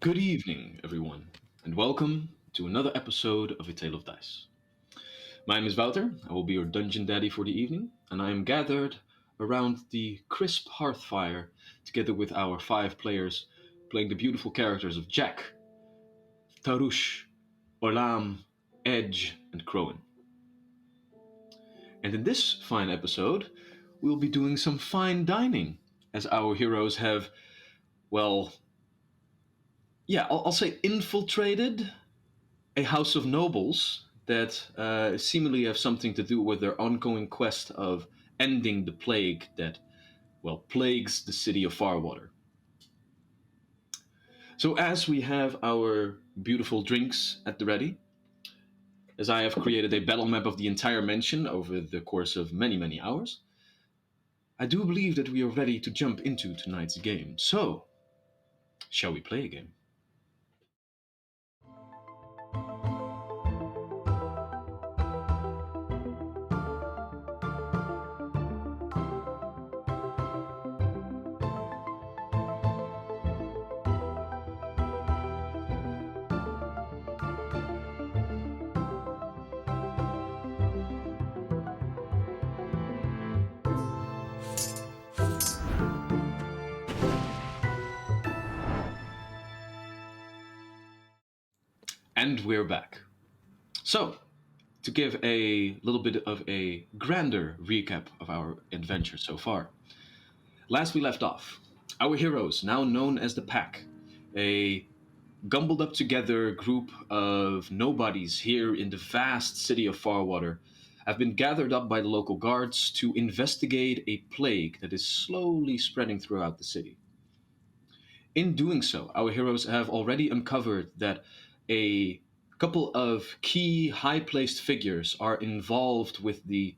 Good evening, everyone, and welcome to another episode of A Tale of Dice. My name is Wouter. I will be your dungeon daddy for the evening, and I am gathered around the crisp hearth fire together with our five players playing the beautiful characters of Jack, Tarush, Olam, Edge, and Crowan. And in this fine episode, we'll be doing some fine dining, as our heroes have, well, yeah, I'll say infiltrated a house of nobles that seemingly have something to do with their ongoing quest of ending the plague that, well, plagues the city of Farwater. So, as we have our beautiful drinks at the ready, as I have created a battle map of the entire mansion over the course of many, many hours, I do believe that we are ready to jump into tonight's game. So, shall we play a game? And we're back. So, to give a little bit of a grander recap of our adventure so far. Last we left off, our heroes, now known as the Pack, a gumbled up together group of nobodies here in the vast city of Farwater, have been gathered up by the local guards to investigate a plague that is slowly spreading throughout the city. In doing so, our heroes have already uncovered that a couple of key high placed figures are involved with the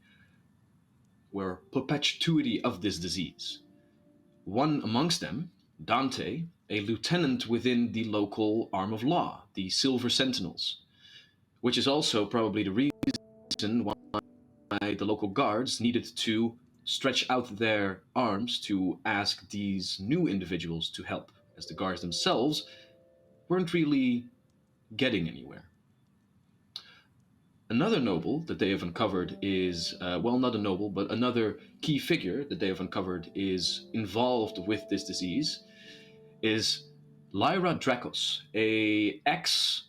perpetuity of this disease. One amongst them, Dante, a lieutenant within the local arm of law, the Silver Sentinels, which is also probably the reason why the local guards needed to stretch out their arms to ask these new individuals to help, as the guards themselves weren't really getting anywhere. Another noble that they have uncovered is, well, not a noble, but another key figure that they have uncovered is involved with this disease is Lyra Dracos, a ex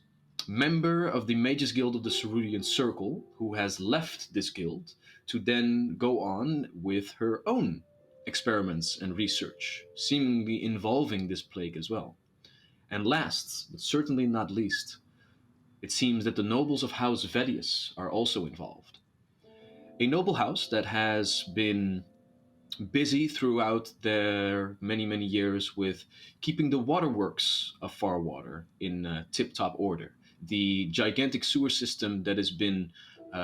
member of the Mages Guild of the Cerulean Circle, who has left this guild to then go on with her own experiments and research, seemingly involving this plague as well. And last, but certainly not least, it seems that the nobles of House Vedius are also involved. A noble house that has been busy throughout their many, many years with keeping the waterworks of Farwater in tip top order. The gigantic sewer system that has been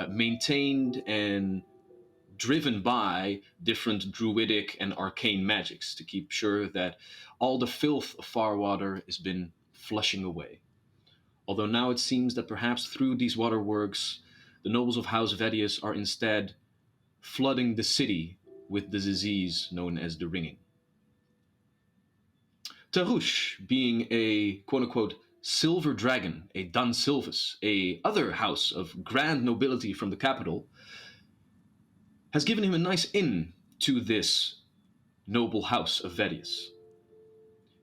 maintained and driven by different druidic and arcane magics to keep sure that all the filth of Farwater has been flushing away. Although now it seems that perhaps through these waterworks, the nobles of House Vedius are instead flooding the city with the disease known as the ringing. Tarush, being a quote unquote silver dragon, a Dan Silvus, a other house of grand nobility from the capital, has given him a nice in to this noble house of Vedius.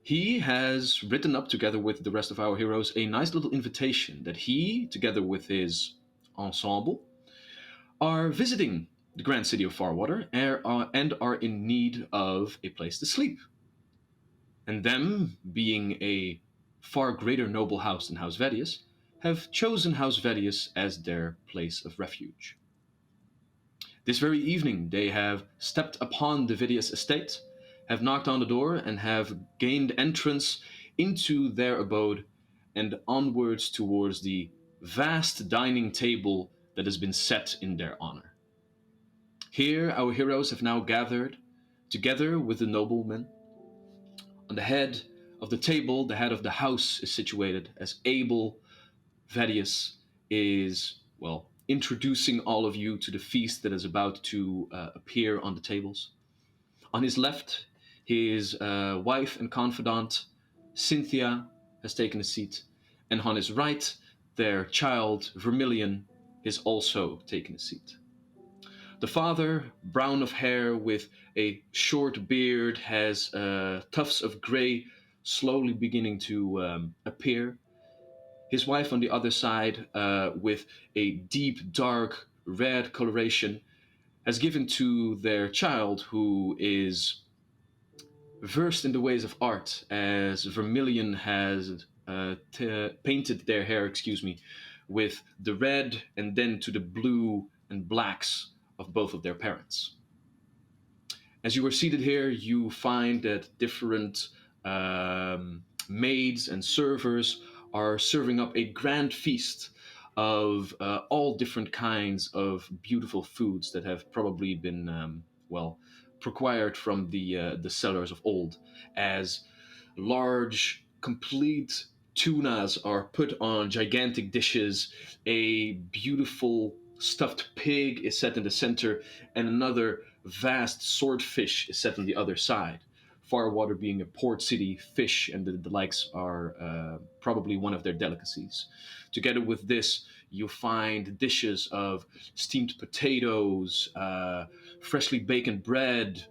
He has written up together with the rest of our heroes a nice little invitation that he, together with his ensemble, are visiting the grand city of Farwater and are in need of a place to sleep. And them, being a far greater noble house than House Vedius, have chosen House Vedius as their place of refuge. This very evening, they have stepped upon the Vedius estate, have knocked on the door, and have gained entrance into their abode and onwards towards the vast dining table that has been set in their honor. Here, our heroes have now gathered, together with the noblemen. On the head of the table, the head of the house is situated as Abel Vedius is, well, introducing all of you to the feast that is about to appear on the tables. On his left, his wife and confidant, Cynthia, has taken a seat, and on his right, their child, Vermilion, is also taken a seat. The father, brown of hair with a short beard, has tufts of gray slowly beginning to appear. His wife on the other side, with a deep, dark red coloration, has given to their child, who is versed in the ways of art, as Vermilion has painted their hair, with the red and then to the blue and blacks of both of their parents. As you are seated here, you find that different maids and servers are serving up a grand feast of all different kinds of beautiful foods that have probably been, procured from the cellars of old, as large, complete tunas are put on gigantic dishes. A beautiful stuffed pig is set in the center, and another vast swordfish is set on the other side. Farwater being a port city, fish and the likes are probably one of their delicacies. Together with this, you find dishes of steamed potatoes, freshly baconed bread,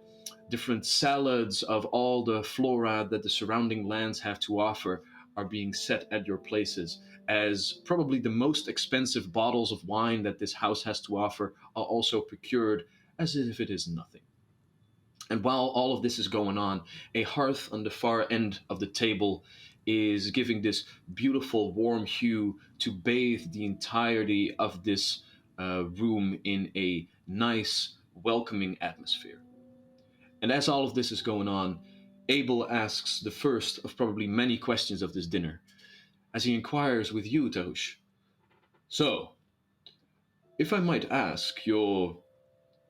different salads of all the flora that the surrounding lands have to offer are being set at your places, as probably the most expensive bottles of wine that this house has to offer are also procured as if it is nothing. And while all of this is going on, a hearth on the far end of the table is giving this beautiful warm hue to bathe the entirety of this room in a nice, welcoming atmosphere. And as all of this is going on, Abel asks the first of probably many questions of this dinner, as he inquires with you, Tosh. So, if I might ask, your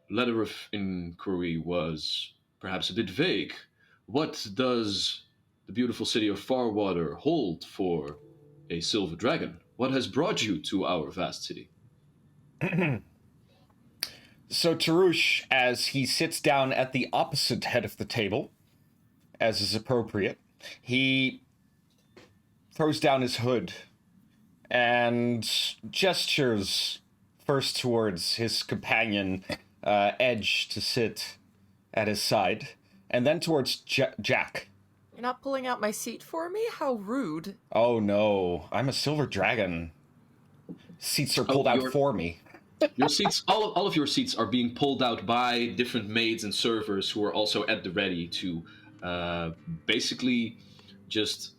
letter of inquiry was perhaps a bit vague. What does the beautiful city of Farwater hold for a silver dragon? What has brought you to our vast city? So Tarush, as he sits down at the opposite head of the table, as is appropriate, he throws down his hood and gestures first towards his companion, Edge, to sit at his side, and then towards Jack. You're not pulling out my seat for me? How rude. Oh no, I'm a silver dragon. Seats are pulled out for me. Your seats, all of your seats are being pulled out by different maids and servers who are also at the ready to basically just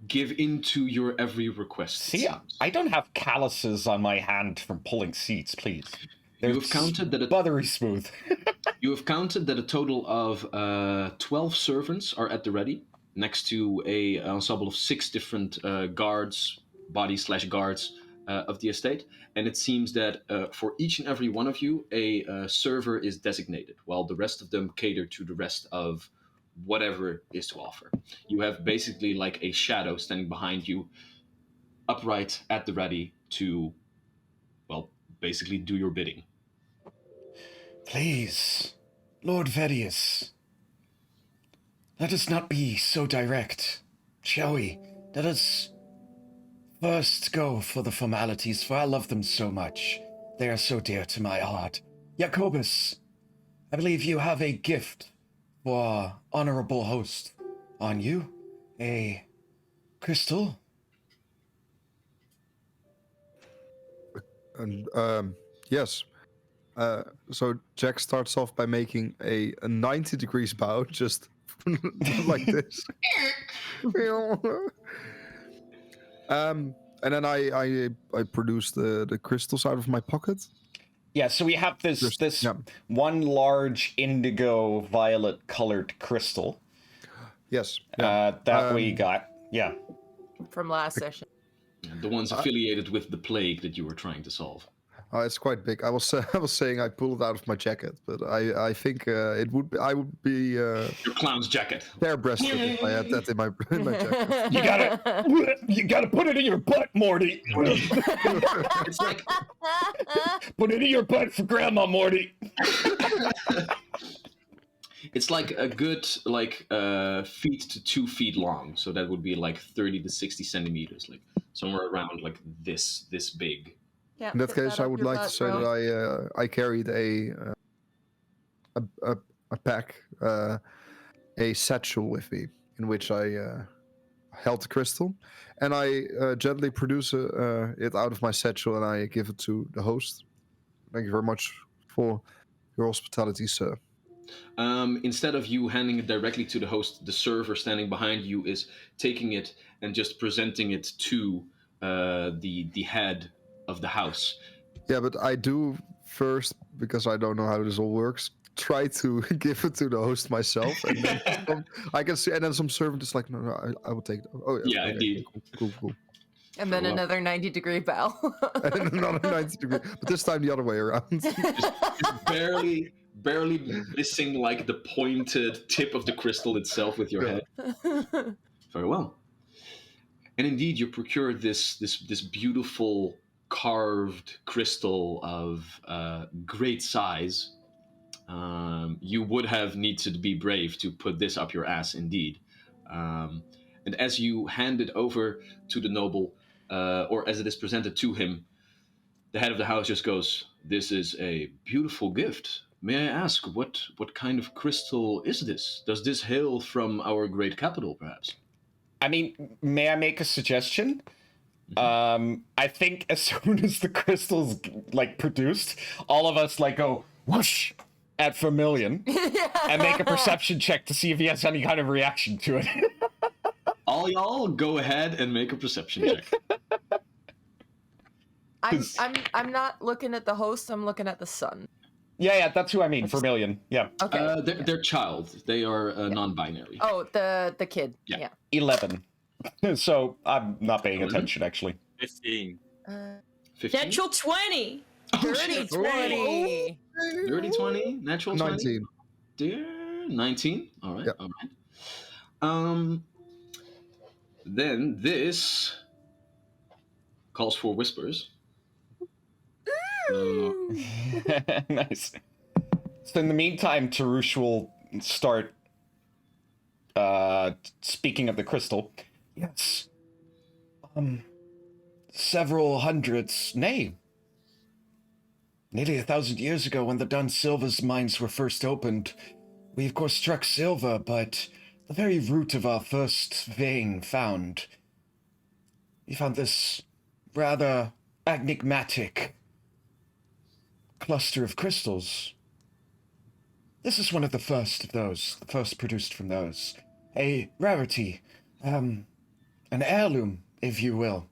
give into your every request. See, I don't have calluses on my hand from pulling seats, please. You have counted that buttery smooth. You have counted that a total of 12 servants are at the ready, next to a ensemble of 6 different guards, body/guards of the estate. And it seems that for each and every one of you, a server is designated, while the rest of them cater to the rest of whatever is to offer. You have basically like a shadow standing behind you, upright at the ready to, well, basically do your bidding. Please, Lord Vedius, let us not be so direct, shall we? Let us first go for the formalities, for I love them so much. They are so dear to my heart. Jacobus, I believe you have a gift for honorable host on you. A crystal? Yes. So Jack starts off by making a 90 degrees bow, just like this. And then I produce the crystals out of my pocket. Yeah, so we have this one large indigo violet colored crystal. Yes. That we got. Yeah. From last session. The ones affiliated with the plague that you were trying to solve. It's quite big. I was saying I pulled it out of my jacket, but I think I would be your clown's jacket. Bare-breasted if I had that in my jacket. You gotta put it in your butt, Morty. It's like put it in your butt for Grandma, Morty. It's like a good feet to 2 feet long, so that would be like 30 to 60 centimeters, like somewhere around like this big. Yeah, In that fit case, I up would your like to butt, say bro. that I carried a pack, a satchel with me, in which I held the crystal, and I gently produce it out of my satchel, and I give it to the host. Thank you very much for your hospitality, sir. Instead of you handing it directly to the host, the server standing behind you is taking it and just presenting it to the head of the house. Yeah, but I do first, because I don't know how this all works, try to give it to the host myself, and then I can see, and then some servant is like, no, I will take it. Oh yeah, Yeah, okay, indeed. cool. And Very then well. another 90-degree bow. And then another 90 degree, but this time the other way around. Just barely missing like the pointed tip of the crystal itself with your Yeah. head. Very well. And indeed, you procured this beautiful carved crystal of great size. You would have needed to be brave to put this up your ass, indeed. Um, and as you hand it over to the noble, or as it is presented to him, the head of the house just goes, "This is a beautiful gift. May I ask what kind of crystal is this? Does this hail from our great capital, perhaps?" I mean, may I make a suggestion? I think as soon as the crystal's like produced, all of us like go whoosh at Vermilion and make a perception check to see if he has any kind of reaction to it. All y'all go ahead and make a perception check. I'm not looking at the host, I'm looking at the sun. Yeah, that's who I mean, Vermilion. Yeah. Okay. They're child. They are non-binary. Oh, the kid. Yeah. Yeah. 11. So I'm not paying 11? attention, actually. 15. 15? Natural 20. Dirty shit. 20. Dirty 20? Natural 20? 19. Dear 19? All right, Yeah. all right. Then this calls for whispers. Nice. So in the meantime, Tarush will start speaking of the crystal. Yes. Several hundreds, nay, nearly 1,000 years ago when the Dun Silva's mines were first opened, we of course struck silver, but the very root of our first vein found, we found this rather enigmatic cluster of crystals. This is one of the first of those, the first produced from those. A rarity, an heirloom, if you will.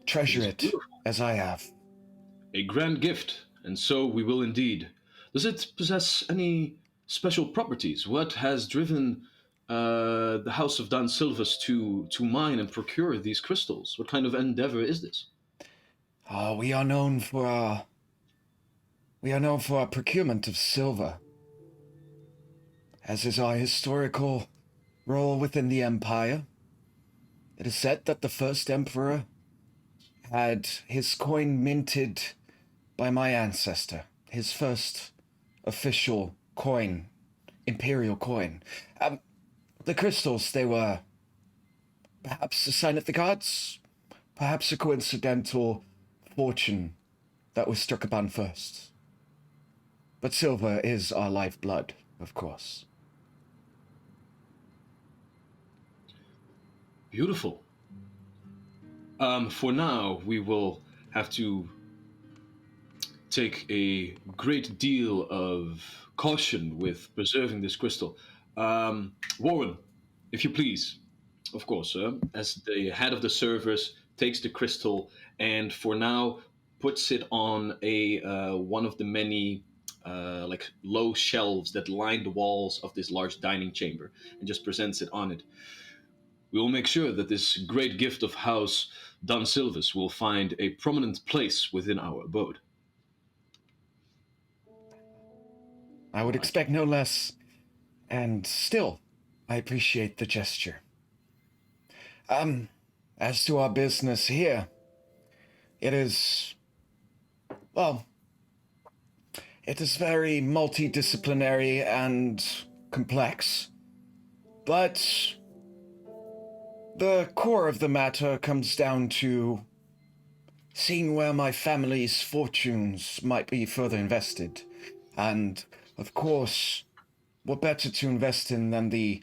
Treasure it, as I have. A grand gift, and so we will indeed. Does it possess any special properties? What has driven the House of Dan Silvas to mine and procure these crystals? What kind of endeavor is this? We are known for our procurement of silver, as is our historical role within the Empire. It is said that the first emperor had his coin minted by my ancestor, his first official coin, imperial coin. The crystals, they were perhaps a sign of the gods, perhaps a coincidental fortune that was struck upon first. But silver is our lifeblood, of course. Beautiful. For now, we will have to take a great deal of caution with preserving this crystal. Warren, if you please, of course, sir, as the head of the servers takes the crystal and for now puts it on a one of the many like low shelves that line the walls of this large dining chamber and just presents it on it. We will make sure that this great gift of House Don Silvas will find a prominent place within our abode. I would expect no less, and still, I appreciate the gesture. As to our business here, it is It is very multidisciplinary and complex. But the core of the matter comes down to seeing where my family's fortunes might be further invested. And, of course, what better to invest in than than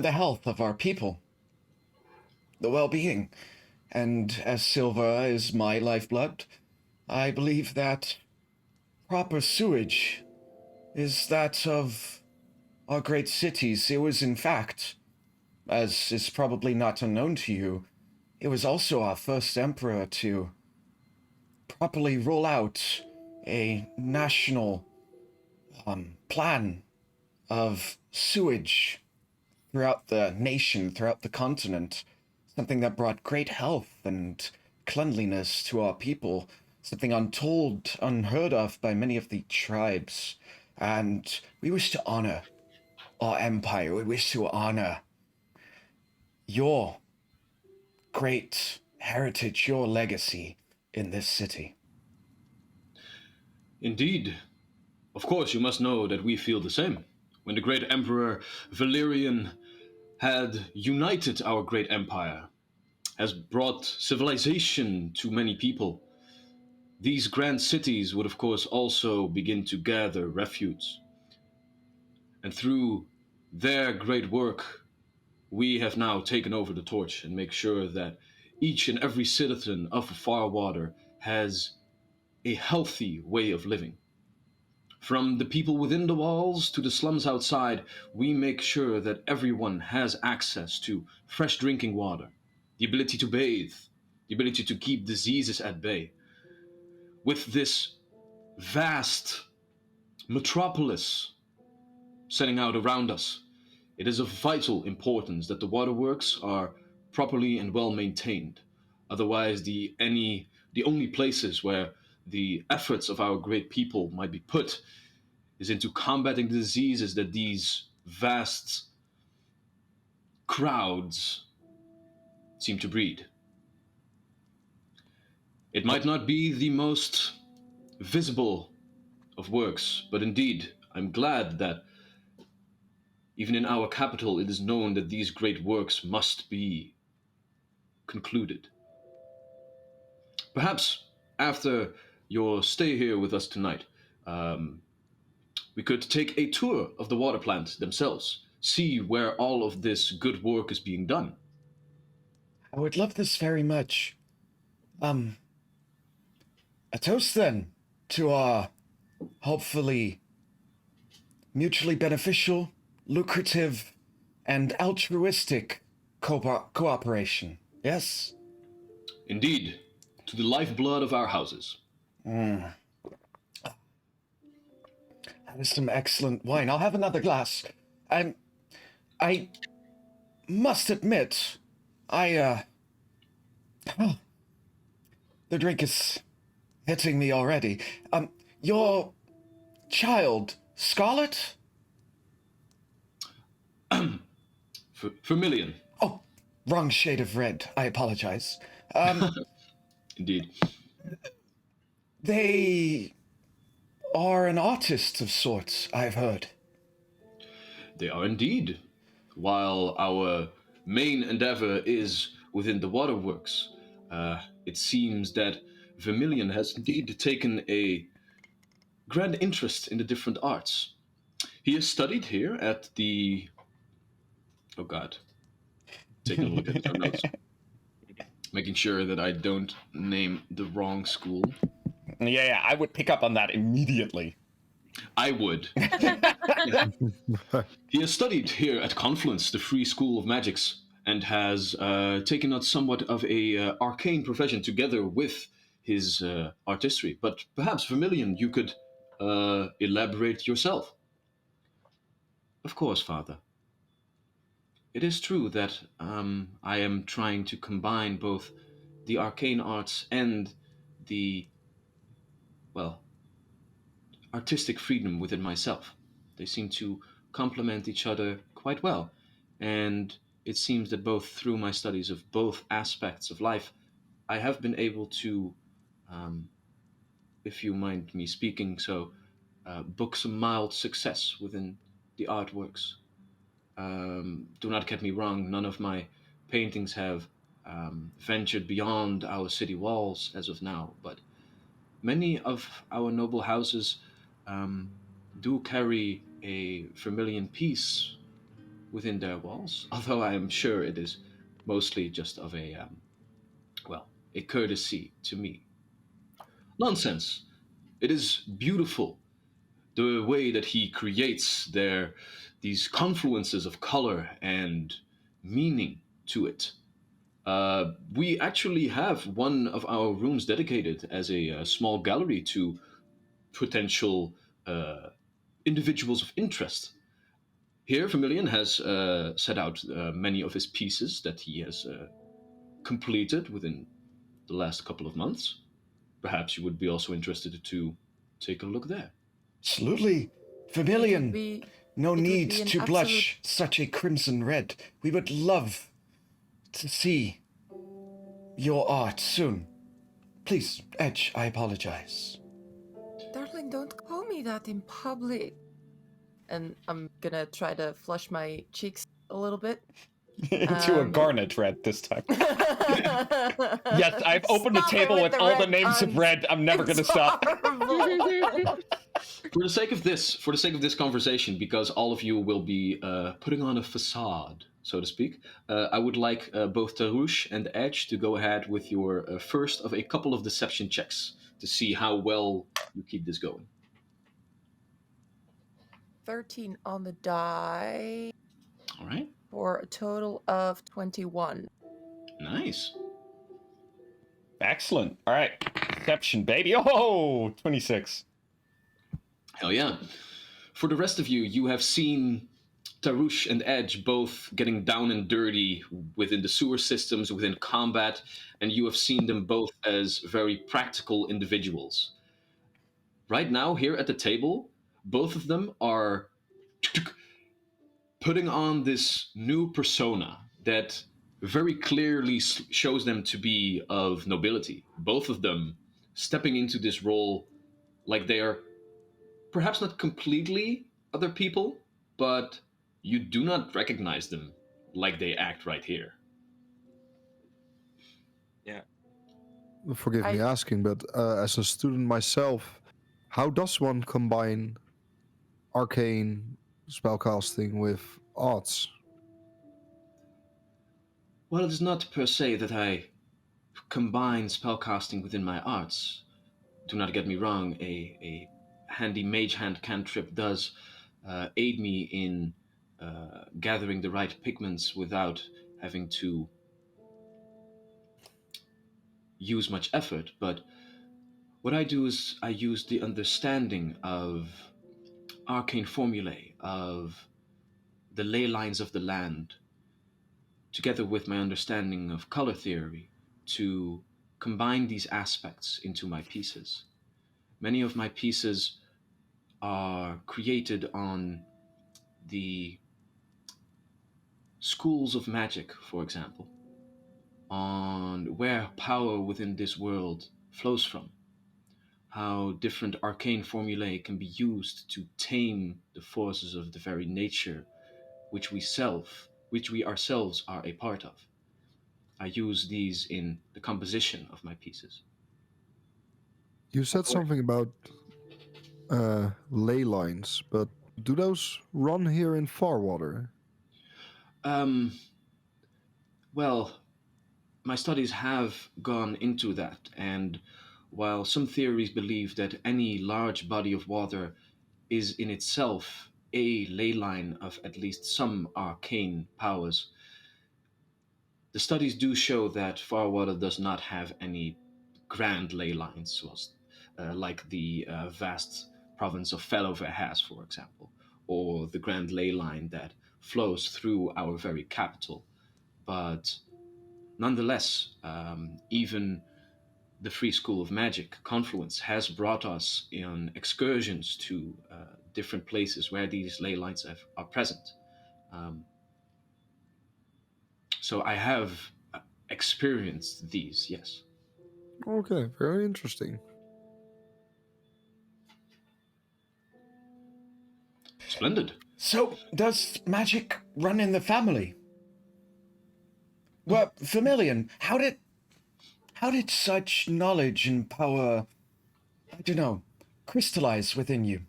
the health of our people, the well-being. And as silver is my lifeblood, I believe that proper sewage is that of our great cities. It was, in fact, as is probably not unknown to you, it was also our first emperor to properly roll out a national plan of sewage throughout the nation, throughout the continent, something that brought great health and cleanliness to our people, something untold, unheard of by many of the tribes. And we wish to honor our empire. We wish to honor your great heritage, your legacy in this city. Indeed. Of course, you must know that we feel the same. When the great Emperor Valerian had united our great empire, has brought civilization to many people, these grand cities would of course also begin to gather refuse. And through their great work, we have now taken over the torch and make sure that each and every citizen of Farwater has a healthy way of living. From the people within the walls to the slums outside, we make sure that everyone has access to fresh drinking water, the ability to bathe, the ability to keep diseases at bay. With this vast metropolis setting out around us, it is of vital importance that the waterworks are properly and well maintained. Otherwise, the only places where the efforts of our great people might be put is into combating the diseases that these vast crowds seem to breed. It might not be the most visible of works, but indeed, I'm glad that even in our capital it is known that these great works must be concluded. Perhaps after your stay here with us tonight, um, we could take a tour of the water plant themselves, see where all of this good work is being done. I would love this very much. Um, a toast then to our hopefully mutually beneficial, lucrative, and altruistic cooperation. Yes? Indeed, to the lifeblood of our houses. That is some excellent wine. I'll have another glass. I must admit, oh, the drink is hitting me already. Your child, Scarlet? Vermilion. Oh, wrong shade of red. I apologize. Indeed. They are an artist of sorts, I've heard. They are indeed. While our main endeavor is within the waterworks, it seems that Vermilion has indeed taken a grand interest in the different arts. He has studied here at the. Oh God. Taking a look at our notes. Making sure that I don't name the wrong school. Yeah, I would pick up on that immediately. I would. He has studied here at Confluence, the Free School of Magics, and has taken on somewhat of a arcane profession together with his artistry. But perhaps, Vermilion, you could elaborate yourself. Of course, Father. It is true that I am trying to combine both the arcane arts and the, well, artistic freedom within myself. They seem to complement each other quite well, and it seems that both through my studies of both aspects of life, I have been able to um, if you mind me speaking so, book some mild success within the artworks. Do not get me wrong, none of my paintings have ventured beyond our city walls as of now, but many of our noble houses um, do carry a Vermilion piece within their walls, although I am sure it is mostly just of well, a courtesy to me. Nonsense. It is beautiful the way that he creates these confluences of color and meaning to it. We actually have one of our rooms dedicated as a small gallery to potential uh, individuals of interest. Here, Vermilion has set out many of his pieces that he has completed within the last couple of months. Perhaps you would be also interested to take a look there. Absolutely. It would Vermilion, be no it would need be an to absolute- blush such a crimson red. We would love to see your art soon. Please, Edge, I apologize. Darling, don't call me that in public. And I'm gonna try to flush my cheeks a little bit. Into a garnet red this time. Yes, I've opened a Stop it table with the all the red names of puns. red. I'm never going to It's stop. horrible. For the sake of this conversation, because all of you will be putting on a facade, so to speak, I would like both Tarouche and Edge to go ahead with your first of a couple of deception checks to see how well you keep this going. 13 on the die All right, for a total of 21. nice. Excellent. All right. Deception, baby. Oh, 26. Hell yeah. For the rest of you, you have seen Tarouche and Edge both getting down and dirty within the sewer systems, within combat, and you have seen them both as very practical individuals. Right now, here at the table, both of them are putting on this new persona that very clearly shows them to be of nobility. Both of them stepping into this role like they are perhaps not completely other people, but you do not recognize them like they act right here. Forgive me I- asking, but as a student myself, how does one combine arcane spellcasting with arts? Well, it is not per se that I combine spellcasting within my arts. Do not get me wrong, a handy mage hand cantrip does aid me in gathering the right pigments without having to use much effort, but what I do is I use the understanding of arcane formulae, of the ley lines of the land, together with my understanding of color theory, to combine these aspects into my pieces. Many of my pieces are created on the schools of magic, for example, on where power within this world flows from, how different arcane formulae can be used to tame the forces of the very nature which we ourselves are a part of. I use these in the composition of my pieces. You said something about ley lines, but do those run here in Farwater? Um, well, my studies have gone into that, and while some theories believe that any large body of water is in itself a ley line of at least some arcane powers, the studies do show that Farwater does not have any grand ley lines, like the vast province of Fellover has, for example, or the grand ley line that flows through our very capital. But nonetheless, even the Free School of Magic, Confluence, has brought us on excursions to different places where these ley lines are present. Um, so I have experienced these, yes. Okay, very interesting. Splendid. So, does magic run in the family? Well, Vermilion, how did such knowledge and power, I don't know, crystallize within you?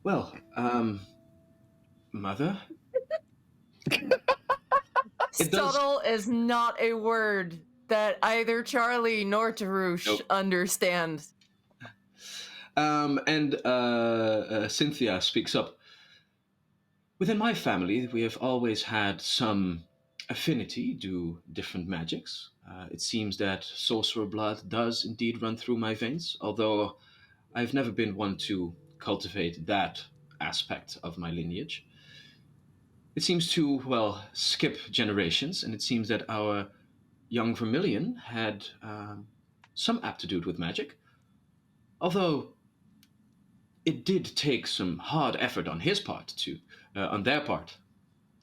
Well, Mother? It does. Subtle is not a word that either Charlie nor Tarush Nope. understand. And Cynthia speaks up. Within my family, we have always had some affinity to different magics. It seems that sorcerer blood does indeed run through my veins, although I've never been one to cultivate that aspect of my lineage. It seems to, well, skip generations, and it seems that our young Vermilion had some aptitude with magic, although it did take some hard effort on his part on their part.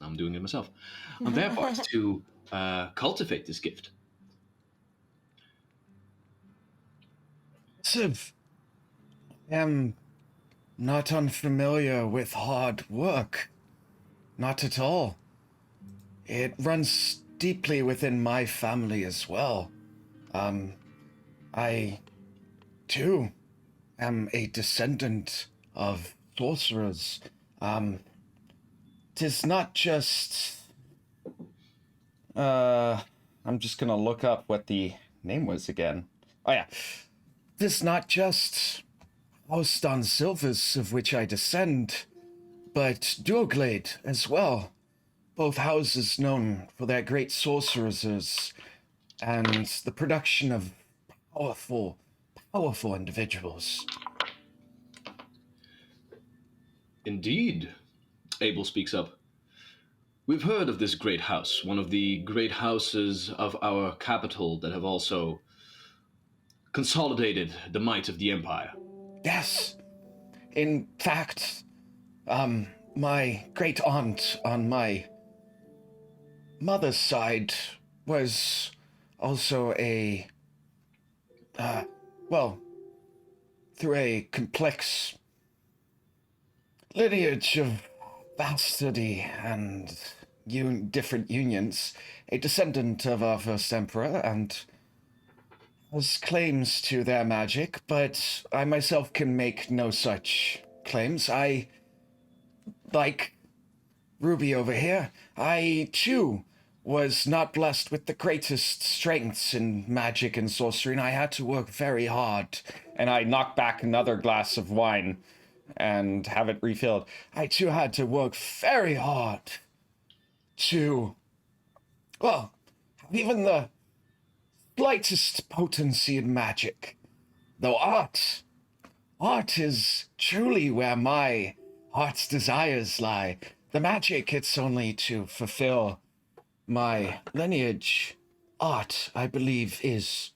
I'm doing it myself. On their part to cultivate this gift. Civ, I am not unfamiliar with hard work. Not at all. It runs deeply within my family as well. I, too, am a descendant of sorcerers. Tis not just... I'm just gonna look up what the name was again. Oh yeah. Tis not just House on Silvers of which I descend, but Durglade as well. Both houses known for their great sorceresses and the production of powerful individuals. Indeed, Abel speaks up. We've heard of this great house, one of the great houses of our capital that have also consolidated the might of the empire. Yes. In fact, my great aunt on my mother's side was also through a complex lineage of bastardy and different unions, a descendant of our first emperor and has claims to their magic, but I myself can make no such claims. Like Ruby over here, I too was not blessed with the greatest strengths in magic and sorcery, and I had to work very hard. And I knock back another glass of wine and have it refilled. I too had to work very hard to, well, have even the slightest potency in magic. Though art is truly where my heart's desires lie. The magic, it's only to fulfill my lineage. Art, I believe, is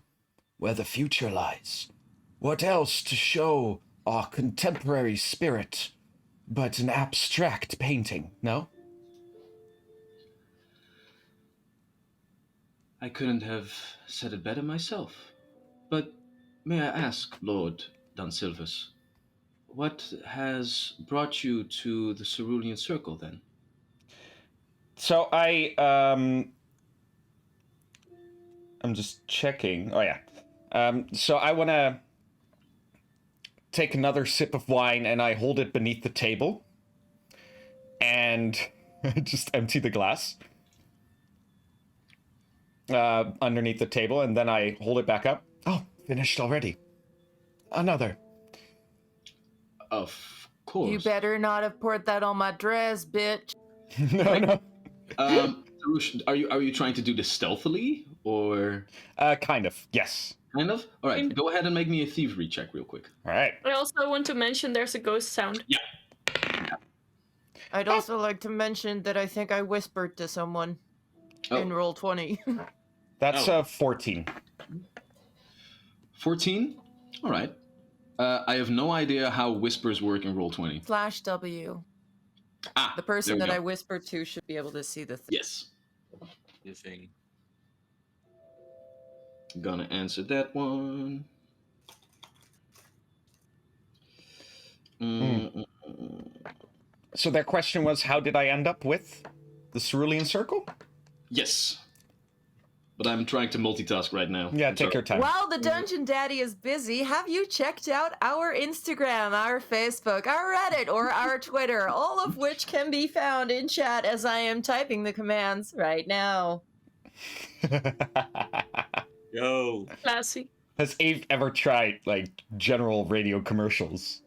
where the future lies. What else to show our contemporary spirit but an abstract painting, no? I couldn't have said it better myself. But may I ask, Lord Dansilvus, what has brought you to the Cerulean Circle then? So I'm just checking. Oh yeah. So I want to take another sip of wine and I hold it beneath the table and just empty the glass underneath the table, and then I hold it back up. Oh, finished already. Another. Of course. You better not have poured that on my dress, bitch. No. Tarush, are you trying to do this stealthily or Kind of, yes. kind of? All right, go ahead and make me a thievery check real quick. All right. I also want to mention there's a ghost sound. Yeah. I'd also like to mention that I think I whispered to someone in roll 20. That's 14. 14? All right. I have no idea how whispers work in Roll20. Flash W. Ah, The person there that we I go. whispered to should be able to see the thing. Yes. The thing. Gonna answer that one. So their question was, how did I end up with the Cerulean Circle? Yes. But I'm trying to multitask right now. Yeah, I'm take sorry. your time. While the Dungeon Daddy is busy, have you checked out our Instagram, our Facebook, our Reddit, or our Twitter, all of which can be found in chat as I am typing the commands right now. Yo. Classy. Has Ave ever tried, like, general radio commercials?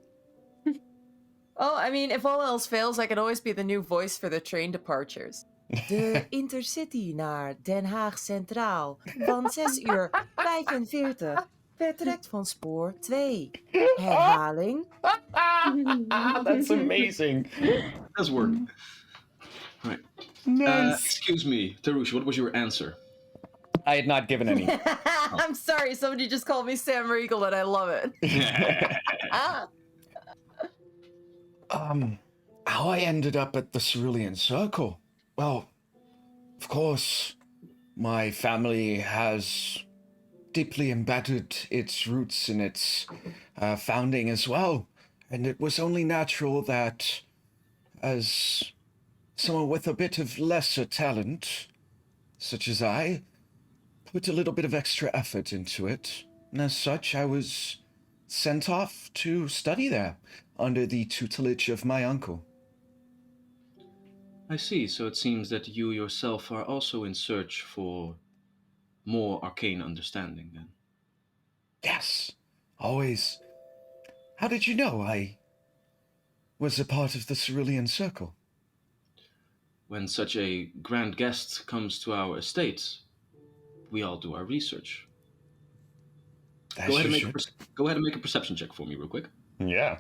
Oh, I mean, if all else fails, I can always be the new voice for the train departures. De Intercity naar Den Haag Centraal van 6:45 vertrekt van spoor 2. Herhaling. That's amazing. That's work. Right. Nice. Excuse me, Tarush, what was your answer? I had not given any. I'm sorry, somebody just called me Sam Regal and I love it. Ah. How I ended up at the Cerulean Circle? Well, of course, my family has deeply embedded its roots in its founding as well. And it was only natural that, as someone with a bit of lesser talent, such as I, put a little bit of extra effort into it. And as such, I was sent off to study there under the tutelage of my uncle. I see, so it seems that you yourself are also in search for more arcane understanding, then. Yes, always. How did you know I was a part of the Cerulean Circle? When such a grand guest comes to our estate, we all do our research. As Go ahead, you and make a perception check for me, real quick. Yeah.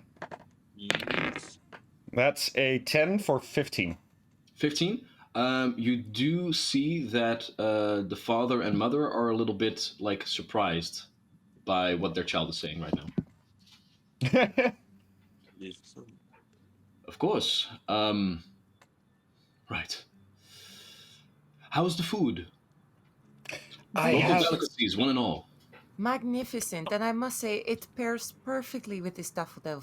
Yes. That's a 10 for 15. 15. You do see that the father and mother are a little bit like surprised by what their child is saying right now. Listen. Of course. Right. How's the food? I Local have. delicacies, one and all. Magnificent, and I must say, it pairs perfectly with this daffodil.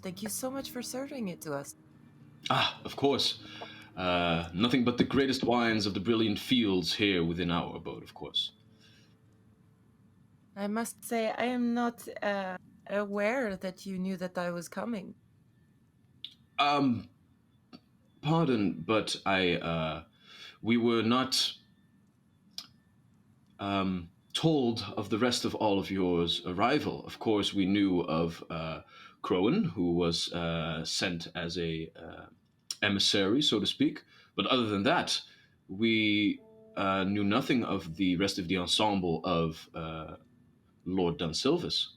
Thank you so much for serving it to us. Ah, of course. Nothing but the greatest wines of the brilliant fields here within our abode, of course. I must say, I am not aware that you knew that I was coming. Pardon, but we were not told of the rest of all of yours arrival. Of course, we knew of Crowan, who was sent as a emissary, so to speak. But other than that, we knew nothing of the rest of the ensemble of Lord Dunsilvus.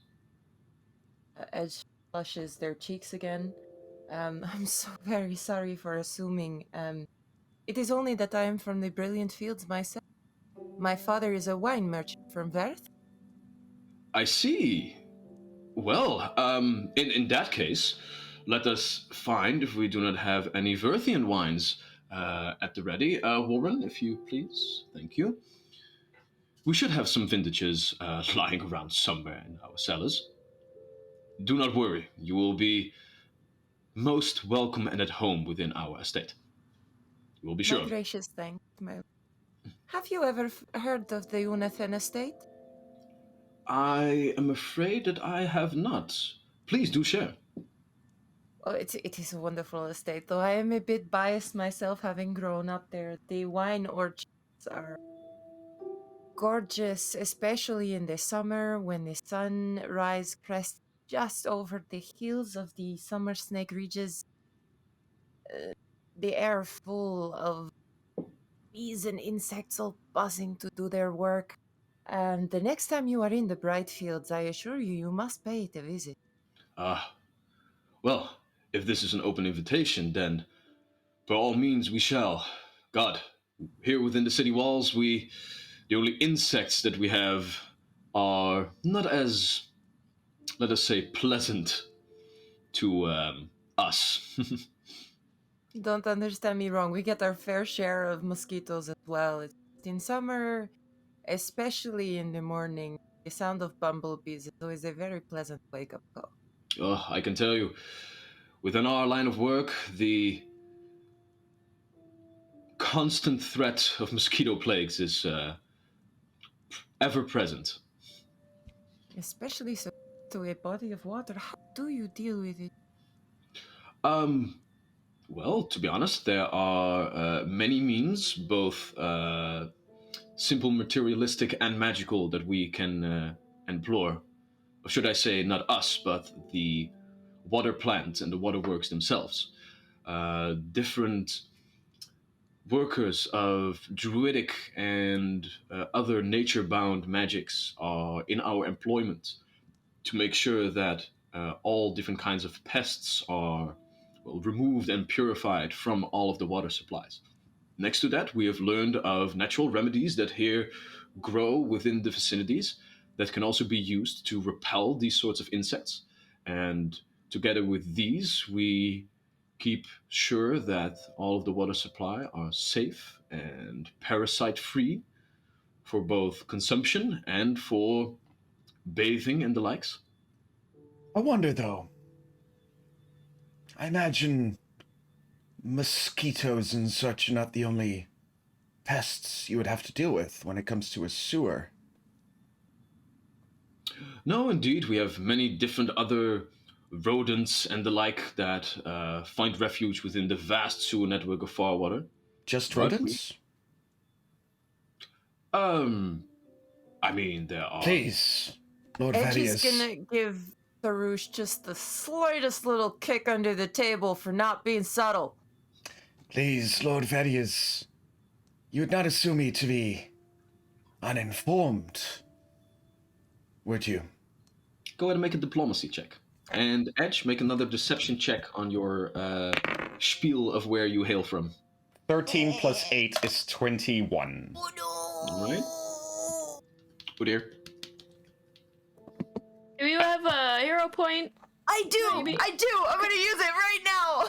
As she flushes their cheeks again. I'm so very sorry for assuming. It is only that I am from the brilliant fields myself. My father is a wine merchant from Verth. I see. Well, in that case, let us find if we do not have any Verthian wines at the ready. Warren, if you please. Thank you. We should have some vintages lying around somewhere in our cellars. Do not worry, you will be most welcome and at home within our estate. You will be My sure. gracious thanks, my. Have you ever heard of the Unathan estate? I am afraid that I have not. Please do share. Oh, it is a wonderful estate, though I am a bit biased myself, having grown up there. The wine orchards are gorgeous, especially in the summer when the sunrise crests just over the hills of the summer snake ridges. The air full of bees and insects all buzzing to do their work. And the next time you are in the bright fields, I assure you, you must pay it a visit. Ah, well, if this is an open invitation, then by all means we shall. God, here within the city walls, the only insects that we have are not as, let us say, pleasant to us. Don't understand me wrong, we get our fair share of mosquitoes as well. It's in summer, especially in the morning, the sound of bumblebees is always a very pleasant wake up call. Oh, I can tell you. within our line of work, the constant threat of mosquito plagues is ever present. Especially so to a body of water. How do you deal with it? Um, well, to be honest, there are many means, both simple, materialistic, and magical, that we can employ. Or should I say, not us, but the water plant and the waterworks themselves. Different workers of druidic and other nature bound magics are in our employment to make sure that all different kinds of pests are removed and purified from all of the water supplies. Next to that, we have learned of natural remedies that here grow within the vicinities that can also be used to repel these sorts of insects. And together with these, we keep sure that all of the water supply are safe and parasite free for both consumption and for bathing and the likes. I wonder, though. I imagine mosquitoes and such are not the only pests you would have to deal with when it comes to a sewer. No, indeed, we have many different other rodents and the like that find refuge within the vast sewer network of Farwater. Just But rodents? I mean, there are. Please, Lord Edge Vadius. is gonna give Farouche just the slightest little kick under the table for not being subtle. Please, Lord Vadius. You would not assume me to be uninformed, would you? Go ahead and make a diplomacy check. And Edge, make another deception check on your spiel of where you hail from. 13 plus 8 is 21. Oh no! All right. Oh dear. Do you have a hero point? I do! Maybe. I do! I'm gonna use it right now!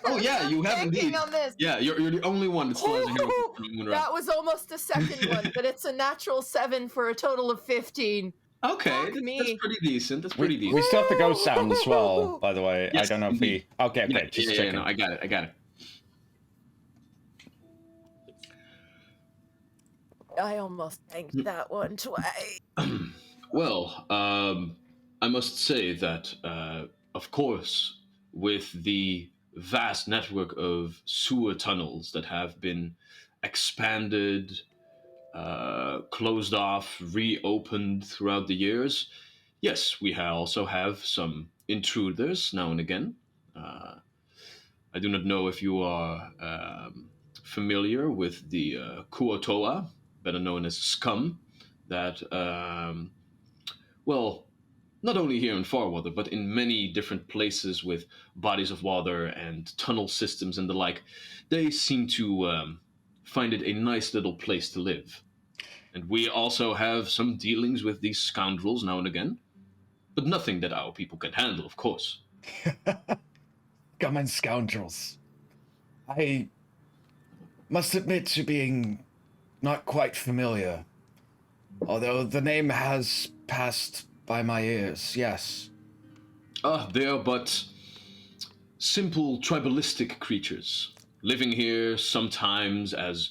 Oh yeah, you have Banking indeed. on this. Yeah, you're the only one that still has a hero Ooh, from Moonrise. that was almost a second one, but it's a natural 7 for a total of 15. Okay, Fuck that's me. pretty decent. That's pretty decent. We still have the ghost sound as well, by the way. Yes, I don't know if indeed. we... Okay, Yeah, just yeah, checking. no, I got it. I almost banked that one twice. Well, I must say that, of course, with the vast network of sewer tunnels that have been expanded, closed off, reopened throughout the years, yes, we also have some intruders now and again. I do not know if you are familiar with the Kuotoa, better known as scum, that, well, not only here in Farwater, but in many different places with bodies of water and tunnel systems and the like, they seem to find it a nice little place to live. And we also have some dealings with these scoundrels now and again, but nothing that our people can handle, of course. Gammon scoundrels. I must admit to being not quite familiar, although the name has passed by my ears, yes. They are but simple tribalistic creatures, living here sometimes as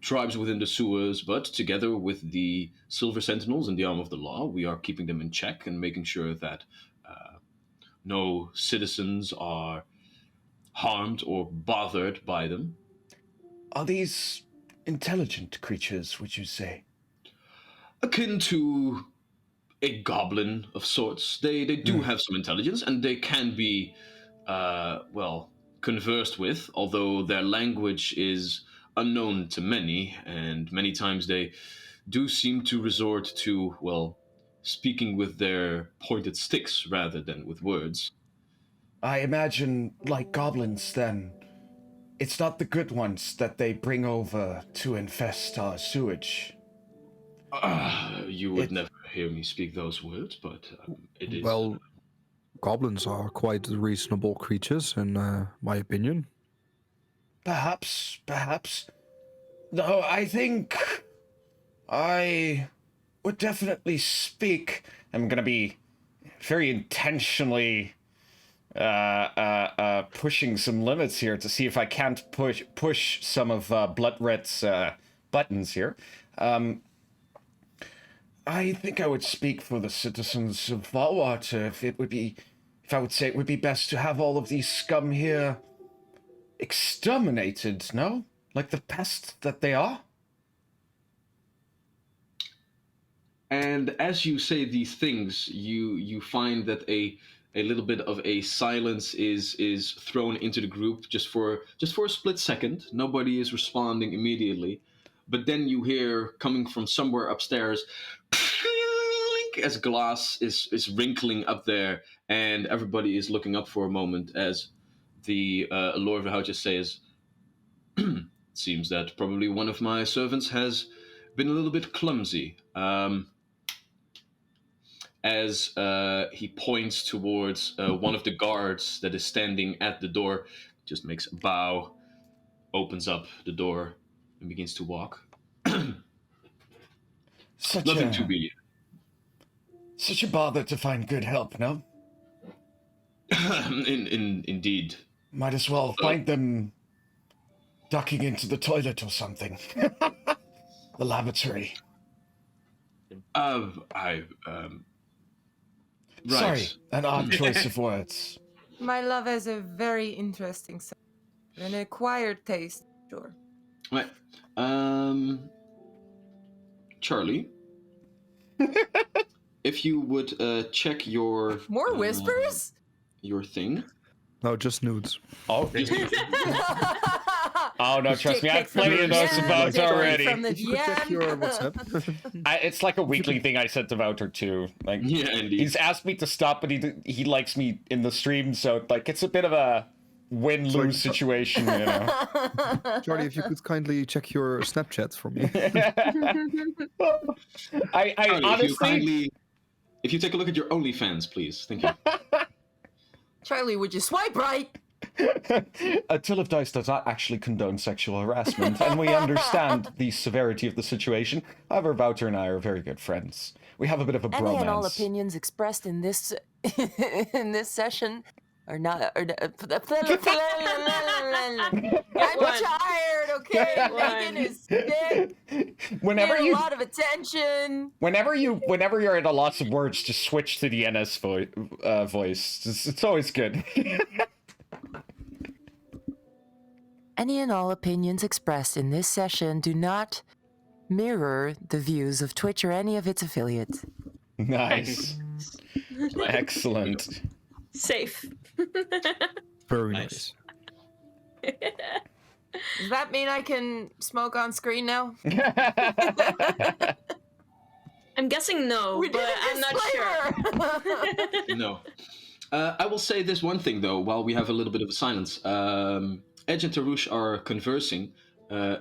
tribes within the sewers, but together with the Silver Sentinels and the Arm of the Law, we are keeping them in check and making sure that no citizens are harmed or bothered by them. Are these intelligent creatures, would you say? Akin to a goblin of sorts. They do have some intelligence, and they can be, conversed with, although their language is unknown to many, and many times they do seem to resort to, speaking with their pointed sticks rather than with words. I imagine, like goblins, then, it's not the good ones that they bring over to infest our sewage. You would never hear me speak those words, but it is. Well, goblins are quite reasonable creatures, in my opinion. Perhaps. No, I think I would definitely speak. I'm gonna be very intentionally pushing some limits here to see if I can't push some of Blood Red's buttons here. I think I would speak for the citizens of Valwater if I would say it would be best to have all of these scum here exterminated, no? Like the pest that they are? And as you say these things, you find that a little bit of a silence is thrown into the group just for a split second. Nobody is responding immediately, but then you hear coming from somewhere upstairs as glass is wrinkling up there, and everybody is looking up for a moment as the Lord Verhoutje says, "Seems that probably one of my servants has been a little bit clumsy." As he points towards one of the guards that is standing at the door, just makes a bow, opens up the door, and begins to walk. Nothing too big. Such a bother to find good help, no? Indeed. Might as well find them ducking into the toilet or something. The lavatory. Right. Sorry, an odd choice of words. My love has a very interesting sense. An acquired taste, sure. Right. Charlie, if you would check your More whispers? your thing. No, just nudes. Oh, oh no, trust me, I have Dick pic plenty from of the those jam, about dick pic already. From the You could check jam. your WhatsApp. It's like a weekly thing I sent to Wouter too. Like, Yeah, indeed. he's asked me to stop, but he likes me in the stream, so like it's a bit of a win-lose situation, you know. Charlie, if you could kindly check your Snapchat for me. I Charlie, honestly, if you take a look at your OnlyFans, please. Thank you. Charlie, would you swipe right? Till of Dice does not actually condone sexual harassment, and we understand the severity of the situation. However, Wouter and I are very good friends. We have a bit of a bromance. Any and all opinions expressed in this in this session are not. I'm tired. Okay, Megan is sick. Whenever Get a you, lot of attention. whenever you're at a loss of words, just switch to the NS voice. It's always good. Any and all opinions expressed in this session do not mirror the views of Twitch or any of its affiliates. Nice, excellent. Safe. Very Nice. nice. Does that mean I can smoke on screen now? I'm guessing no, We did but a I'm not sure. disclaimer! No. I will say this one thing, though, while we have a little bit of a silence. Edge and Tarouche are conversing.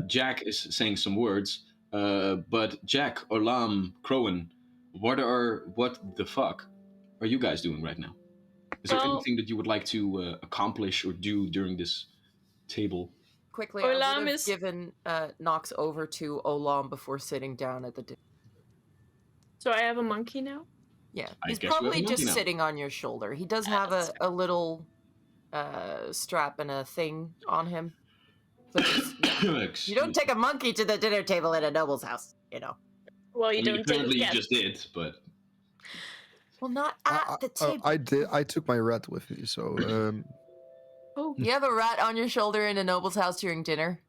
Jack is saying some words. But Jack, Orlam, Crowan, what the fuck are you guys doing right now? Is there Well- anything that you would like to accomplish or do during this table? Quickly, Olam I would have is- given Nox over to Olam before sitting down at the dinner. So I have a monkey now? Yeah, I he's guess we have a probably monkey just now. sitting on your shoulder. He does Yeah, have that's a little strap and a thing on him. But you don't take a monkey to the dinner table at a noble's house, you know. Well, you I mean, don't take apparently you guests. just did, but Well, not at the table. I did. I took my rat with me, so Oh, You have a rat on your shoulder in a noble's house during dinner?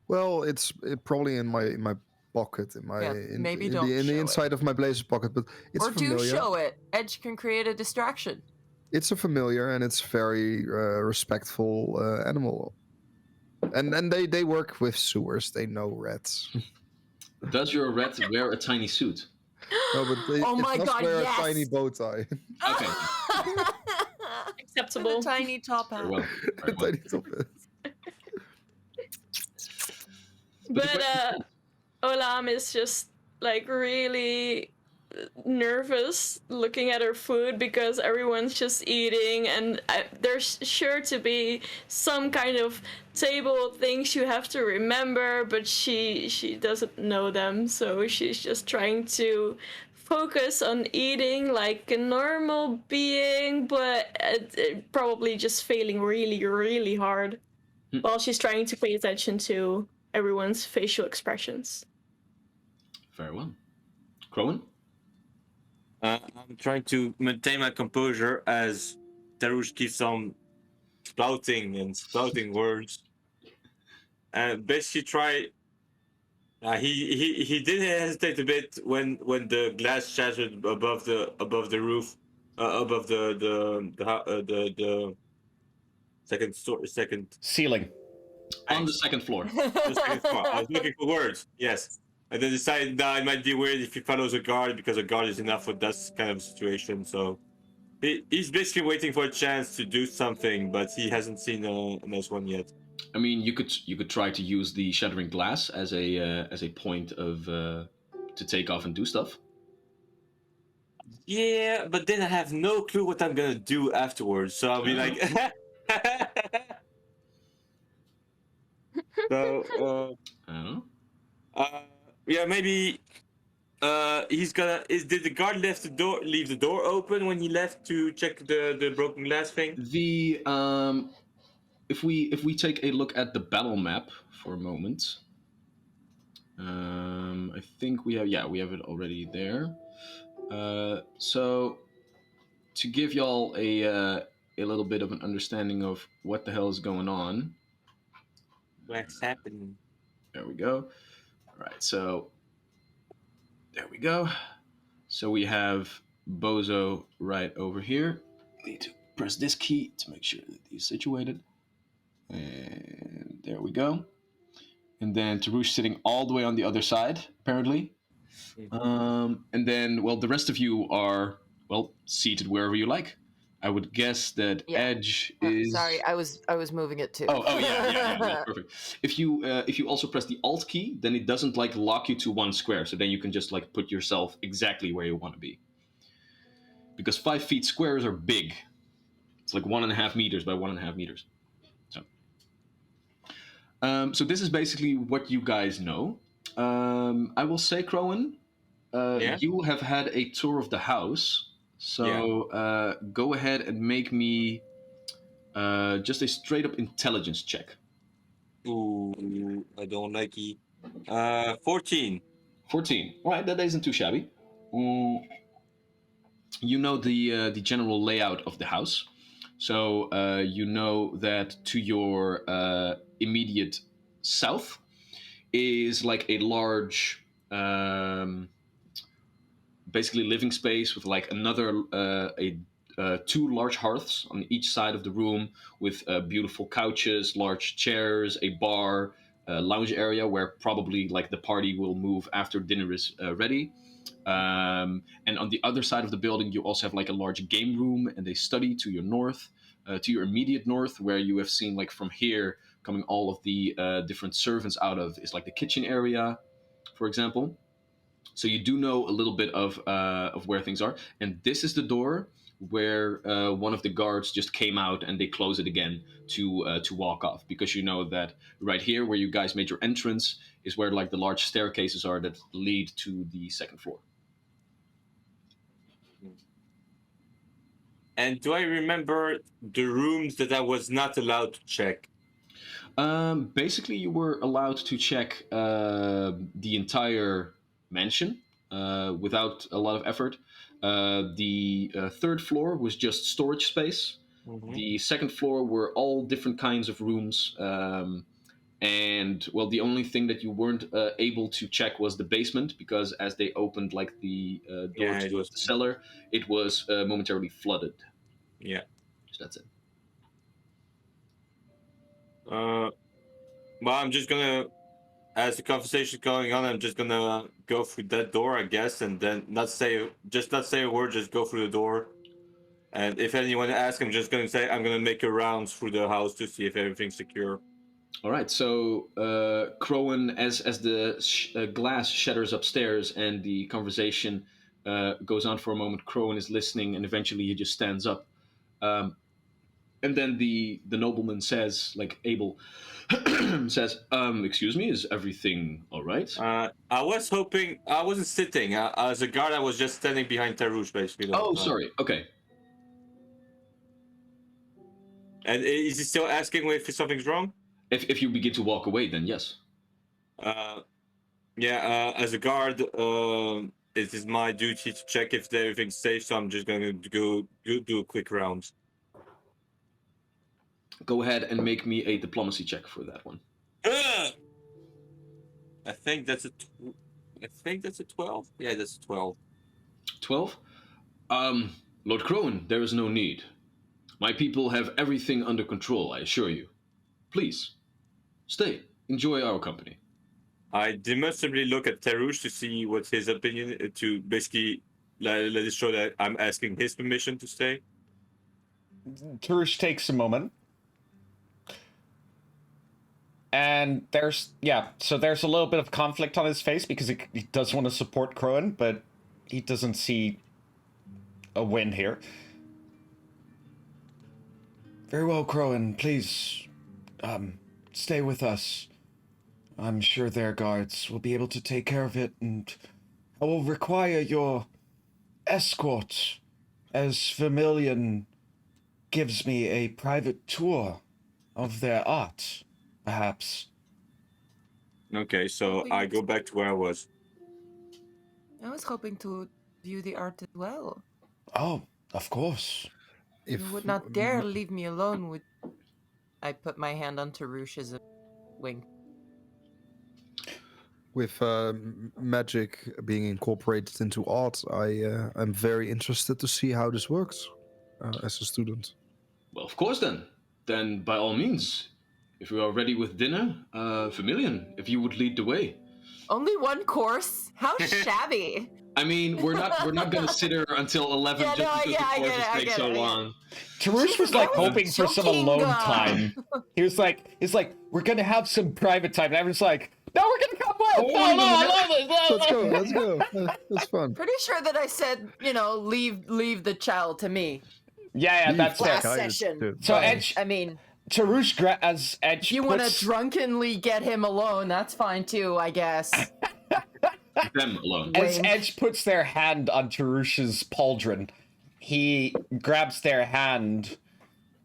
well, it's probably in my pocket, in my Yeah, maybe don't in the show it. inside of my blazer pocket, but it's Or familiar. do show it. Edge can create a distraction. It's a familiar and it's very respectful animal. And they work with sewers. They know rats. does your rat wear a tiny suit? No, but Oh it my does God, wear yes! a tiny bow tie. Okay. acceptable. With a tiny top hat. Very well. A Very well. tiny top hat. But Olam is just like really nervous looking at her food because everyone's just eating, and there's sure to be some kind of table things you have to remember, but she doesn't know them, so she's just trying to focus on eating like a normal being, but probably just failing really, really hard while she's trying to pay attention to everyone's facial expressions. Very well. Crowan? I'm trying to maintain my composure as Tarush keeps on spouting words. And basically try. He did hesitate a bit when the glass shattered above the roof, above the second Ceiling. On the second floor. the second floor. I was looking for words. Yes, and then decided that it might be weird if he follows a guard because a guard is enough for that kind of situation. So he's basically waiting for a chance to do something, but he hasn't seen a nice one yet. I mean, you could try to use the shattering glass as a point of to take off and do stuff. Yeah, but then I have no clue what I'm gonna do afterwards. So I'll be like, so I don't know. yeah, maybe he's gonna. Did the guard leave the door open when he left to check the broken glass thing? The if we take a look at the battle map for a moment, I think we have it already there. So to give y'all a little bit of an understanding of what the hell is going on, What's happening? there we go. All right, so there we go. So we have Bozo right over here. Need to press this key to make sure that he's situated. And there we go. And then Tarush sitting all the way on the other side, apparently. And then, well, the rest of you are, well, seated wherever you like. I would guess that Yeah. Edge is. Sorry, I was moving it too. Oh yeah, perfect. If you also press the Alt key, then it doesn't like lock you to one square. So then you can just like put yourself exactly where you want to be. Because 5 feet squares are big. It's like 1.5 meters by 1.5 meters. So this is basically what you guys know. I will say, Crowan, Yeah? you have had a tour of the house. So go ahead and make me just a straight up intelligence check. Ooh, I don't like it. 14. 14. All right, that isn't too shabby. You know the general layout of the house. So you know that to your immediate south is like a large, basically living space with like another two large hearths on each side of the room with beautiful couches, large chairs, a bar, lounge area where probably like the party will move after dinner is ready. And on the other side of the building, you also have like a large game room and a study to your north, to your immediate north, where you have seen like from here coming all of the different servants out of is like the kitchen area, for example. So you do know a little bit of where things are, and this is the door where one of the guards just came out and they close it again to walk off, because you know that right here where you guys made your entrance is where like the large staircases are that lead to the second floor. And do I remember the rooms that I was not allowed to check? Basically, you were allowed to check the entire mansion without a lot of effort. The third floor was just storage space. Mhm. The second floor were all different kinds of rooms. And well, the only thing that you weren't able to check was the basement, because as they opened like the door Yeah, to it was- the cellar, it was momentarily flooded. Yeah. So that's it. Well, I'm just gonna, as the conversation's going on, I'm just gonna go through that door, I guess, and then not say a word, just go through the door. And if anyone asks, I'm just gonna say I'm gonna make a rounds through the house to see if everything's secure. All right, so Crowan, as the glass shatters upstairs and the conversation goes on for a moment, Crowan is listening, and eventually he just stands up. And then the nobleman says, like Abel says, excuse me, is everything all right? I was hoping I wasn't sitting. As a guard, I was just standing behind Tarouche basically the whole Oh, time. sorry. Okay. And is he still asking if something's wrong? If you begin to walk away, then yes. As a guard, it is my duty to check if everything's safe. So I'm just going to go do a quick round. Go ahead and make me a diplomacy check for that one. I think that's a 12. Yeah, that's a 12. 12? Lord Crone, there is no need. My people have everything under control, I assure you. Please, stay. Enjoy our company. I demonstrably look at Tarouche to see what's his opinion, to basically let it show that I'm asking his permission to stay. Tarouche takes a moment. And there's a little bit of conflict on his face because he does want to support Crowan, but he doesn't see a win here. Very well, Crowan, please, stay with us. I'm sure their guards will be able to take care of it, and I will require your escort as Vermilion gives me a private tour of their art, perhaps. Okay, so I go back to where I was. I was hoping to view the art as well. Oh, of course. You would not dare leave me alone with... I put my hand on Tarouche's wing. With magic being incorporated into art, I'm very interested to see how this works as a student. Well, of course then. Then, by all means, if we are ready with dinner, Vermilion, if you would lead the way. Only one course? How shabby! I mean, we're not gonna sit here until 11 Yeah, just no, because I the get courses it, I take get so it, I get it. long. Tarouche was like that was hoping for some joking, alone time. He's like, we're gonna have some private time. And everyone's like, no, we're gonna come with. No, Let's go. Let's go. That's fun. Pretty sure that I said, leave the child to me. Yeah, that's fair. Last session. Dude. So But, Edge, I mean, Tarouche as Edge if you want puts, to drunkenly get him alone, that's fine too, I guess. Them alone. as Wink. Edge puts their hand on Tarouche's pauldron, he grabs their hand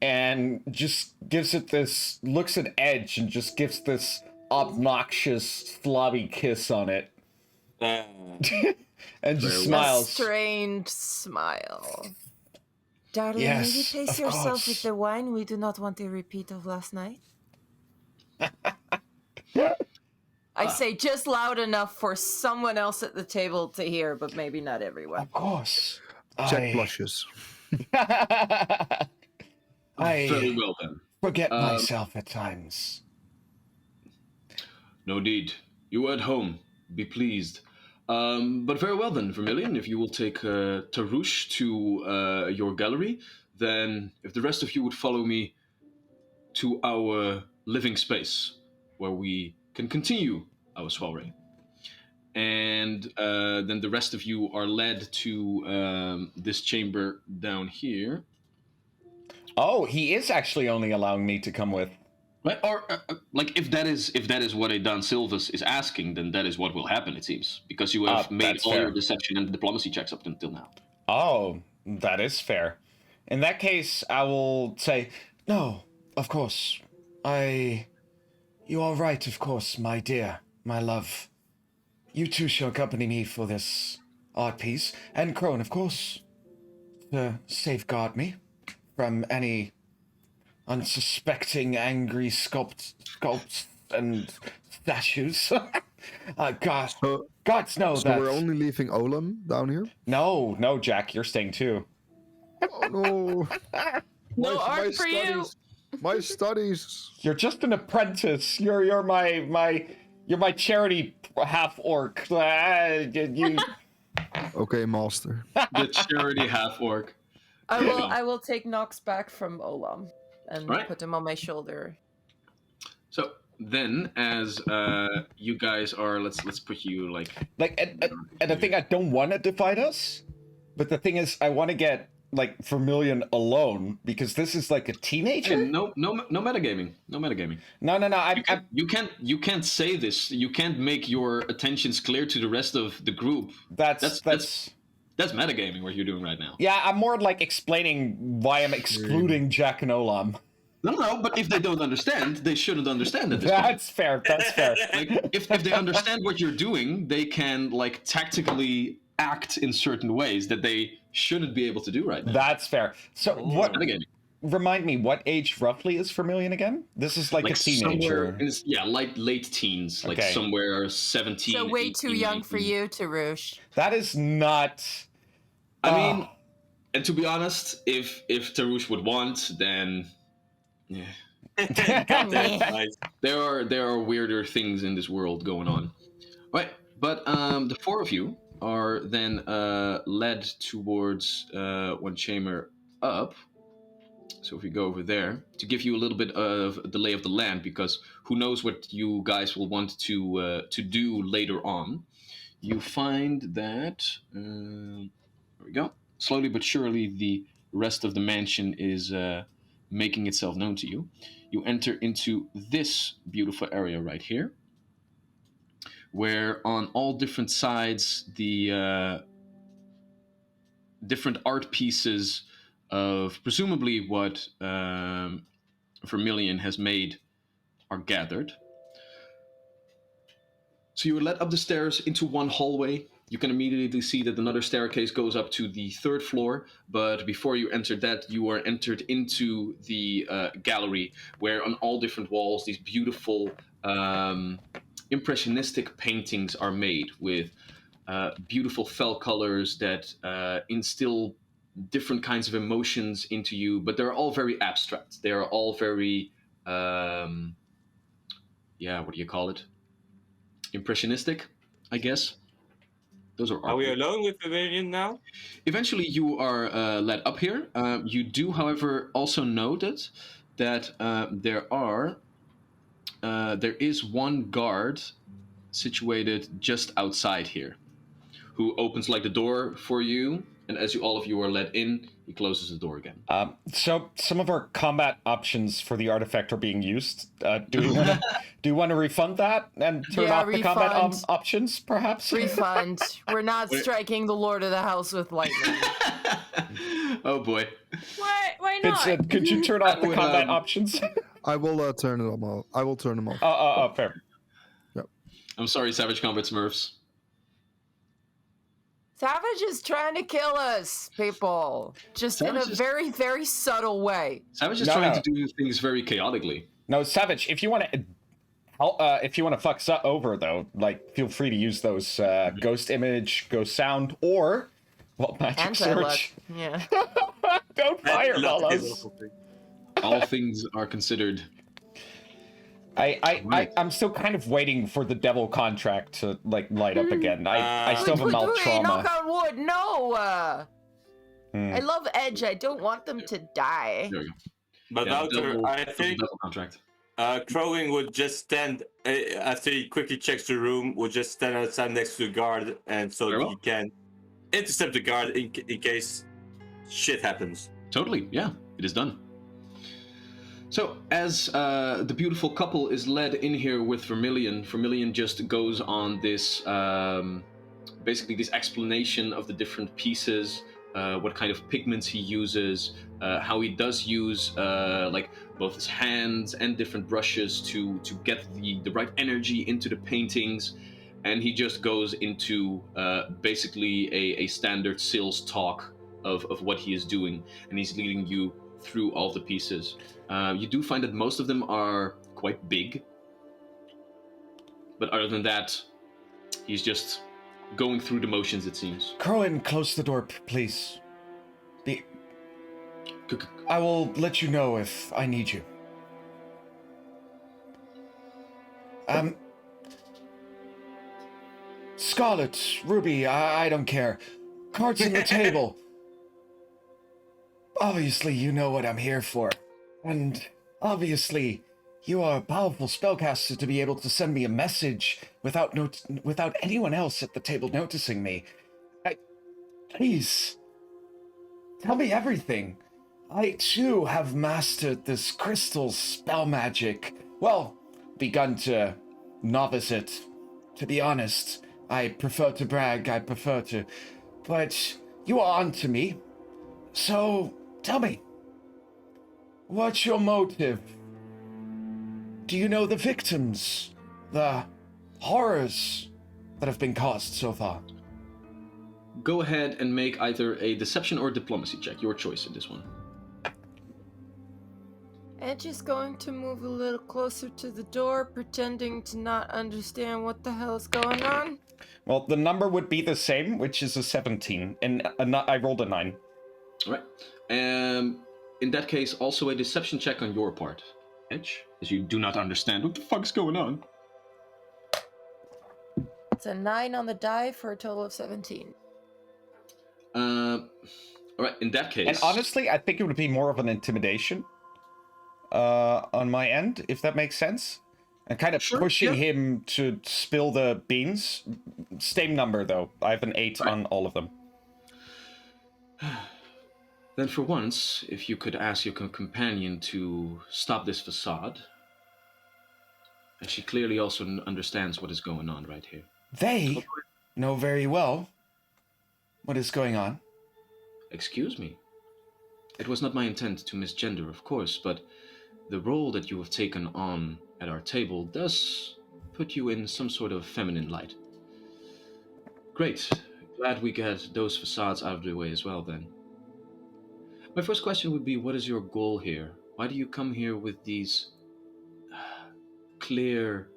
and just gives it this, looks at Edge and just gives this obnoxious slobby kiss on it. And just Very A smiles. strained smile. Darling, Yes, maybe pace of yourself course. with the wine. We do not want a repeat of last night. I say just loud enough for someone else at the table to hear, but maybe not everyone. Of course. Jack blushes. I Very well then. forget myself at times. No need. You are at home. Be pleased. But very well then, Vermilion, if you will take Tarouche to your gallery, then if the rest of you would follow me to our living space, where we can continue our soiree. And then the rest of you are led to this chamber down here. Oh, he is actually only allowing me to come with. Right? Or like if that is what a Don Silvas is asking, then that is what will happen. It seems because you have made that's all fair. your deception and diplomacy checks up until now. Oh, that is fair. In that case, I will say, No, of course. You are right, of course, my dear, my love. You two shall accompany me for this art piece, and Crone, of course, to safeguard me from any unsuspecting, angry sculpts and statues. Gosh, So, gods know so that. we're only leaving Olam down here? no, Jack, you're staying too. Oh no. No My art for you. studies. My studies. You're just an apprentice. You're my charity half orc. You Okay, master. The charity half orc. I will take Nox back from Olam and Right. put him on my shoulder. So then, as you guys are, let's put you like and the thing I don't want to divide us, but the thing is I want to get like Vermilion alone because this is like a teenager. Hey, no metagaming. No metagaming. No. You can't say this. You can't make your attentions clear to the rest of the group. That's metagaming what you're doing right now. yeah. I'm more like explaining why I'm excluding Jack and Olam. No, but if they don't understand, they shouldn't understand at this point. That's fair. That's fair. Like, if they understand what you're doing, they can like tactically act in certain ways that they shouldn't be able to do right now. That's fair. So what? Metagaming. Remind me, what age roughly is Vermilion again? This is like a teenager. Like late teens, like Okay. somewhere 17. So way 18, too young for 19. you, Tarush. That is not. I mean, and to be honest, if Tarush would want, then yeah, Nice. there are weirder things in this world going on. Right, but the four of you are then led towards one chamber up. So if we go over there to give you a little bit of the lay of the land, because who knows what you guys will want to do later on. You find that there we go. Slowly but surely, the rest of the mansion is making itself known to you. You enter into this beautiful area right here, where on all different sides the different art pieces of presumably what Vermilion has made are gathered. So you are led up the stairs into one hallway. You can immediately see that another staircase goes up to the third floor, but before you enter that, you are entered into the gallery, where on all different walls, these beautiful impressionistic paintings are made with beautiful fell colors that instill different kinds of emotions into you, but they're all very abstract. They are all very, what do you call it? Impressionistic, I guess. Those are Are we alone with Vermilion now? Eventually, you are led up here. You do, however, also noted that there is one guard situated just outside here, who opens like the door for you, and as all of you are led in, he closes the door again. So some of our combat options for the artifact are being used. Do you want to refund that and turn Yeah, off the combat refund. options, perhaps? Refund. We're not striking the Lord of the House with lightning. Oh boy. Why not? Vincent, could you turn off the would, combat options? I will turn them off. I will turn them off. Fair. I'm sorry, Savage Combat Smurfs. Savage is trying to kill us, people. Just in a Savage is- very, very subtle way. Savage is No, trying no. to do things very chaotically. No, Savage, if you want to fuck over though, like feel free to use those ghost image, ghost sound, or magic Anti-luck. search. Yeah. Don't fireball us. All things are considered. I'm still kind of waiting for the devil contract to like light up again. I still have a mouth trauma. Knock on wood, no! Hmm. I love Edge. I don't want them to die. There we go. But Yeah, Wouter, I think double contract. Crowing would just stand after he quickly checks the room. Would just stand outside next to the guard, and so Very he well. can intercept the guard in case shit happens. Totally, yeah, it is done. So, as the beautiful couple is led in here with Vermilion, Vermilion just goes on this, basically this explanation of the different pieces, what kind of pigments he uses, how he does use like both his hands and different brushes to get the right energy into the paintings, and he just goes into basically a standard sales talk of what he is doing, and he's leading you through all the pieces. You do find that most of them are quite big, but other than that, he's just going through the motions, it seems. Crowan, close the door, please. I will let you know if I need you. Scarlet, Ruby, I don't care. Cards on the table. Obviously, you know what I'm here for. And obviously, you are a powerful spellcaster to be able to send me a message without anyone else at the table noticing me. Please, Tell me everything. I, too, have mastered this crystal spell magic. Well, begun to novice it. To be honest, I prefer to brag, But you are on to me. So, tell me, what's your motive? Do you know the victims? The horrors that have been caused so far? Go ahead and make either a deception or diplomacy check. Your choice in this one. Edge is going to move a little closer to the door, pretending to not understand what the hell is going on. Well, the number would be the same, which is a 17, and I rolled a 9. All right. In that case, also a deception check on your part, Edge, as you do not understand what the fuck's going on. It's a 9 on the die for a total of 17. All right. In that case, And honestly, I think it would be more of an intimidation on my end, if that makes sense. And kind of Sure, pushing yeah. him to spill the beans. Same number, though. I have an 8 Right. on all of them. Then for once, if you could ask your companion to stop this facade, as she clearly also understands what is going on right here. They know very well what is going on. Excuse me. It was not my intent to misgender, of course, but the role that you have taken on at our table does put you in some sort of feminine light. Great. Glad we got those facades out of the way as well, then. My first question would be, what is your goal here? Why do you come here with these clear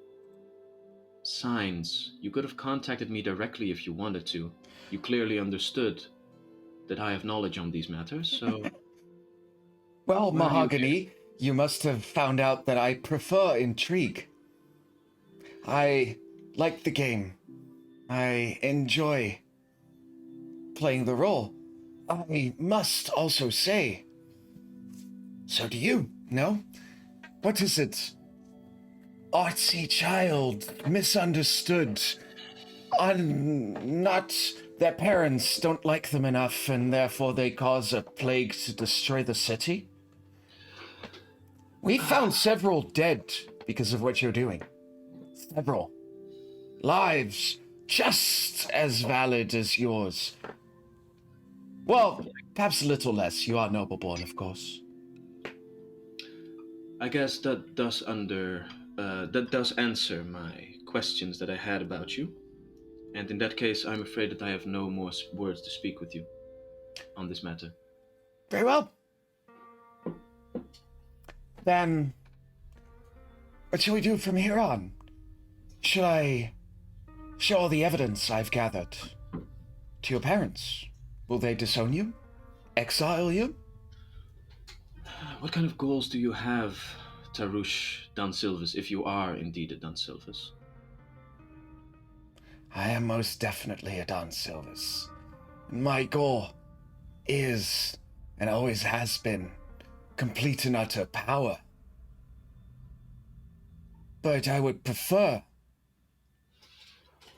signs? You could have contacted me directly if you wanted to. You clearly understood that I have knowledge on these matters, so... Well, Why are you Mahogany, you must have found out that I prefer intrigue. I like the game. I enjoy playing the role. I must also say, so do you, no? What is it? Artsy child, misunderstood, not their parents don't like them enough and therefore they cause a plague to destroy the city? We found several dead because of what you're doing. Several. Lives just as valid as yours. Well, perhaps a little less. You are noble-born, of course. I guess that does answer my questions that I had about you. And in that case, I'm afraid that I have no more words to speak with you on this matter. Very well. Then, what shall we do from here on? Shall I show all the evidence I've gathered to your parents? Will they disown you? Exile you? What kind of goals do you have, Tarush Dansilvus, if you are indeed a Dansilvus? I am most definitely a Don Silvus. My goal is, and always has been, complete and utter power. But I would prefer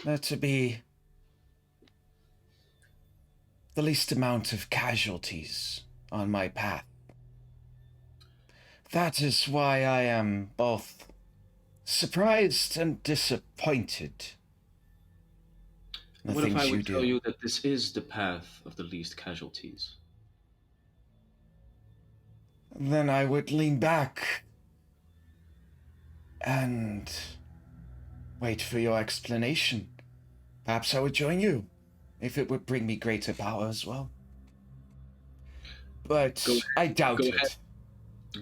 there to be the least amount of casualties on my path. That is why I am both surprised and disappointed. The What if things I you would do. tell you that this is the path of the least casualties? Then I would lean back and wait for your explanation. Perhaps I would join you, if it would bring me greater power as well. But I doubt Go it. ahead.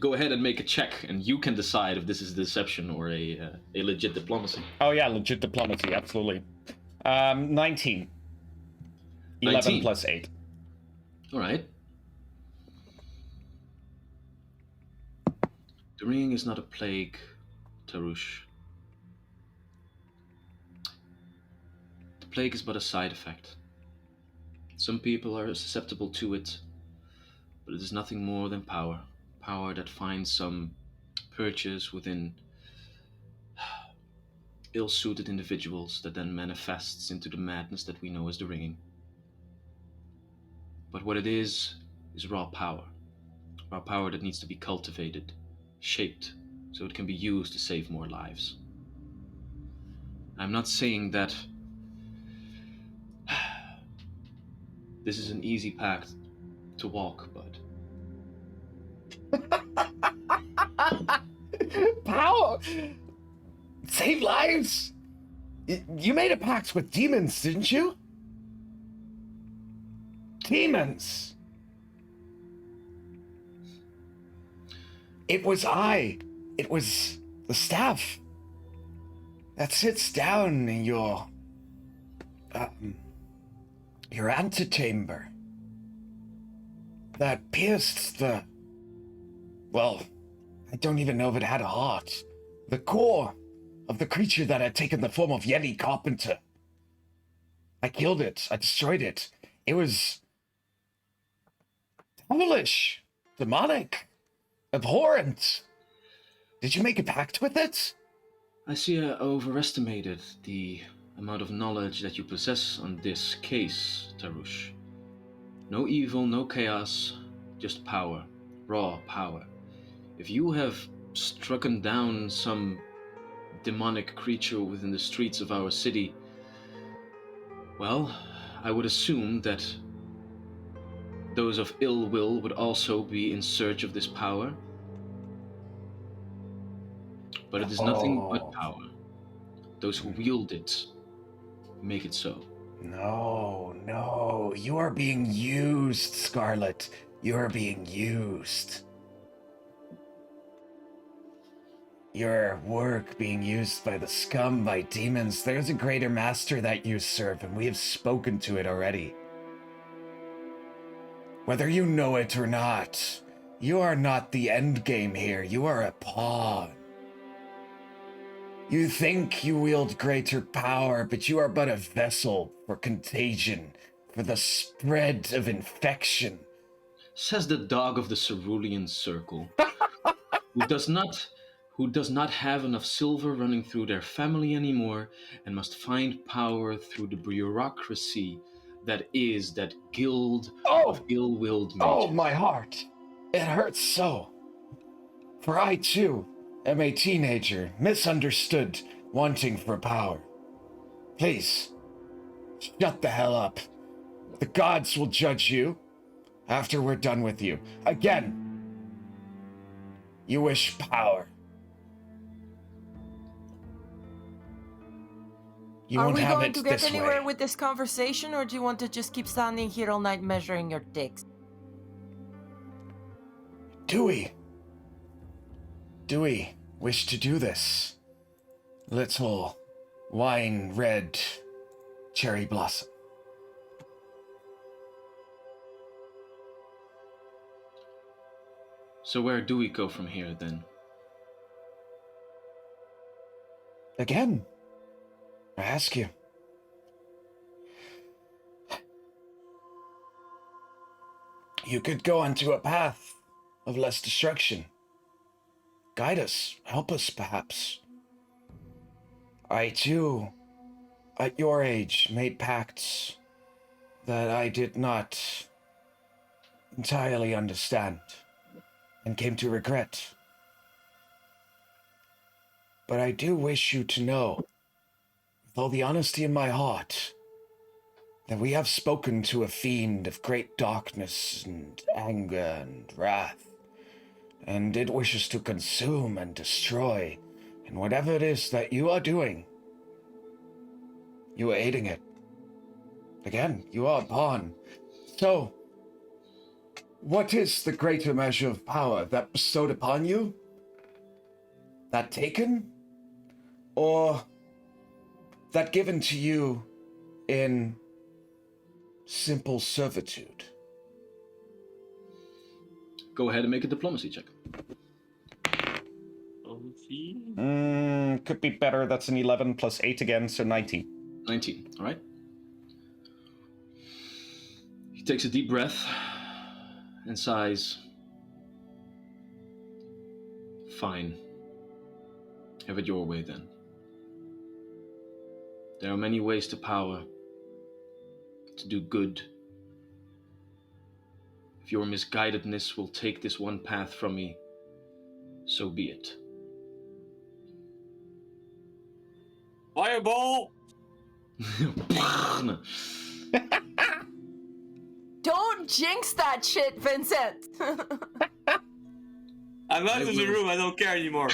Go ahead and make a check, and you can decide if this is deception or a legit diplomacy. Oh yeah, legit diplomacy, absolutely. 19. 11 19. plus 8. All right. The ringing is not a plague, Tarush. The plague is but a side effect. Some people are susceptible to it, but it is nothing more than power. Power that finds some purchase within ill-suited individuals that then manifests into the madness that we know as the ringing. But what it is is raw power. Raw power that needs to be cultivated, shaped, so it can be used to save more lives. I'm not saying that this is an easy path to walk, but Power! Save lives? You made a pact with demons, didn't you? Demons! It was It was the staff that sits down in your antechamber that pierced well, I don't even know if it had a heart. The core of the creature that had taken the form of Yeti Carpenter. I killed it. I destroyed it. It was devilish, demonic, abhorrent. Did you make a pact with it? I see I overestimated the amount of knowledge that you possess on this case, Tarush. No evil, no chaos, just power. Raw power. If you have strucken down some demonic creature within the streets of our city, well, I would assume that those of ill will would also be in search of this power. But it is nothing but power. Those who wield it make it so. No, you are being used, Scarlet. You are being used. Your work being used by the scum, by demons. There's a greater master that you serve, and we have spoken to it already. Whether you know it or not, you are not the end game here. You are a pawn. You think you wield greater power, but you are but a vessel for contagion, for the spread of infection. Says the dog of the cerulean circle, who does not have enough silver running through their family anymore, and must find power through the bureaucracy that is that guild of ill-willed mages. Oh, my heart. It hurts so. For I, too, am a teenager, misunderstood, wanting for power. Please, shut the hell up. The gods will judge you after we're done with you. Again, you wish power. You Are won't we have going it to get this anywhere way. with this conversation, or do you want to just keep standing here all night measuring your dicks? Do we wish to do this? Little wine red cherry blossom. So where do we go from here, then? Again, I ask you. You could go onto a path of less destruction. Guide us, help us, perhaps. I, too, at your age, made pacts that I did not entirely understand and came to regret. But I do wish you to know, with all the honesty in my heart, that we have spoken to a fiend of great darkness and anger and wrath, and it wishes to consume and destroy, and whatever it is that you are doing, you are aiding it. Again, you are a pawn. So, what is the greater measure of power that bestowed upon you? That taken? Or that given to you in simple servitude? Go ahead and make a diplomacy check. Could be better. That's an 11 plus 8 again, so 19. 19, all right? He takes a deep breath and sighs. Fine. Have it your way, then. There are many ways to power, to do good. If your misguidedness will take this one path from me, so be it. Fireball! Don't jinx that shit, Vincent! I'm out I of the will. room. I don't care anymore.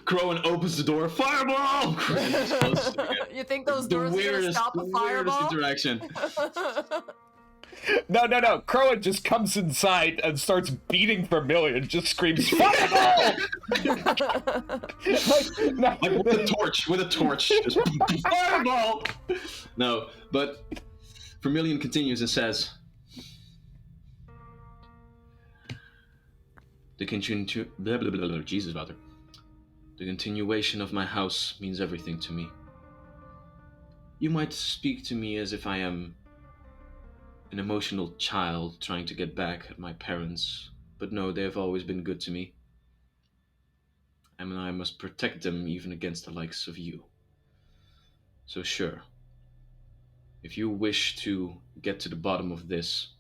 Crowan opens the door. Fireball! And just closes it again. You think those The doors are gonna weirdest, stop a the weirdest fireball? interaction. No. Crowan just comes inside and starts beating Vermilion, just screams, "Fireball!" Like with a torch. Just fireball! No, but Vermilion continues and says, Jesus, Father. The continuation of my house means everything to me. You might speak to me as if I am an emotional child trying to get back at my parents, but no, they have always been good to me. And I must protect them even against the likes of you. So sure, if you wish to get to the bottom of this,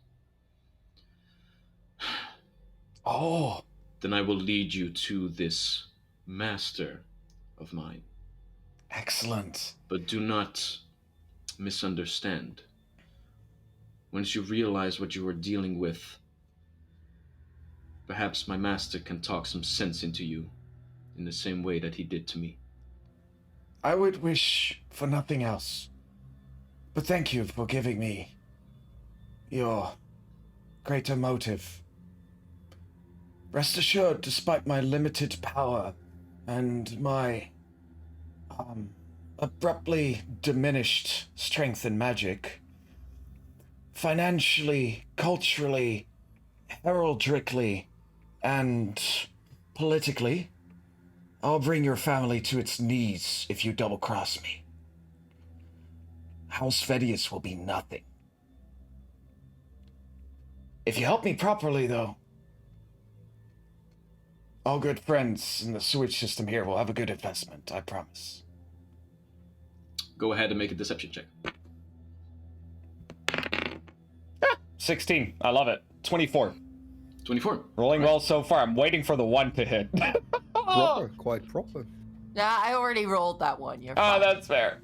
Oh, then I will lead you to this master of mine. excellent. But do not misunderstand. Once you realize what you are dealing with, perhaps my master can talk some sense into you in the same way that he did to me. I would wish for nothing else. But thank you for giving me your greater motive. Rest assured, despite my limited power and my abruptly diminished strength and magic, financially, culturally, heraldrically, and politically, I'll bring your family to its knees if you double-cross me. House Vedius will be nothing. If you help me properly, though, all good friends in the sewage system here will have a good investment, I promise. Go ahead and make a deception check. 16. I love it. 24. 24. Rolling well so far. I'm waiting for the 1 to hit. Proper, quite proper. Yeah, I already rolled that one. You're Oh, fine. that's fair.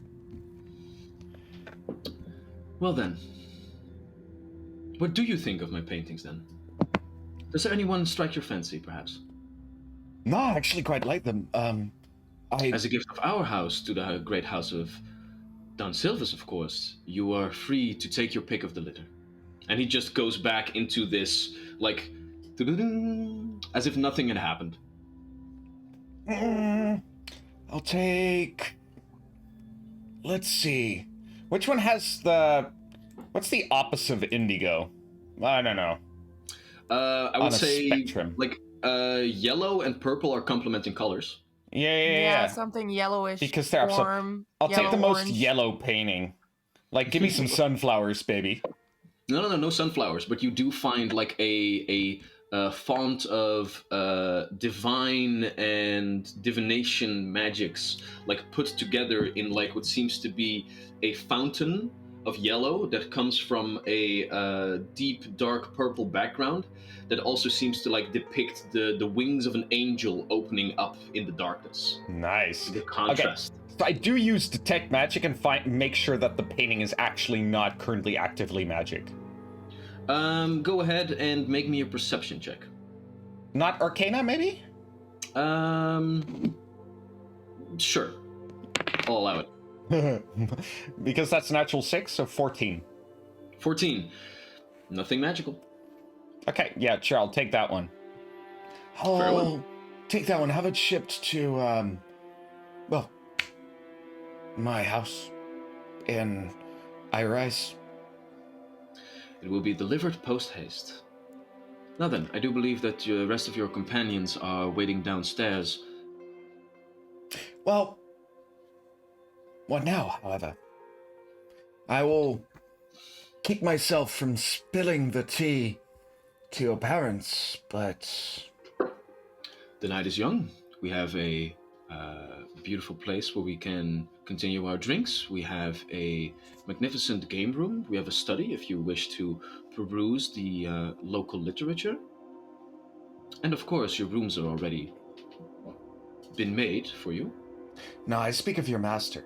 Well then, what do you think of my paintings then? Does there anyone strike your fancy, perhaps? No, I actually quite like them. As a gift of our house to the great house of Don Silvas, of course, you are free to take your pick of the litter. And he just goes back into this, like, as if nothing had happened. I'll take... Let's see. Which one has the... What's the opposite of indigo? I don't know. I On would a say, spectrum. like, yellow and purple are complementing colors. Yeah. Something yellowish. Because they're upset. warm, I'll take the most orange. yellow painting. Like, give me some sunflowers, baby. No sunflowers, but you do find like a font of divine and divination magics, like put together in like what seems to be a fountain of yellow that comes from a deep dark purple background that also seems to like depict the wings of an angel opening up in the darkness. Nice. The contrast. So I do use detect magic and make sure that the painting is actually not currently actively magic. Go ahead and make me a perception check. Not Arcana, maybe? Sure. I'll allow it. Because that's natural 6, so 14. 14. Nothing magical. Okay, yeah, sure, I'll take that one. Very well. I'll take that one. Have it shipped to, well, my house in Irise. It will be delivered post-haste. Now then, I do believe that the rest of your companions are waiting downstairs. Well, what now, however? I will keep myself from spilling the tea to your parents, but... The night is young. We have a beautiful place where we can continue our drinks. We have a magnificent game room. We have a study if you wish to peruse the local literature. And of course, your rooms are already been made for you. No, I speak of your master.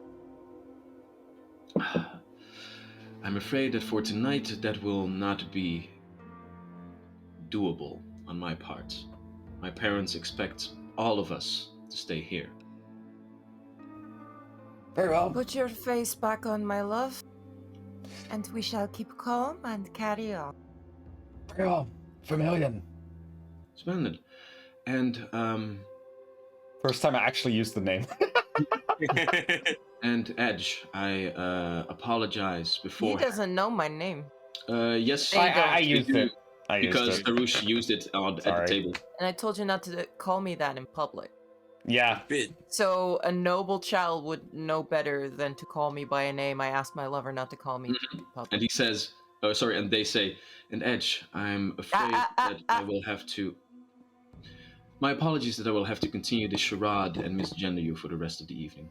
I'm afraid that for tonight, that will not be doable on my part. My parents expect all of us to stay here. Very well. Put your face back on, my love, and we shall keep calm and carry on. Very well. Vermilion. Splendid. And First time I actually used the name. and Edge, I apologize He before. doesn't know my name, Yes, I you used do, it. I used because it. Tarush used it at the Sorry. table. and I told you not to call me that in public. Yeah. Bit. So a noble child would know better than to call me by a name. I asked my lover not to call me in public. And he says, and they say, and Edge, I'm afraid that I will have to. My apologies that I will have to continue the charade and misgender you for the rest of the evening.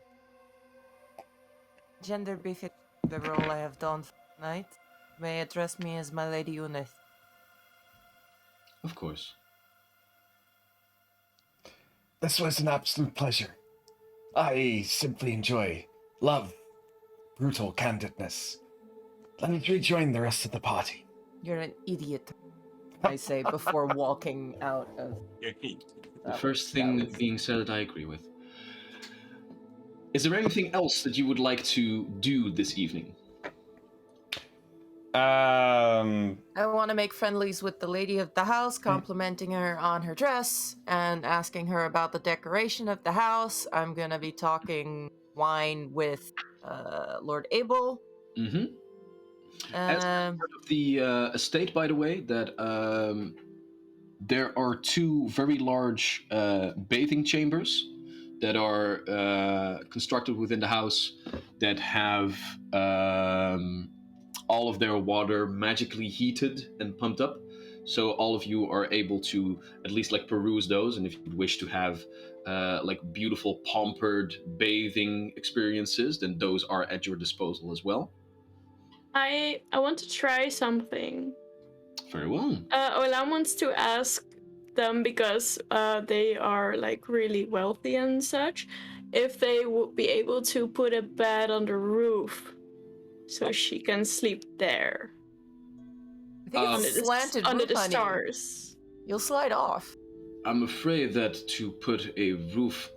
Gender befit the role I have done for tonight. May address me as my Lady Unith. Of course. This was an absolute pleasure. I simply love brutal candidness. Let me rejoin the rest of the party. You're an idiot, I say before walking out of. The first thing being said that I agree with. Is there anything else that you would like to do this evening? I want to make friendlies with the lady of the house, complimenting her on her dress and asking her about the decoration of the house. I'm gonna be talking wine with Lord Abel. Mm-hmm. As part of the estate, by the way, that there are two very large bathing chambers that are constructed within the house that have all of their water magically heated and pumped up. So all of you are able to at least like peruse those, and if you wish to have like beautiful pampered bathing experiences, then those are at your disposal as well. I want to try something. Very well. Olam wants to ask them, because they are like really wealthy and such, if they would be able to put a bed on the roof so she can sleep there. I think it's slanted under roof, the honey. stars. You'll slide off. I'm afraid that to put a roof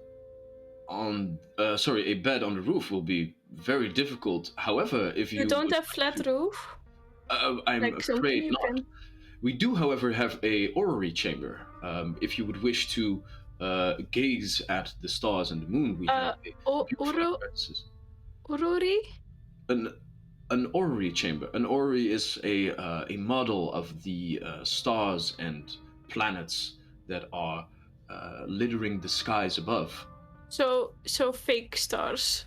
on, a bed on the roof will be very difficult. However, if you You don't would have flat roof? I'm Like something afraid you not. can... We do, however, have a orrery chamber. If you would wish to gaze at the stars and the moon, we have beautiful appearances. Ururi? An orrery chamber. An orrery is a model of the stars and planets that are littering the skies above. So fake stars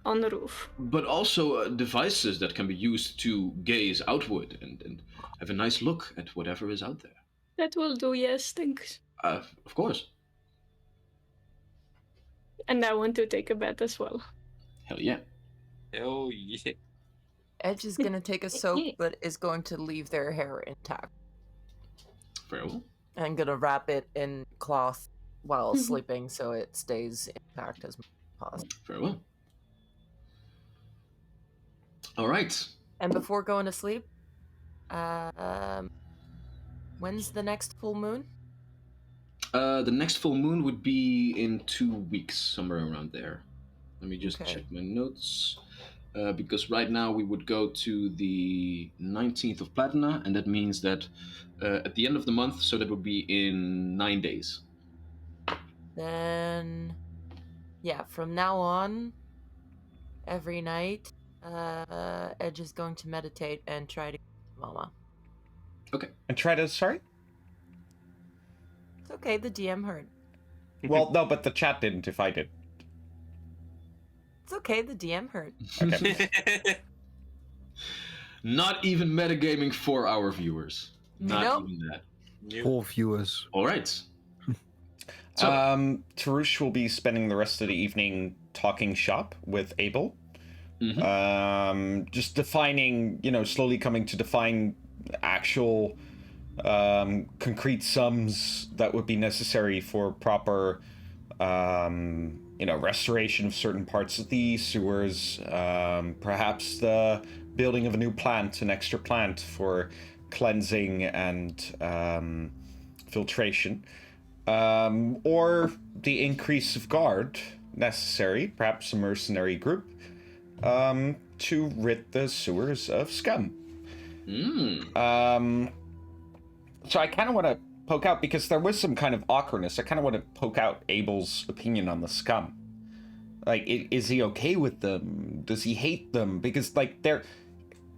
on the roof. But also devices that can be used to gaze outward and have a nice look at whatever is out there. That will do, yes, thanks. Of course. And I want to take a bed as well. Hell yeah. Oh yeah. Edge is gonna take a soak, but is going to leave their hair intact. Very well. And gonna wrap it in cloth while sleeping so it stays intact as possible. Very well. All right. And before going to sleep, when's the next full moon? The next full moon would be in 2 weeks, somewhere around there. Let me just check my notes. Because right now we would go to the 19th of Platina, and that means that at the end of the month, so that would be in 9 days. Then, yeah, from now on, every night, Edge is going to meditate and try to get Mama. Okay. And try to, sorry? It's okay, the DM heard. Well, no, but the chat didn't if I did. It's okay, the DM heard. Okay. Not even metagaming for our viewers. Not Nope. even that. All viewers. All right. So, Tarush will be spending the rest of the evening talking shop with Abel. Mhm. Just defining, slowly coming to define actual concrete sums that would be necessary for proper restoration of certain parts of the sewers, perhaps the building of a new plant, an extra plant for cleansing and filtration, or the increase of guard necessary, perhaps a mercenary group, to rid the sewers of scum. So I kind of want to poke out, because there was some kind of awkwardness, I kind of want to poke out Abel's opinion on the scum. Like, is he okay with them? Does he hate them? Because, like, they're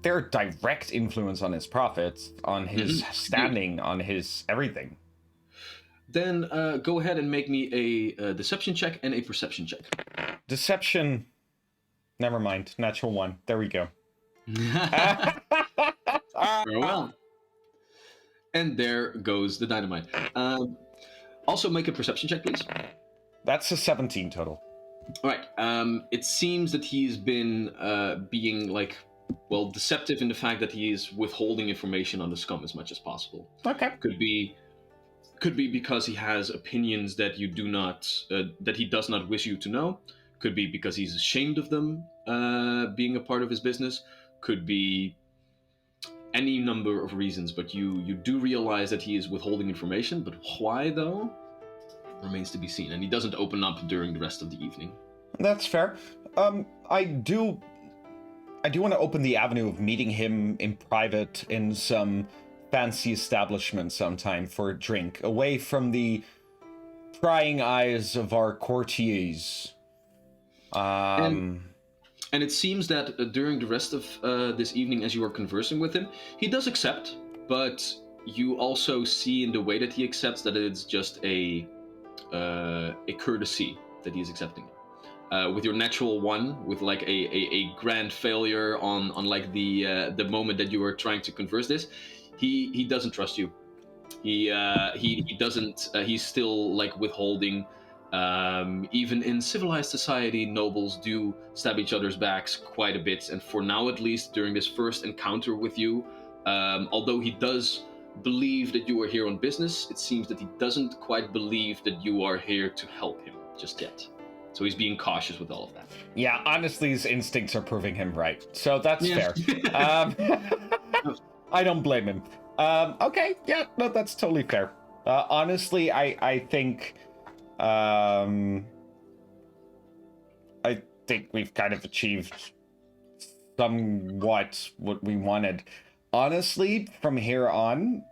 a direct influence on his profits, on his standing, on his everything. Then go ahead and make me a deception check and a perception check. Deception. Never mind. Natural 1. There we go. Very well. And there goes the dynamite. Also make a perception check, please. That's a 17 total. All right. It seems that he's been being, like, well, deceptive in the fact that he is withholding information on the scum as much as possible. Okay. Could be because he has opinions that you do not, that he does not wish you to know. Could be because he's ashamed of them being a part of his business. Could be any number of reasons, but you do realize that he is withholding information, but why, though, remains to be seen. And he doesn't open up during the rest of the evening. That's fair. I do want to open the avenue of meeting him in private in some fancy establishment sometime for a drink, away from the prying eyes of our courtiers. And it seems that during the rest of this evening, as you are conversing with him, he does accept, but you also see in the way that he accepts that it's just a courtesy that he is accepting. With your natural 1, with like a grand failure on like the moment that you were trying to converse this, he doesn't trust you. He doesn't. He's still like withholding. Even in civilized society, nobles do stab each other's backs quite a bit, and for now at least, during this first encounter with you, although he does believe that you are here on business, it seems that he doesn't quite believe that you are here to help him just yet. So he's being cautious with all of that. Yeah, honestly, his instincts are proving him right. So that's fair. I don't blame him. Okay, yeah, no, that's totally fair. Honestly, I think... I think we've kind of achieved somewhat what we wanted. Honestly, from here on,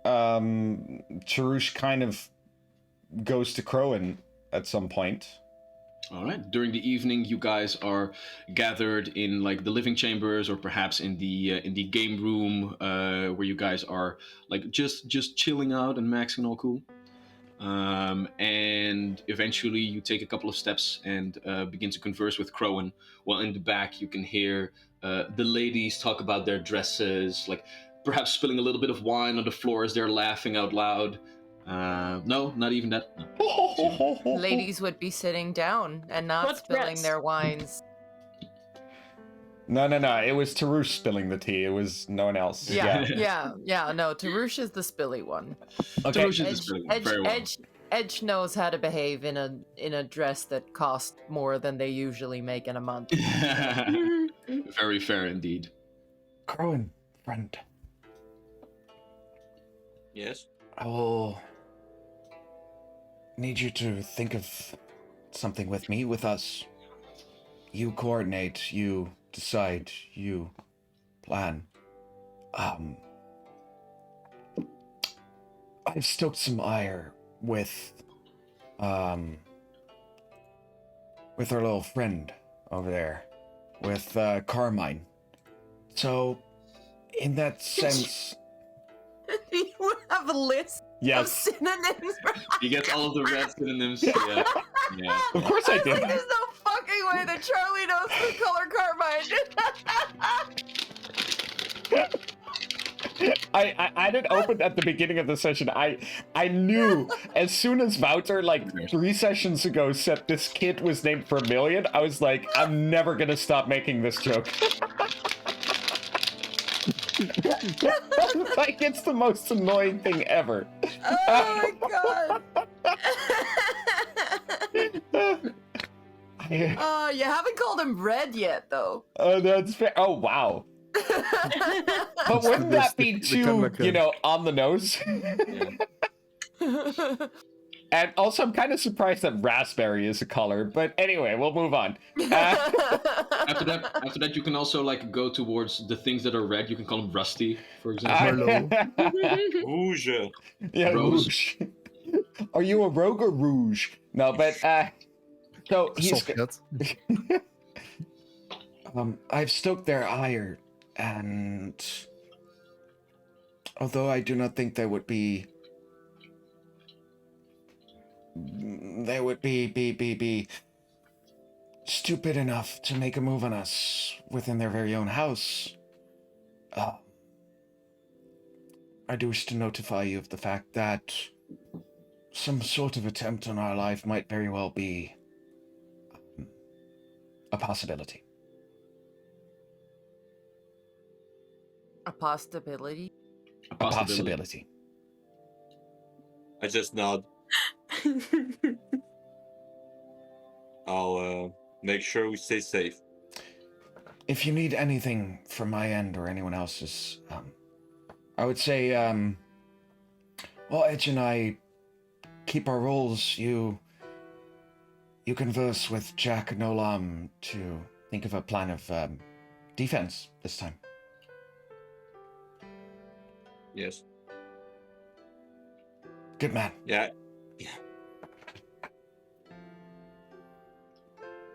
Charush kind of goes to Crowan at some point. All right. During the evening, you guys are gathered in like the living chambers, or perhaps in the game room, where you guys are like just chilling out and maxing all cool. And eventually, you take a couple of steps and begin to converse with Crowan. While in the back, you can hear the ladies talk about their dresses, like perhaps spilling a little bit of wine on the floor as they're laughing out loud. No, not even that. No. Ladies would be sitting down and not What spilling dress? their wines. No. It was Tarush spilling the tea. It was no one else. Yeah. No, Tarush is the spilly one. Okay. Tarush is the spilling one. Very well. Edge knows how to behave in a dress that costs more than they usually make in a month. Very fair indeed. Crowan, friend, Yes. I will need you to think of something with me, with us. You coordinate, you decide, you plan. I've stoked some ire with our little friend over there, with Carmine. So, in that sense, You have a list of Yes. synonyms for He gets all of the red synonyms. Yeah. Of course I was like, did. there's no fucking way that Charlie knows the color carmine. I didn't open at the beginning of the session. I knew as soon as Wouter, like 3 sessions ago, said this kid was named Vermilion, I was like, I'm never gonna stop making this joke. Like it's the most annoying thing ever. Oh my god. Oh, you haven't called him Red yet, though. Oh, that's fair. Oh, wow. But wouldn't that be too, on the nose? And also, I'm kind of surprised that raspberry is a color. But anyway, we'll move on. After that, you can also like go towards the things that are red. You can call them rusty, for example. Rouge. Yeah, Rose. rouge. Are you a rogue or rouge? No, but so he's. Socket. I've stoked their ire, and although I do not think they would be stupid enough to make a move on us within their very own house, I do wish to notify you of the fact that some sort of attempt on our life might very well be a possibility. A possibility? A A possibility. possibility. I just nod. I'll make sure we stay safe. If you need anything from my end or anyone else's, I would say, while Edge and I keep our roles, you converse with Jack and Olam to think of a plan of defense this time. Yes. Good man. Yeah.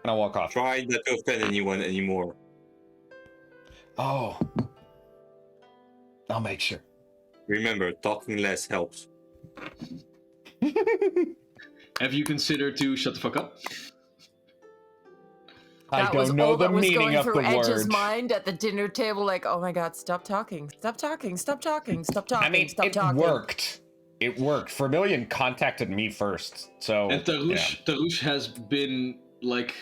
And I'll walk off. Try not to offend anyone anymore. Oh, I'll make sure. Remember, talking less helps. Have you considered to shut the fuck up? I That was don't know all the that was meaning going of through the Edge's word. mind at the dinner table, like, oh my god, stop talking, stop talking, stop talking, stop talking, I mean, stop it talking. worked. It worked. Vermilion contacted me first, so And Tarouche has been like,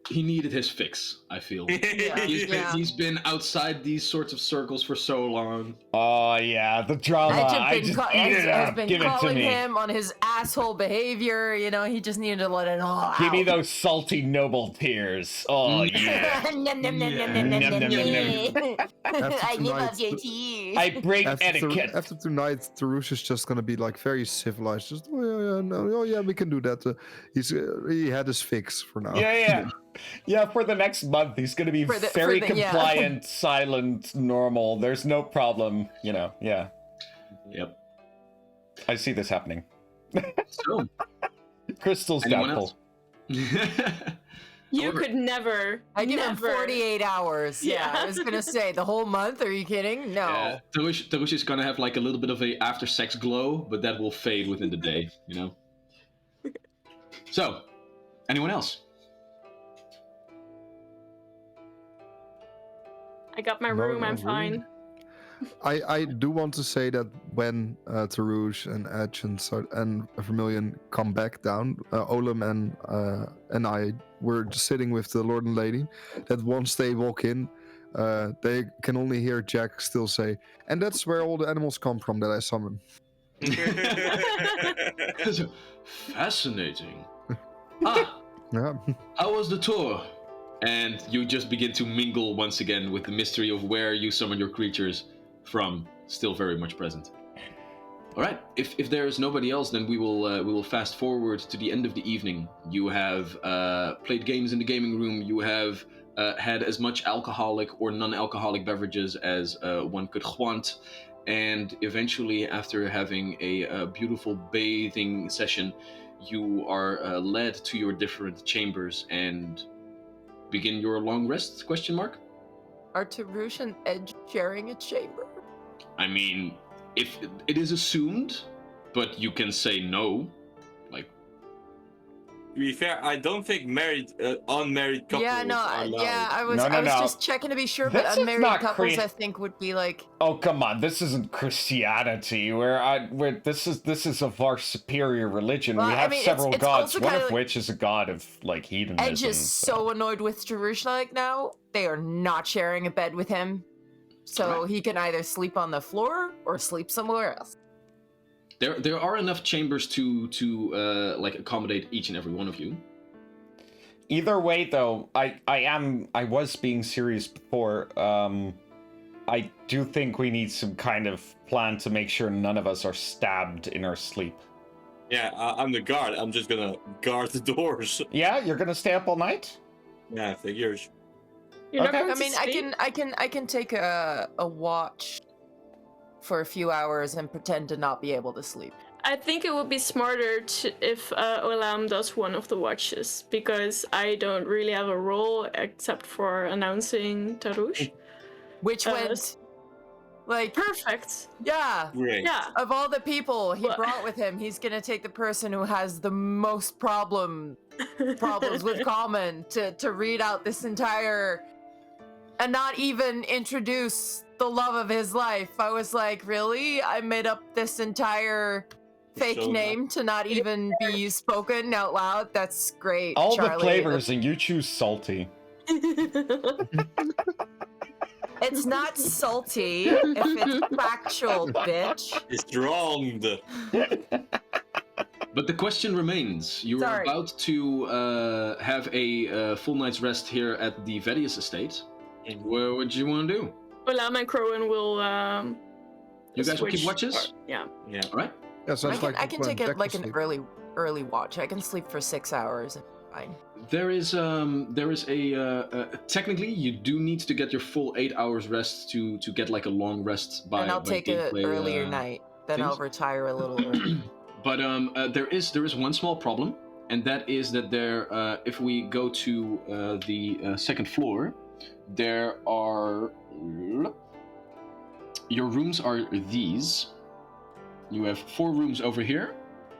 he needed his fix, I feel. He's been outside these sorts of circles for so long. Oh yeah, the drama. I just eat it has up. been Give it to calling me. him on his asshole behavior. You know, he just needed to let it all out. Give me those salty noble tears. Oh yeah. Nom, nom, nom, nom, nom, Nom, nom, nom, nom, nom, nom. I live tonight- off your tears. I break etiquette. After tonight, Tarouche is just gonna be like very civilized. Just oh yeah, we can do that. He had his fix for now. Yeah, for the next month, he's going to be very compliant, silent, normal. There's no problem, yeah. Yep. I see this happening. So, Crystal's anyone doubtful. else? You could never. I give him never. 48 hours. Yeah, Yeah. I was gonna say the whole month. Are you kidding? No. Yeah, Tarouche is gonna have like a little bit of a after sex glow, but that will fade within the day, So, anyone else? I got my No, room. no, I'm really? fine. I do want to say that when Tarouche and Edge and Vermilion come back down, Olam and I were just sitting with the Lord and Lady, that once they walk in, they can only hear Jack still say, and that's where all the animals come from that I summon. Fascinating. Yeah. How was the tour? And you just begin to mingle once again with the mystery of where you summon your creatures from, still very much present. All right. If there is nobody else, then we will fast forward to the end of the evening. You have played games in the gaming room. You have had as much alcoholic or non-alcoholic beverages as one could want, and eventually, after having a beautiful bathing session, you are led to your different chambers and begin your long rest? ? Are Tarouche and Edge sharing a chamber? I mean, if it is assumed, but you can say no. Like, To be fair, I don't think unmarried couples Yeah, no, are allowed. I was No. just checking to be sure, This but is unmarried not couples, crea- I think, would be like. Oh come on, this isn't Christianity. Where this is a far superior religion. Well, we I have mean, several it's gods, also one kinda of like- which is a god of like hedonism. Edge is so annoyed with Tarouche like now. They are not sharing a bed with him. So Alright. he can either sleep on the floor or sleep somewhere else. There are enough chambers to like accommodate each and every one of you. Either way, though, I was being serious before. I do think we need some kind of plan to make sure none of us are stabbed in our sleep. Yeah, I'm the guard. I'm just gonna guard the doors. Yeah, you're gonna stay up all night? Yeah, figures. You're Okay. not going I to mean, sleep? I can take a watch for a few hours and pretend to not be able to sleep. I think it would be smarter if Olam does one of the watches, because I don't really have a role except for announcing Tarouche. Which went like Perfect. yeah. Great. Yeah. Of all the people he Well- brought with him, he's gonna take the person who has the most problems with common to read out this entire and not even introduce the love of his life. I was like, really? I made up this entire fake Persona. name to not even be spoken out loud? That's great. All Charlie. the flavors, and you choose salty. It's not salty if it's factual, bitch. It's wronged. But the question remains: you are Sorry. about to have a full night's rest here at the Vedius estate. What would you want to do? Olam and Crowan will. You guys will keep switch- watches? Yeah. Yeah. All right. Yeah, sounds like I can we're take back it to like an sleep. early watch. I can sleep for 6 hours. And fine. There is a technically you do need to get your full 8 hours rest to get like a long rest by. And I'll by take an gameplay, earlier night. Then I'll things. retire a little early. But there is one small problem, and that is that there if we go to the second floor, there are your rooms are these. You have 4 rooms over here,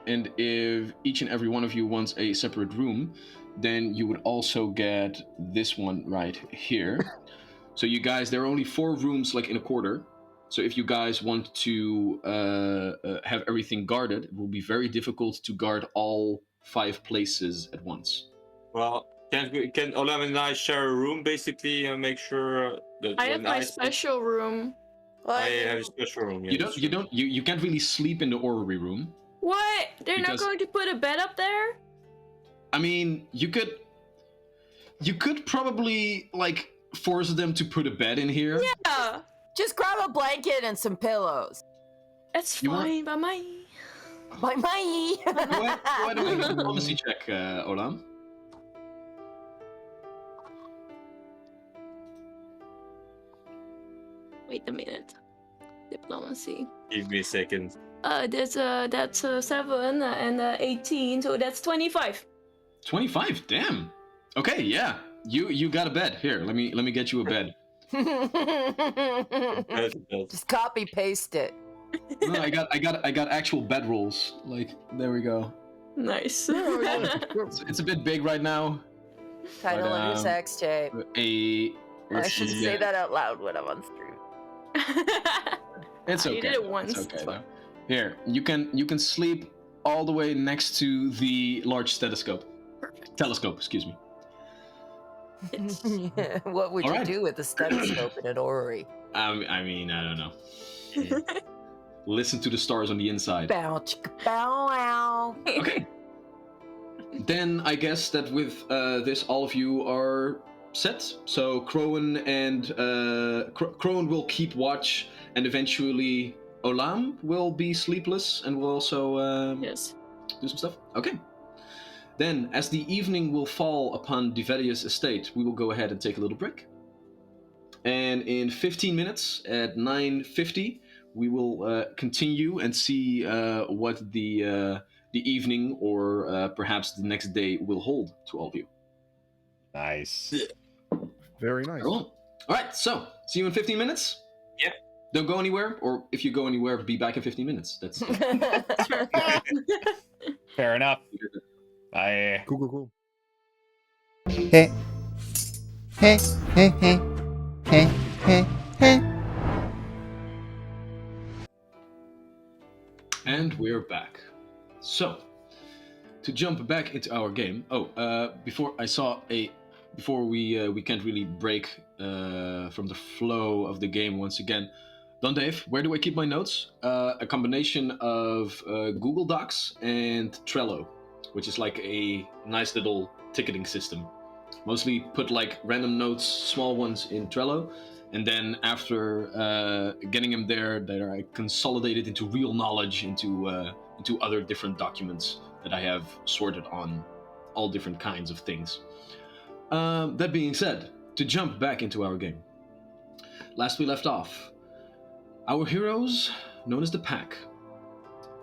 and if each and every one of you wants a separate room, then you would also get this one right here. So you guys, there are only 4 rooms like in a quarter. So if you guys want to have everything guarded, it will be very difficult to guard all 5 places at once. Well, can Olam and I share a room basically and make sure that I have when my sleep- special room. Well, I I mean, have a special room. Yeah, You can't really sleep in the orrery room. What? They're not Because- going to put a bed up there? I mean, you could probably like force them to put a bed in here. Yeah. just grab a blanket and some pillows. It's You want- fine by my. Bye bye. Why do we make a diplomacy check, Olam? Wait a minute. Diplomacy. Give me a second. That's a 7 and 18, so that's 25. 25. Damn. Okay, yeah. You got a bed. Here, let me get you a bed. Just copy paste it. No, I got actual bed rolls. Like, there we go. Nice. It's a bit big right now. Title But, under sex tape. I should Yeah. say that out loud when I'm on stream. It's okay. You did it once. It's it's okay. fine. Though. Here, you can sleep all the way next to the large stethoscope. Perfect. Telescope, excuse me. What would All you right. do with a stethoscope in an orrery? I mean, I don't know. Listen to the stars on the inside. Bow chicka bow wow. Okay. Then I guess that with this, all of you are set. So Crowan and Crowan will keep watch, and eventually Olam will be sleepless and will also Yes. do some stuff. Okay. Then, as the evening will fall upon Divedius estate, we will go ahead and take a little break. And in 15 minutes, at 9:50, we will continue and see what the evening or perhaps the next day will hold to all of you. Nice. Very nice. Very well. All right, so see you in 15 minutes. Yeah. Don't go anywhere, or if you go anywhere, be back in 15 minutes. That's Fair enough. I Cool. Hey, hey, hey, hey, hey, hey, hey. And we're back. So, to jump back into our game. Oh, before I saw a before we can't really break from the flow of the game once again. Don Dave, where do I keep my notes? A combination of Google Docs and Trello, which is like a nice little ticketing system. Mostly put like random notes, small ones in Trello, and then after getting them there, they are consolidated into real knowledge, into other different documents that I have sorted on all different kinds of things. That being said, to jump back into our game. Last we left off, our heroes, known as the Pack,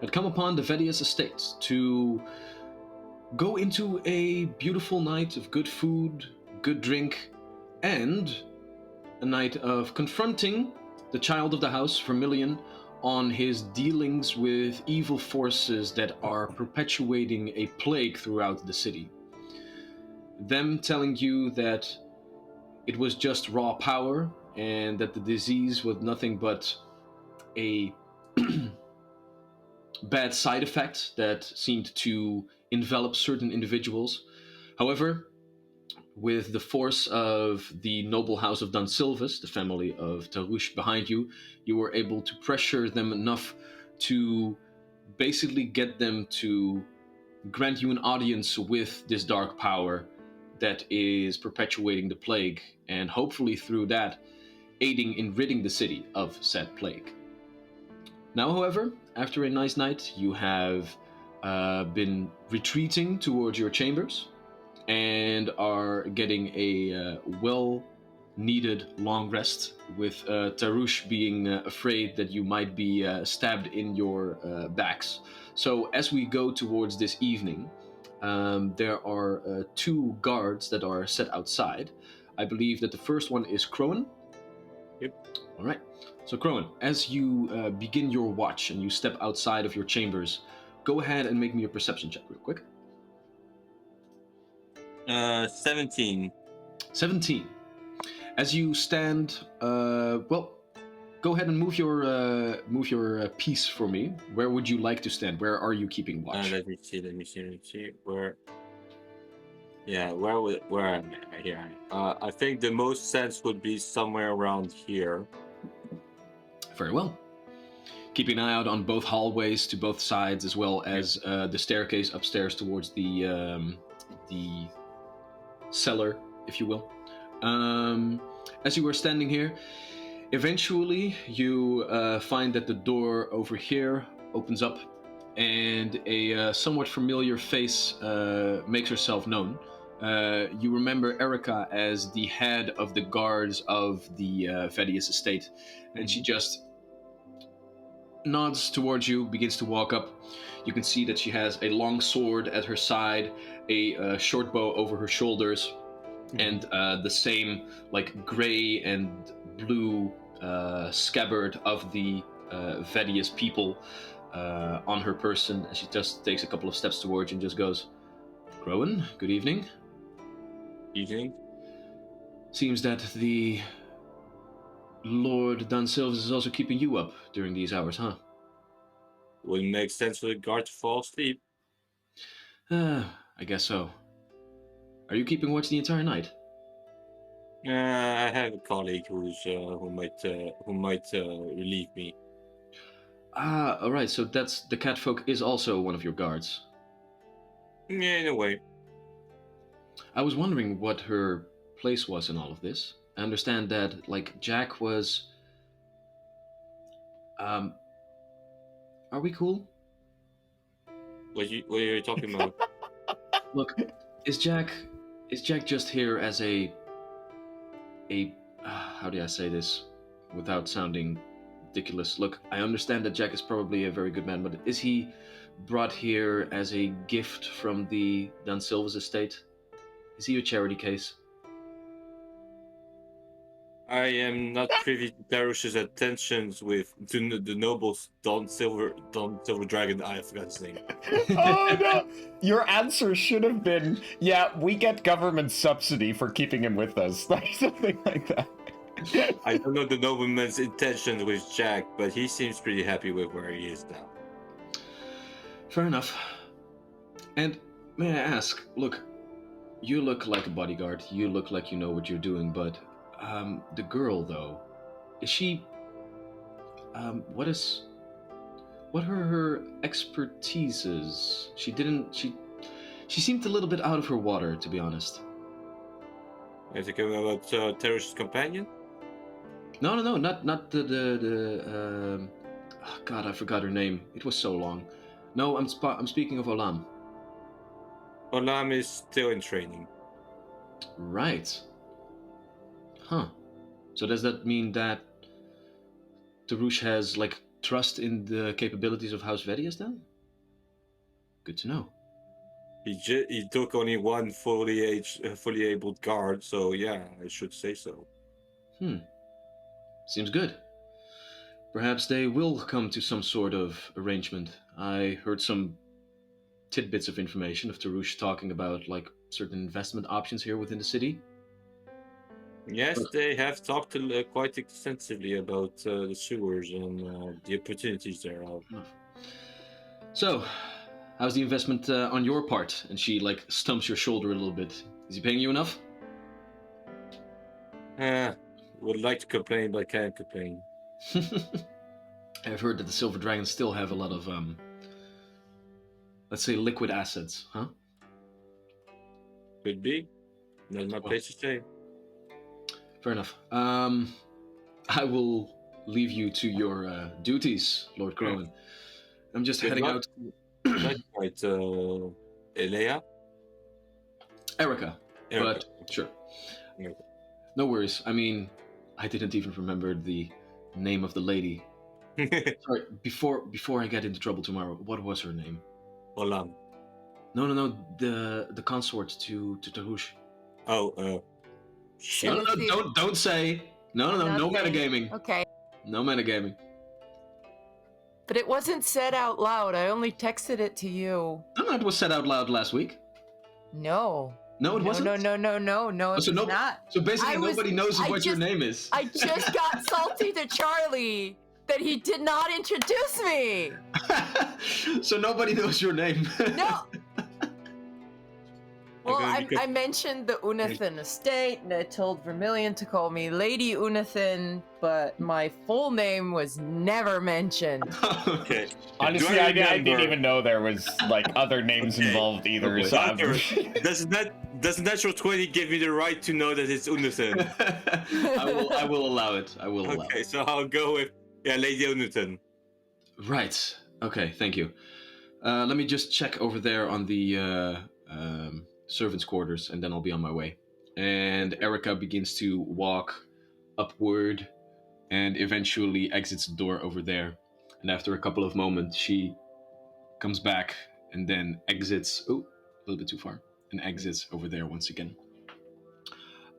had come upon the Vedius estate to go into a beautiful night of good food, good drink, and a night of confronting the child of the house, Vermilion, on his dealings with evil forces that are perpetuating a plague throughout the city. Them telling you that it was just raw power and that the disease was nothing but a bad side effect that seemed to envelop certain individuals. However, with the force of the noble house of Dunsilvus, the family of Tarush, behind you, you were able to pressure them enough to basically get them to grant you an audience with this dark power that is perpetuating the plague, and hopefully through that, aiding in ridding the city of said plague. Now, however, after a nice night, you have been retreating towards your chambers and are getting a well-needed long rest, with Tarush being afraid that you might be stabbed in your backs. So as we go towards this evening, there are two guards that are set outside. I believe that the first one is Crowan. Yep. All right. So Crowan, as you begin your watch and you step outside of your chambers, go ahead and make me a perception check real quick. 17. 17. As you stand, well, go ahead and move your piece for me. Where would you like to stand? Where are you keeping watch? Let me see. Where am I? Here. I think the most sense would be somewhere around here. Very well. Keeping an eye out on both hallways to both sides, as well as the staircase upstairs towards the cellar, if you will. As you are standing here, eventually you find that the door over here opens up, and a somewhat familiar face makes herself known. You remember Erica as the head of the guards of the Vedius estate, and she just nods towards you, begins to walk up. You can see that she has a long sword at her side, a short bow over her shoulders, and the same like gray and blue scabbard of the Vedius people on her person. And she just takes a couple of steps towards you and just goes, "Crowan, good evening." Evening. Seems that the Lord Dunsilvus is also keeping you up during these hours, huh? Wouldn't make sense for the guard to fall asleep. I guess so. Are you keeping watch the entire night? I have a colleague who might relieve me. Ah, all right. So that's the catfolk is also one of your guards. Yeah, in a way. I was wondering what her place was in all of this. I understand that, like, Jack was. Are we cool? What are you talking about? Look, is Jack just here as a how do I say this without sounding ridiculous? Look, I understand that Jack is probably a very good man, but is he brought here as a gift from the Dunsilvus estate? Is he a charity case? I am not privy to Darush's attentions with the nobles Don Silver Dragon. I forgot his name. Oh no! Your answer should have been, yeah, we get government subsidy for keeping him with us. Like something like that. I don't know the nobleman's intention with Jack, but he seems pretty happy with where he is now. Fair enough. And may I ask, look, You look like a bodyguard. You look like you know what you're doing, but the girl, though, is she? What are her expertises? She didn't. She seemed a little bit out of her water, to be honest. Is it about terrorist companion? No, not the. Oh God, I forgot her name. It was so long. No, I'm speaking of Olam. Olam is still in training. Right. Huh. So does that mean that Tarush has like trust in the capabilities of House Vedius then? Good to know. He took only one fully able guard, so yeah, I should say so. Seems good. Perhaps they will come to some sort of arrangement. I heard some tidbits of information of Tarush talking about like certain investment options here within the city. Yes, they have talked quite extensively about the sewers and the opportunities thereof. So, how's the investment on your part? And she like stumps your shoulder a little bit. Is he paying you enough? Would like to complain, but can't complain. I've heard that the Silver Dragons still have a lot of, let's say, liquid assets, huh? Could be. Not my place to say. Fair enough. I will leave you to your duties, Lord Crowan. I'm just heading out. That's right, Elea? Erica. But sure. Okay. No worries. I mean, I didn't even remember the name of the lady. Sorry, before I get into trouble tomorrow, what was her name? Olam. No, the consort to Tarush. Oh, shit. No, don't say. No Nothing. metagaming. Okay. No metagaming. But it wasn't said out loud. I only texted it to you. No, it was said out loud last week. No. No, it wasn't? No, it was not. So basically I was- nobody knows I what your just- name is. I just got salty to Charlie that he did not introduce me. So nobody knows your name. No. Well, gonna be I mentioned the Unathan estate, and I told Vermilion to call me Lady Unathan, but my full name was never mentioned. Okay. Honestly, Do I I didn't remember- even know there was like other names Okay. involved either. Okay. So I'm- Doctor, doesn't natural 20 give me the right to know that it's Unathan? I will allow it. I will allow Okay, it. so I'll go with Lady Unathan. Right. Okay, thank you. Let me just check over there on the servants' quarters, and then I'll be on my way. And Erica begins to walk upward and eventually exits the door over there. And after a couple of moments, she comes back and then exits. Oh, a little bit too far. And exits over there once again.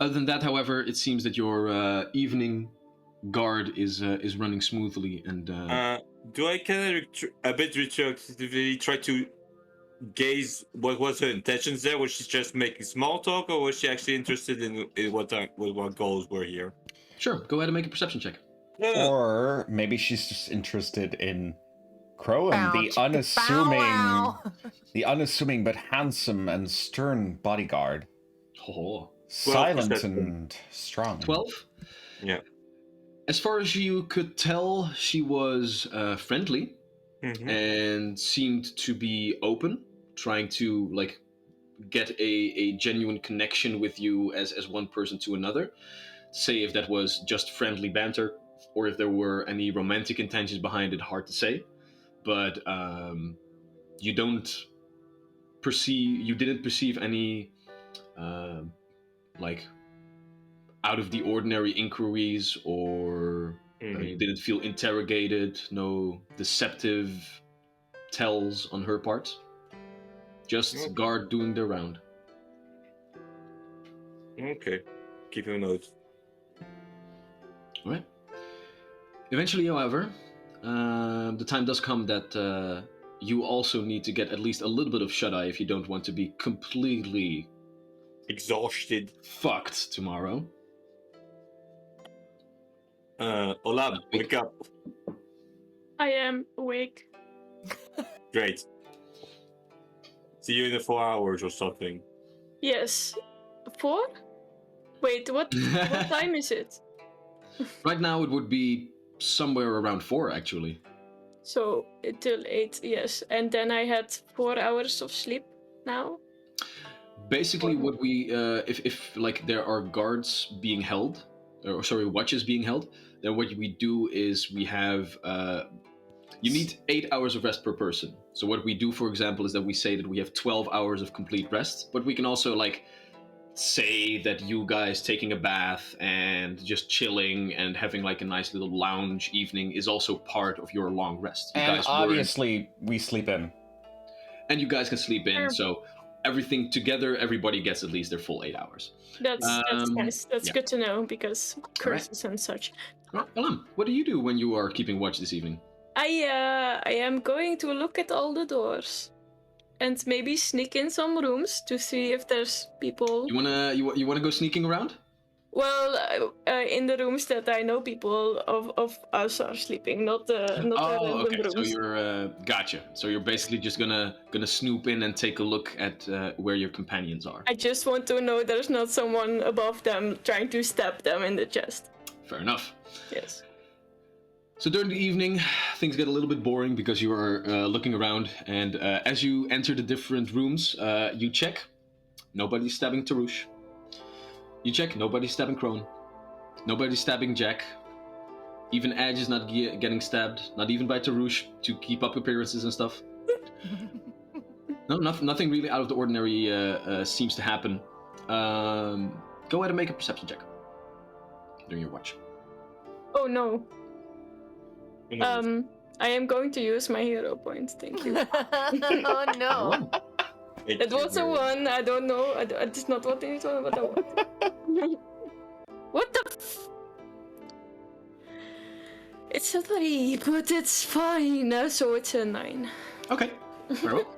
Other than that, however, it seems that your evening guard is running smoothly. And Do I kind of a bit retroactively try to gaze what was her intentions there? Was she just making small talk, or was she actually interested in what goals were here? sure, go ahead and make a perception check. Or maybe she's just interested in Crowan, the Bow, unassuming, wow. the unassuming but handsome and stern bodyguard, Oh, silent perception. and strong. 12? Yeah. As far as you could tell, she was friendly Mhm. and seemed to be open, trying to like get a genuine connection with you as one person to another. Say if that was just friendly banter or if there were any romantic intentions behind it, hard to say. But you didn't perceive any like out of the ordinary inquiries, or you didn't feel interrogated. No deceptive tells on her part. Just guard doing their round. Okay. Keeping notes. All right. Eventually, however, the time does come that you also need to get at least a little bit of shut-eye if you don't want to be completely Exhausted. fucked tomorrow. Olam, wake up. I am awake. Great. See you in 4 hours or something. Yes. 4? Wait, what time is it? Right now, it would be somewhere around 4, actually. So, till 8, yes. And then I had 4 hours of sleep now. Basically, what we, if like there are guards being held, or sorry, watches being held, then what we do is we have, you need 8 hours of rest per person. So what we do, for example, is that we say that we have 12 hours of complete rest, but we can also like say that you guys taking a bath and just chilling and having like a nice little lounge evening is also part of your long rest. You And guys obviously, we sleep in. and you guys can sleep in, Sure. so everything together, everybody gets at least their full 8 hours. That's nice. That's yeah. good to know because Alright. curses and such. Right, Alan, what do you do when you are keeping watch this evening? I am going to look at all the doors and maybe sneak in some rooms to see if there's people. You wanna go sneaking around? Well, in the rooms that I know people of us are sleeping, not the random okay. rooms. So you're gotcha. So you're basically just gonna snoop in and take a look at where your companions are. I just want to know there's not someone above them trying to stab them in the chest. Fair enough. Yes. So during the evening, things get a little bit boring because you are looking around, and as you enter the different rooms, you check. Nobody's stabbing Tarouche. You check. Nobody's stabbing Crone. Nobody's stabbing Jack. Even Edge is not getting stabbed. Not even by Tarouche to keep up appearances and stuff. No, nothing really out of the ordinary seems to happen. Go ahead and make a perception check during your watch. Oh no. I am going to use my hero point. Thank you. Oh no. It was a 1. I don't know. I did not want any one, but I want. What the? It's a 3, but it's fine. So it's a 9. Okay, very well.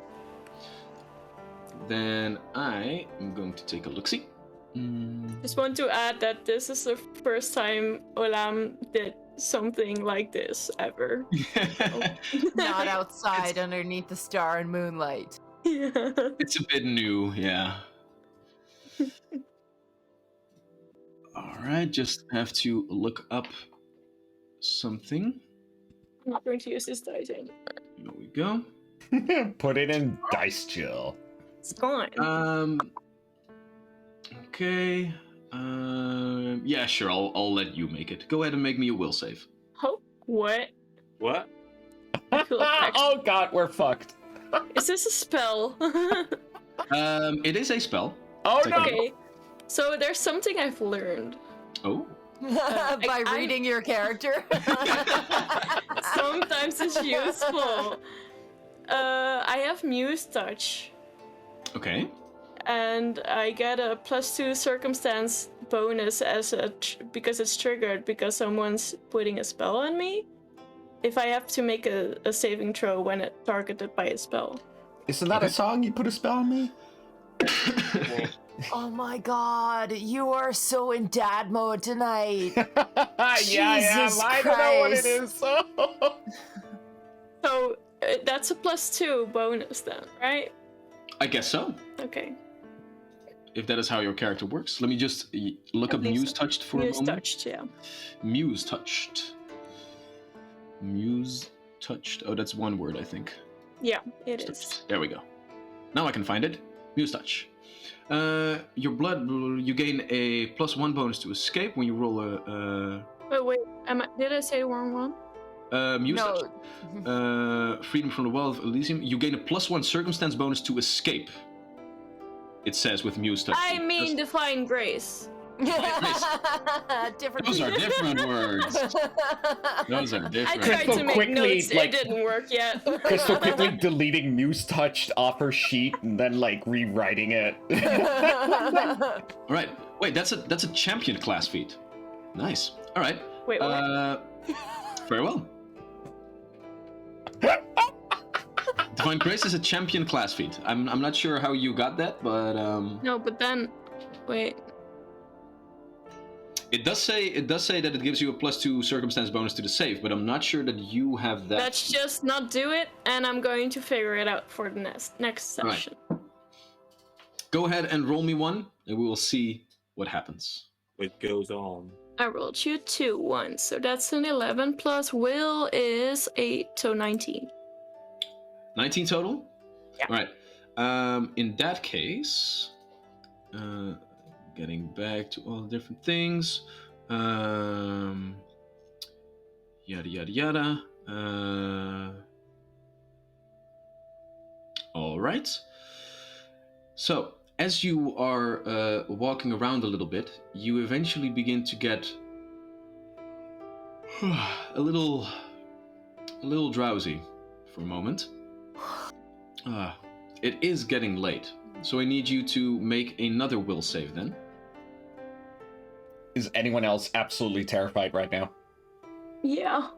Then I am going to take a look-see. Just want to add that this is the first time Olam did something like this ever. Not outside underneath the star and moonlight. Yeah. It's a bit new, yeah. Alright, just have to look up something. I'm not going to use this dice anymore. Here we go. Put it in dice chill. It's gone. Okay. Yeah, sure, I'll let you make it. Go ahead and make me a will save. Oh, what? What? I feel attacked. Oh god, we're fucked. Is this a spell? It is a spell. Oh Take no! a look. Okay. So there's something I've learned. Oh. By I'm- reading your character. Sometimes it's useful. I have Muse Touch, Okay. and I get a +2 circumstance bonus as because it's triggered because someone's putting a spell on me. If I have to make a saving throw when it targeted by a spell. Isn't that a song? You put a spell on me? Oh my god, you are so in dad mode tonight. Yeah, I am. Jesus I don't know what it Christ. is. So that's a +2 bonus then, right? I guess so. Okay. If that is how your character works. Let me just look I up believe Muse so. Touched for Muse a moment. Touched, yeah. Muse Touched. Muse Touched. Oh, that's one word, I think. Yeah, it is. There we go. Now I can find it. Muse Touch. Your blood, you gain a +1 bonus to escape when you roll a Wait, did I say the wrong one? Muse No. Touch. Freedom from the Wild of Elysium. You gain a +1 circumstance bonus to escape. It says with Muse Touch. I mean Divine Grace. Different. Those are different words. Those are I different. tried Crystal to make quickly, notes, like- it didn't work yet. Crystal quickly deleting Muse Touched off her sheet and then like rewriting it. All right. Wait, that's a champion class feat. Nice. All right. Wait, what? Very well. Divine Grace is a champion class feat. I'm not sure how you got that, but No, but then, wait. it does say that it gives you a +2 circumstance bonus to the save, but I'm not sure that you have that. Let's just not do it, and I'm going to figure it out for the next Alright. session. Go ahead and roll me one, and we will see what happens. What goes on? I rolled you 2 once, so that's an 11 plus will is 8, so 19. 19 total? Yeah. All right. In that case, getting back to all the different things. Yada, yada, yada. All right. So, as you are walking around a little bit, you eventually begin to get a little drowsy for a moment. It is getting late, so I need you to make another will save then. Is anyone else absolutely terrified right now? Yeah.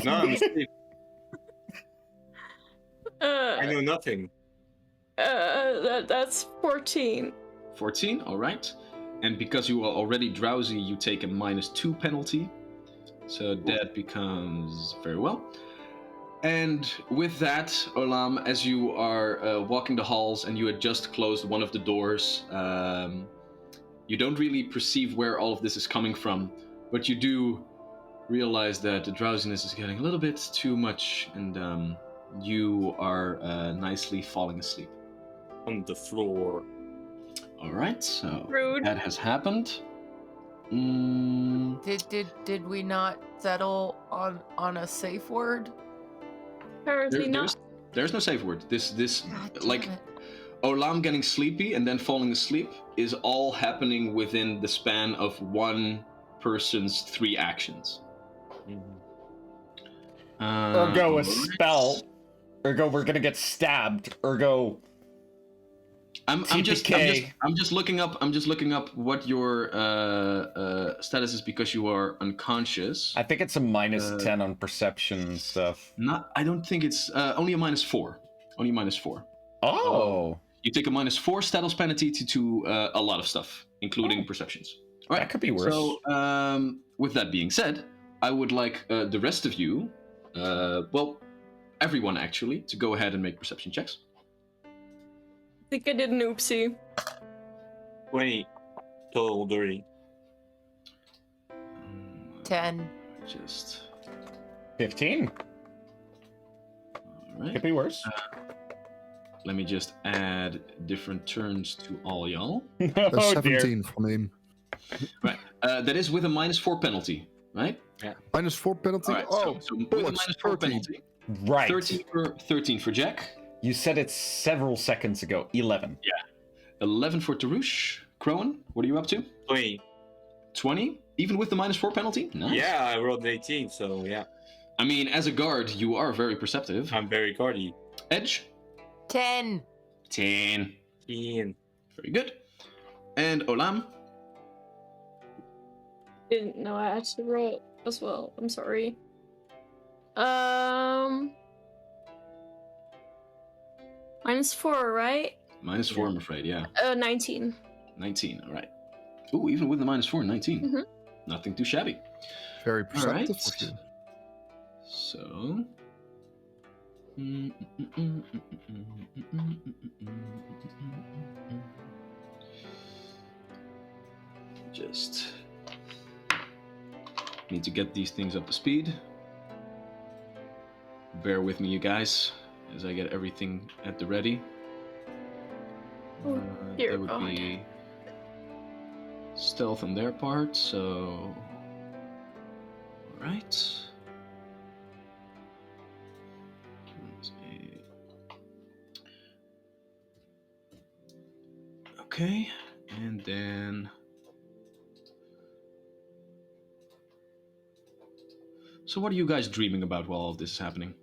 No, I'm asleep. Uh, I know nothing. that's 14. 14, all right. And because you are already drowsy, you take a -2 penalty. So that becomes very well. And with that, Olam, as you are walking the halls and you had just closed one of the doors, you don't really perceive where all of this is coming from, but you do realize that the drowsiness is getting a little bit too much, and you are nicely falling asleep. On the floor. All right, so Rude. that has happened. Did we not settle on a safe word? Apparently not. There's no safe word. This God damn like it. Olam getting sleepy and then falling asleep is all happening within the span of one person's 3 actions. Ergo a alright. spell. Ergo we're gonna get stabbed. Ergo I'm just looking up what your status is because you are unconscious. I think it's a -10 on perception and stuff. I don't think it's only a -4. Only a -4. Oh. You take a -4 status penalty to a lot of stuff, including perceptions. All right. That could be worse. So, with that being said, I would like the rest of you, well, everyone actually, to go ahead and make perception checks. I think I did an oopsie. 20 total dirty. 10. Just 15. all right. Could be worse. Let me just add different turns to all y'all. That's Oh dear. 17 for me. Right. That is with a -4 penalty, right? -4 penalty? All right. Oh, so with a bullets, -4 13. penalty, Right. 13 for Jack, You said it several seconds ago. 11. 11 for Tarush. Crowan, what are you up to? 20. 20, even with the -4 penalty. Nice. Yeah, I rolled an 18, so yeah. I mean, as a guard, you are very perceptive. I'm very guardy. Edge. 10. 10. Ian. Very good. And Olam. Didn't know I had to roll as well. I'm sorry. -4, right? -4, I'm afraid. Yeah. 19. 19. All right. Ooh, even with the -4, 19. Mhm. Nothing too shabby. Very perceptive Alright. of you. So. Just need to get these things up to speed. Bear with me, you guys, as I get everything at the ready. Oh, dear that would God. be stealth on their part, so. Alright. Okay, and then. So, what are you guys dreaming about while all of this is happening?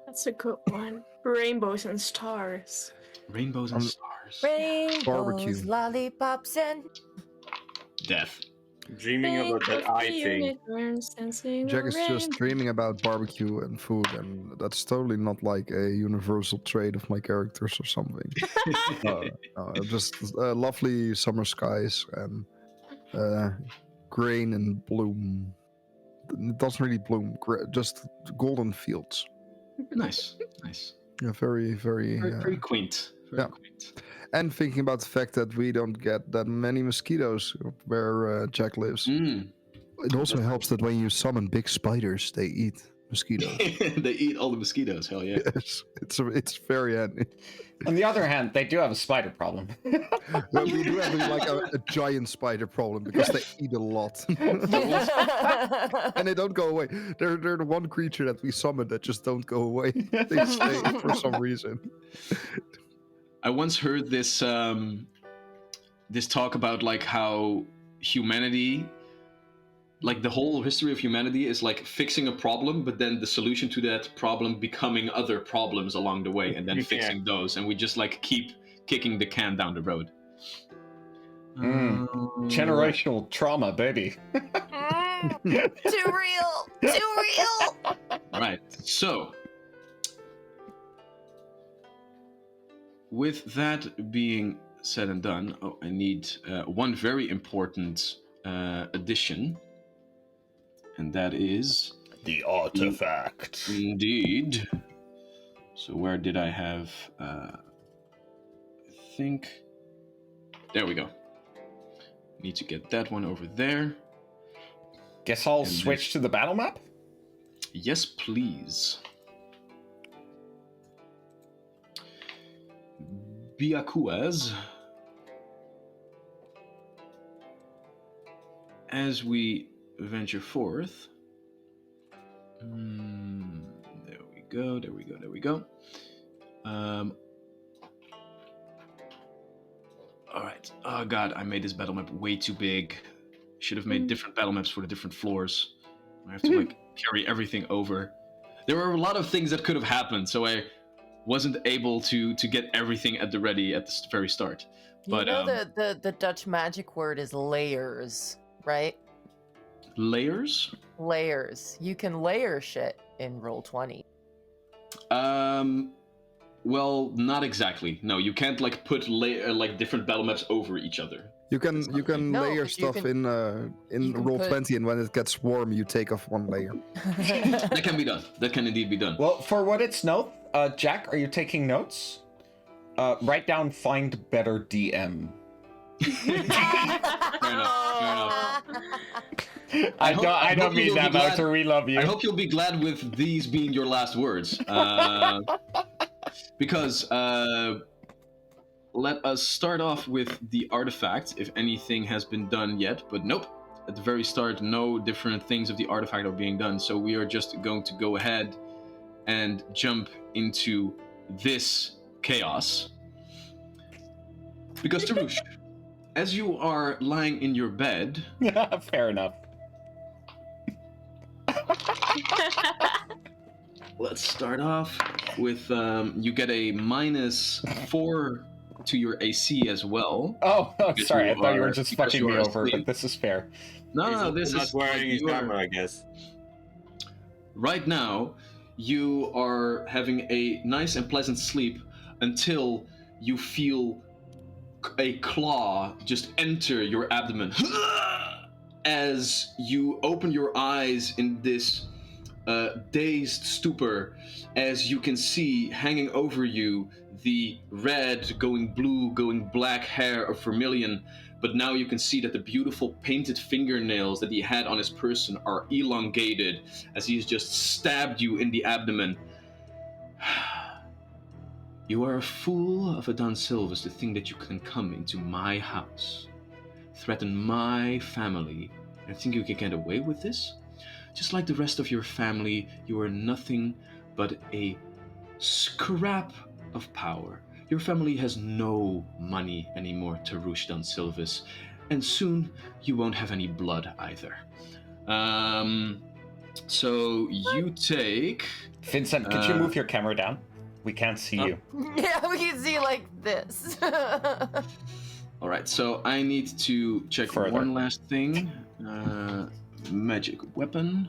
That's a good one. Rainbows and stars. Rainbows and stars. Rainbows, Barbecue. lollipops, and Death. Dreaming about that eye thing. Jack is just dreaming about barbecue and food, and that's totally not like a universal trait of my characters or something. No, just lovely summer skies and grain and bloom. It doesn't really bloom, just golden fields. Nice, nice. Yeah, very, very. Very quaint. Very yeah. quaint. And thinking about the fact that we don't get that many mosquitoes where Jack lives, it also helps that when you summon big spiders, they eat mosquitoes. They eat all the mosquitoes. Hell yeah. Yes, it's very handy. On the other hand, they do have a spider problem. Well, we do have like a giant spider problem because they eat a lot, and they don't go away. They're the one creature that we summon that just don't go away. They stay for some reason. I once heard this this talk about like how humanity, like the whole history of humanity is like fixing a problem, but then the solution to that problem becoming other problems along the way, and then Yeah. fixing those, and we just like keep kicking the can down the road. Generational trauma, baby. Too real. Too real. Right. So, with that being said and done, I need one very important addition, and that is The artifact. indeed. So where did I have? I think. There we go. Need to get that one over there. Guess I'll And switch to the battle map? Yes, please. Biakuaz. As we venture forth. There we go, there we go, there we go. Alright. Oh god, I made this battle map way too big. Should have made different battle maps for the different floors. I have to like carry everything over. There were a lot of things that could have happened, so I wasn't able to get everything at the ready at the very start. But you know the Dutch magic word is layers, right? layers? Layers. You can layer shit in Roll20. Well, not exactly. No, you can't like put like different battle maps over each other. You can No, layer but you stuff can- in you can roll put- 20, and when it gets warm, you take off one layer. That can be done. That can indeed be done. Well, for what it's note, Jack, are you taking notes? Write down find better DM. Fair enough. Fair enough. I hope- don't I hope mean you'll that, be glad- Wouter. We love you. I hope you'll be glad with these being your last words. Because let us start off with the artifact, if anything has been done yet. But nope, at the very start, no different things of the artifact are being done. So we are just going to go ahead and jump into this chaos. Because Tarush, as you are lying in your bed, Fair enough. let's start off with you get a -4 to your AC as well. Oh, Because sorry. I you thought you were are- just because fucking you me are over, asleep. but this is fair. No, He's this not is wearing his you are- armor, I guess. Right now, you are having a nice and pleasant sleep until you feel a claw just enter your abdomen. As you open your eyes in this dazed stupor, as you can see hanging over you the red, going blue, going black hair of Vermilion, but now you can see that the beautiful painted fingernails that he had on his person are elongated as he has just stabbed you in the abdomen. You are a fool of a Don Silvas to think that you can come into my house, threaten my family, and think you can get away with this? Just like the rest of your family, you are nothing but a scrap of power. Your family has no money anymore, Tarush Don Silvas, and soon you won't have any blood either. So you take... Vincent, could you move your camera down? We can't see you. Yeah, we can see like this. All right, so I need to check Further. one last thing. Magic weapon.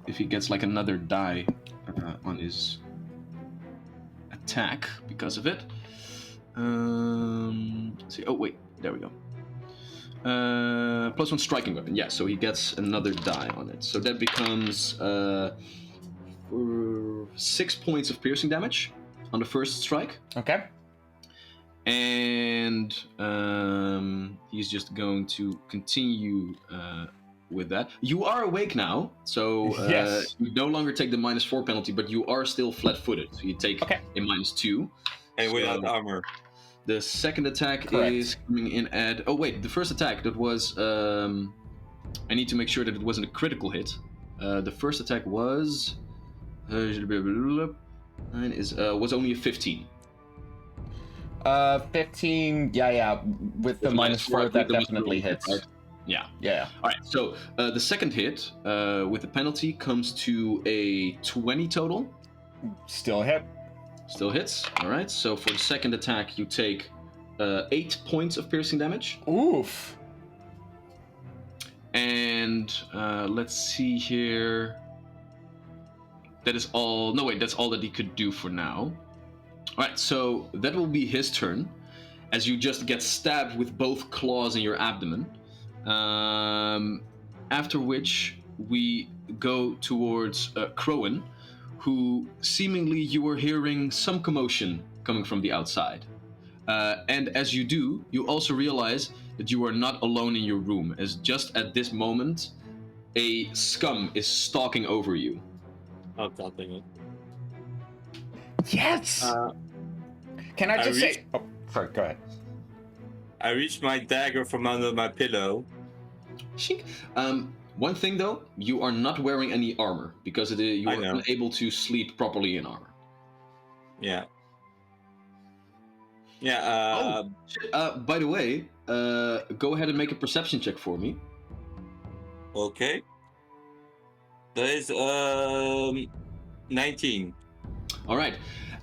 If he gets like another die on his attack because of it. Let's see. Oh wait, there we go. +1 striking weapon. Yeah, so he gets another die on it. So that becomes for 6 points of piercing damage on the first strike. Okay. And he's just going to continue with that. You are awake now, so Yes. you no longer take the -4 penalty, but you are still flat-footed. So you take Okay. a -2. And So without armor. the second attack Correct. is coming in at... Oh, wait, the first attack, that was... I need to make sure that it wasn't a critical hit. The first attack was... was only a 15. 15. Yeah. With the -4, that definitely hits. Right? Yeah. Yeah. All right. So the second hit with the penalty comes to a 20 total. Still hit. Still hits. All right. So for the second attack, you take 8 points of piercing damage. Oof. And let's see here. That is all. No, wait. That's all that he could do for now. All right. So that will be his turn, as you just get stabbed with both claws in your abdomen. After which we go towards Crowan, who seemingly you are hearing some commotion coming from the outside. And as you do, you also realize that you are not alone in your room, as just at this moment, a scum is stalking over you. Oh, god dang it. Yes. Can I I just reach- say? Oh, sorry. Go ahead. I reached my dagger from under my pillow. Shink. One thing though, you are not wearing any armor because you I are know. unable to sleep properly in armor. Yeah. Yeah, By the way, go ahead and make a perception check for me. okay. That is 19. All right.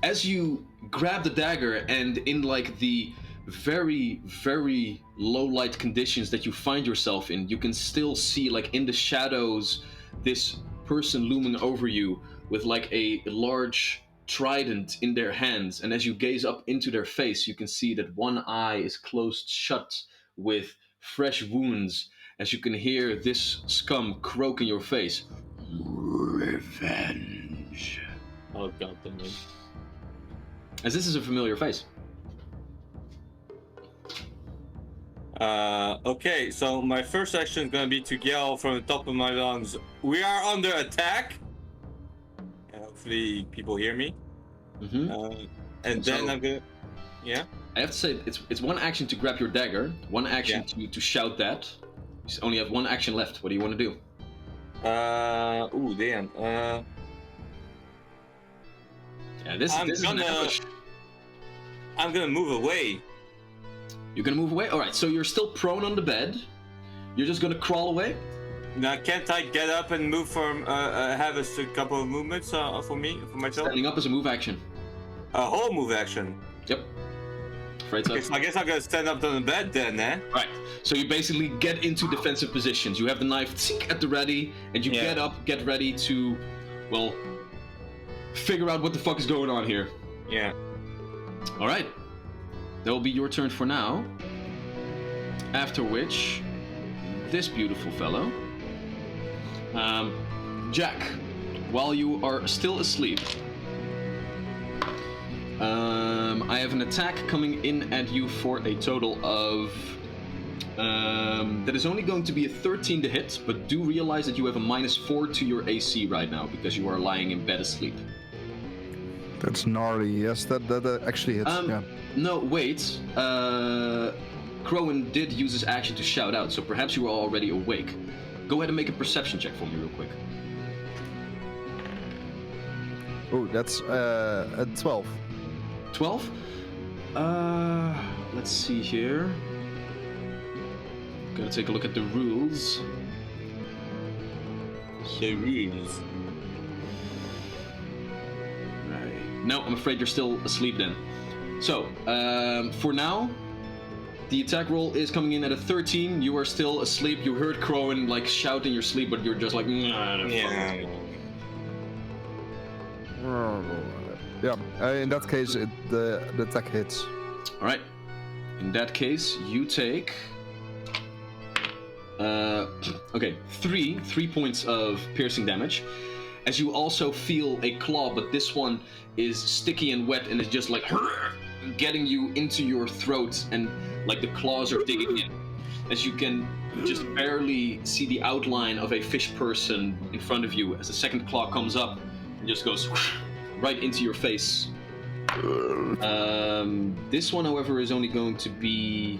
As you grab the dagger and in like the very, very low light conditions that you find yourself in, you can still see like in the shadows this person looming over you with like a large trident in their hands. And as you gaze up into their face, you can see that one eye is closed shut with fresh wounds, as you can hear this scum croak in your face. Revenge. Oh god damn it. As this is a familiar face. Okay, so my first action is gonna be to yell from the top of my lungs, "We are under attack!" And hopefully people hear me. Mm-hmm. And then So- I'm gonna... Yeah? I have to say, it's one action to grab your dagger, one action to shout that. You only have one action left. What do you want to do? Ooh, damn. Yeah, this is an ambush. I'm gonna move away. You're gonna move away? Alright, so you're still prone on the bed. You're just gonna crawl away? Now, can't I get up and move from, have a couple of movements for myself? Standing up is a move action. A whole move action. Yep. Afraid so. Okay, so I guess I'm gonna stand up on the bed then, eh? Right. So you basically get into defensive positions. You have the knife at the ready, and you get up, get ready to, well, figure out what the fuck is going on here. Yeah. Alright. That will be your turn for now. After which, this beautiful fellow. Jack, while you are still asleep, I have an attack coming in at you for a total of... that is only going to be a 13 to hit, but do realize that you have a -4 to your AC right now because you are lying in bed asleep. That's gnarly. Yes, that actually hits. Yeah. No, wait. Crowan did use his action to shout out, so perhaps you are already awake. Go ahead and make a perception check for me real quick. Oh, that's at 12. 12? Let's see here. Gotta take a look at the rules. The rules. Right. No, I'm afraid you're still asleep then. So, for now, the attack roll is coming in at a 13. You are still asleep. You heard Crowan like shout in your sleep, but you're just like, nah, Yeah. Yeah. In that case, the attack hits. All right. In that case, you take. Okay, three points of piercing damage, as you also feel a claw, but this one is sticky and wet and is just like getting you into your throat, and like the claws are digging in. As you can just barely see the outline of a fish person in front of you as the second claw comes up and just goes right into your face. This one, however, is only going to be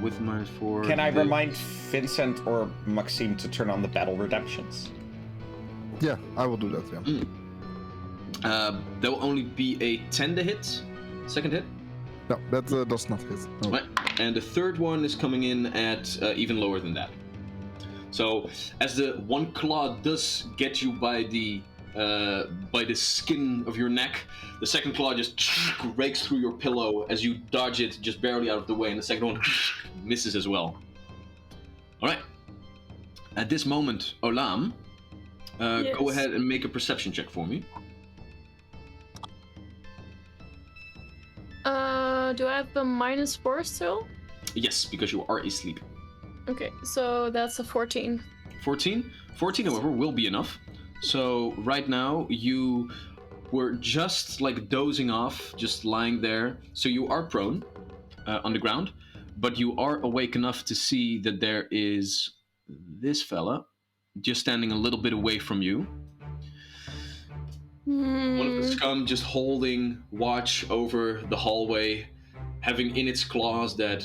with -4. Can I remind Vincent or Maxime to turn on the battle redemptions? Yeah, I will do that. Yeah. There will only be a 10 to hit. Second hit. No, that does not hit. No. Right. And the third one is coming in at even lower than that. So as the one claw does get you by the skin of your neck, the second claw just rakes through your pillow as you dodge it just barely out of the way, and the second one misses as well. All right. At this moment, Olam, Yes. go ahead and make a perception check for me. Do I have a -4 still? Yes, because you are asleep. Okay, so that's a 14. 14? 14, however, will be enough. So right now you were just like dozing off, just lying there. So you are prone on the ground, but you are awake enough to see that there is this fella just standing a little bit away from you. One of the scum just holding watch over the hallway, having in its claws that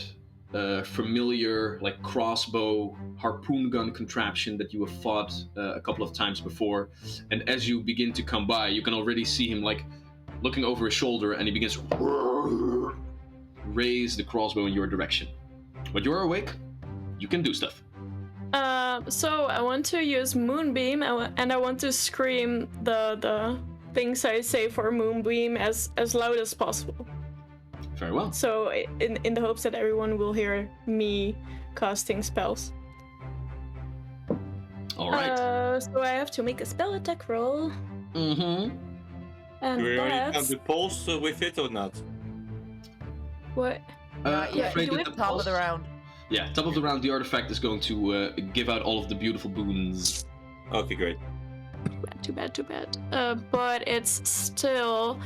familiar like crossbow harpoon gun contraption that you have fought a couple of times before. And as you begin to come by, you can already see him like looking over his shoulder, and he begins to raise the crossbow in your direction. But you're awake, you can do stuff. So I want to use Moonbeam, and I want to scream the things I say for Moonbeam as loud as possible. Very well. So in the hopes that everyone will hear me casting spells. All right. So I have to make a spell attack roll. Mm-hmm. And Do we already that's have the pulse with it or not? what? Not yet. afraid Do that it the top pulse- of the round. Yeah, top of the round, the artifact is going to give out all of the beautiful boons. Okay, great. Too bad. But it's still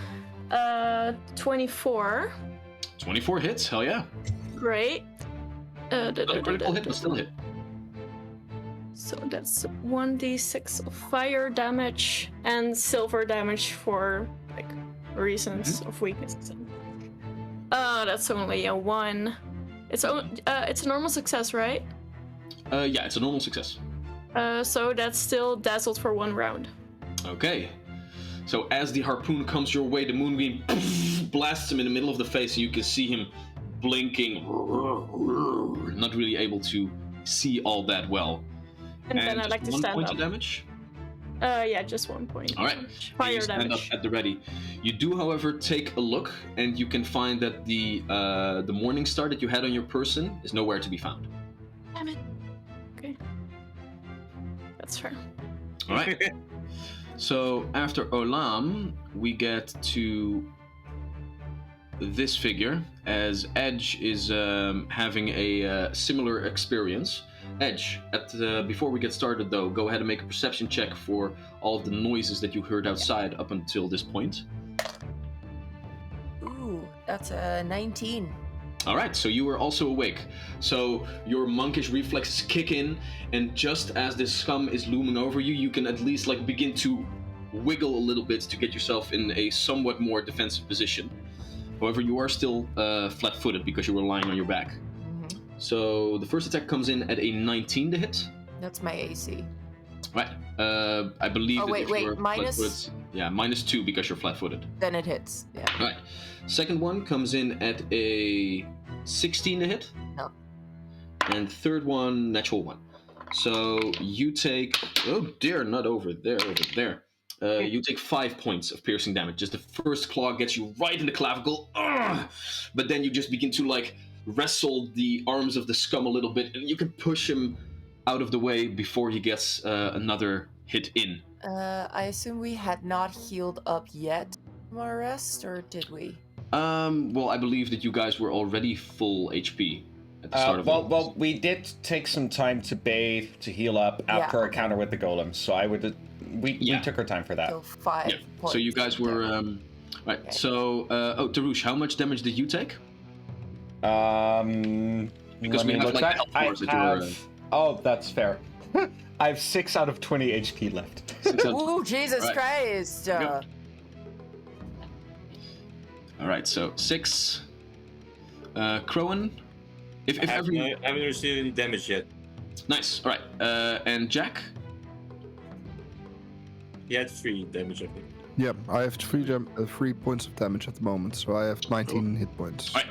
24. 24 hits, hell yeah. Great. Not a critical hit, but still a hit. So that's 1d6 of fire damage and silver damage for like reasons of weakness. That's only a 1. It's a normal success, right? Yeah, it's a normal success. So that's still dazzled for 1 round. Okay. So as the harpoon comes your way, the moonbeam blasts him in the middle of the face, and you can see him blinking, not really able to see all that well. And then I'd like to one stand point up. of damage. Yeah, just 1 point. All right. damage. And Fire you stand damage. up at the ready. You do, however, take a look, and you can find that the morning star that you had on your person is nowhere to be found. Damn it. Okay. That's fair. All right. So after Olam, we get to this figure, as Edge is having a similar experience. Edge, before we get started though, go ahead and make a perception check for all of the noises that you heard outside up until this point. Ooh, that's a 19. All right, so you are also awake. So your monkish reflexes kick in, and just as this scum is looming over you, you can at least like begin to wiggle a little bit to get yourself in a somewhat more defensive position. However, you are still flat-footed because you were lying on your back. So the first attack comes in at a 19 to hit. That's my AC. Right. I believe Oh, that wait, if you're minus? flat-footed, yeah, -2 because you're flat-footed. Then it hits. Yeah. Right. Second one comes in at a 16 to hit. No. And third one, natural 1. So you take, oh dear, not over there, over there. You take 5 points of piercing damage. Just the first claw gets you right in the clavicle. But then you just begin to like wrestle the arms of the scum a little bit, and you can push him out of the way before he gets another hit in. I assume we had not healed up yet from our rest, or did we? Well, I believe that you guys were already full HP at the start of all this. Well, we did take some time to bathe, to heal up after Yeah, our encounter with the golem, so I would we took our time for that. So 5 Yeah. points. So you guys were right. Okay. So Tarush, how much damage did you take? Because we have, like, health bars that you're, Oh, that's fair. I have 6 out of 20 HP left. Ooh, Jesus Right. Christ! Yep. All right, so 6. Crowan, if I every haven't received any damage yet. nice. All right, and Jack. He had 3 damage, I think. Yeah, I have 3 points of damage at the moment, so I have 19 hit points. All right.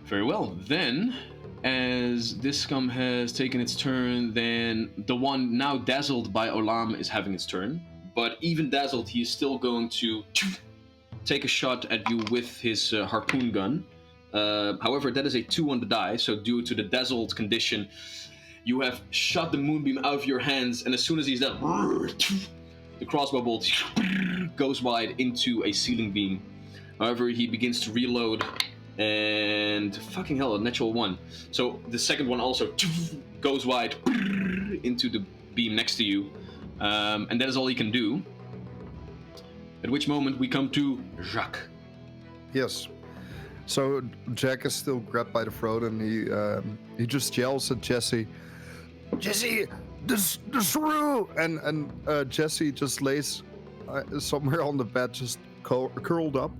Very well. Then, as this scum has taken its turn, then the one now dazzled by Olam is having its turn. But even dazzled, he is still going to take a shot at you with his harpoon gun. However, that is a 2 on the die, so due to the dazzled condition, you have shot the moonbeam out of your hands, and as soon as he's done, the crossbow bolt goes wide into a ceiling beam. However, he begins to reload, and fucking hell, a natural 1. So the second one also goes wide into the beam next to you, and that is all he can do. At which moment we come to Jacques. Yes. So Jack is still grabbed by the throat, and he just yells at Jesse, "Jesse, the shrew!" And Jesse just lays somewhere on the bed, just curled up,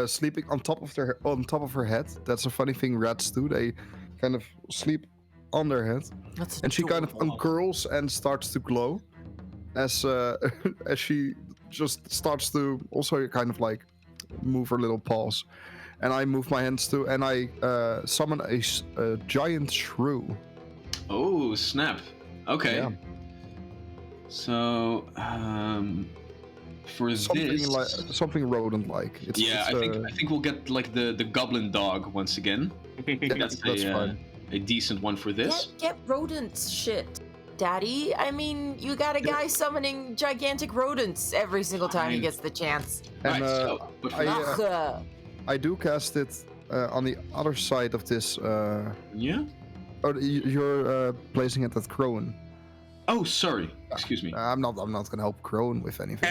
sleeping on top of her head. That's a funny thing rats do. They kind of sleep on their head, That's and she kind of adorable. uncurls and starts to glow, as as she just starts to also kind of like move her little paws. And I move my hands too, and I summon a giant shrew. Oh, snap. Okay. Yeah. So, for Something rodent-like. I think we'll get like the goblin dog once again. That's fine. a decent one for this. Get rodents shit, Daddy. I mean, you got a guy summoning gigantic rodents every single time he Fine. gets the chance. Right, And so, but for Ugh. I do cast it on the other side of this. yeah. Oh, you're placing it at Crowan. Oh, sorry. Excuse me. I'm not gonna help Crowan with anything.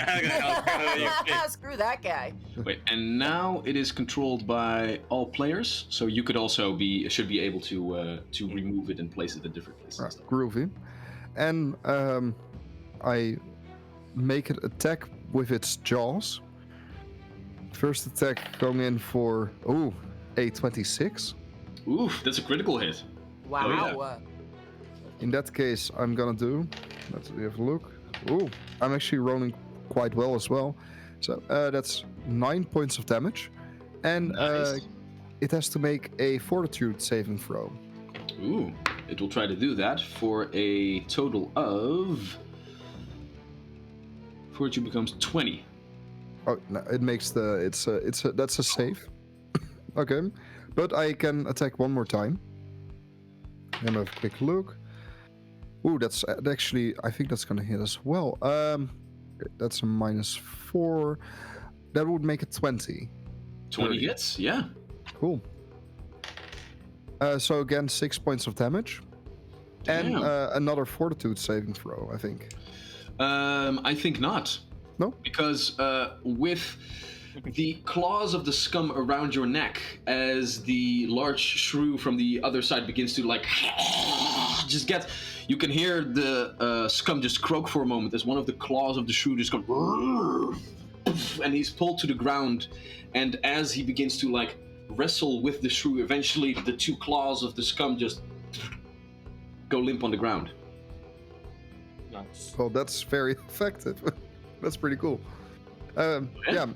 Screw that guy. Wait, and now it is controlled by all players, so you could also should be able to remove it and place it at different places. Right, groovy. And I make it attack with its jaws. First attack going in for a 26. Oof, that's a critical hit. Wow. yeah. In that case, I'm gonna do. Let's have a look. Ooh, I'm actually rolling quite well as well. So that's 9 points of damage, and Nice. it has to make a Fortitude saving throw. Ooh, it will try to do that for a total of. Fortune becomes 20. Oh, no, it makes that's a save. Okay, but I can attack one more time. Let me have a quick look. Ooh, that's actually, I think that's gonna hit as well. That's a -4. That would make it 20. 20 hits, yeah. Cool. So again, 6 points of damage, and Damn. another Fortitude saving throw, I think. I think not. No? Because with the claws of the scum around your neck, as the large shrew from the other side begins to like just get, you can hear the scum just croak for a moment as one of the claws of the shrew just goes, and he's pulled to the ground, and as he begins to like wrestle with the shrew, eventually the 2 claws of the scum just go limp on the ground. Nice. Well, that's very effective. That's pretty cool. Yeah,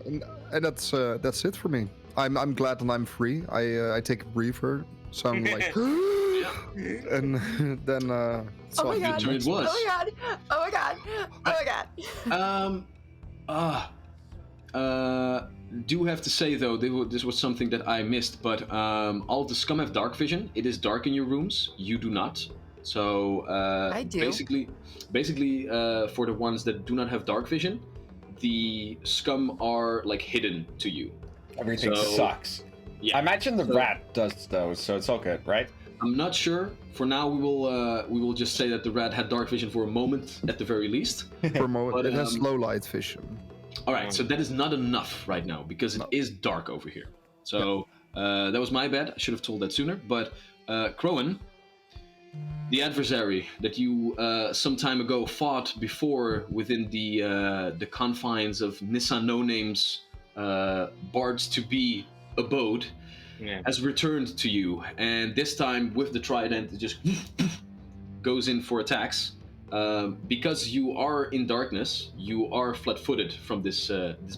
and that's it for me. I'm glad that I'm free. I take a breather, so I'm like, and then Oh my god. turn it was. Oh my god. Oh my god. Oh my god. Do have to say though, this was something that I missed, but all of the scum have dark vision. It is dark in your rooms. You do not. So I do. Basically, for the ones that do not have dark vision, the scum are like hidden to you. Everything So- sucks. Yeah. I imagine the So- rat does those, so it's all good, right? I'm not sure. For now, we will just say that the rat had dark vision for a moment, at the very least. For a moment, But, it has low light vision. All right, so that is not enough right now because it is dark over here. So that was my bad. I should have told that sooner. But Crowan, the adversary that you some time ago fought before within the confines of Nissa No Name's Bards to Be abode, has returned to you, and this time with the trident, it just goes in for attacks. Because you are in darkness, you are flat-footed from this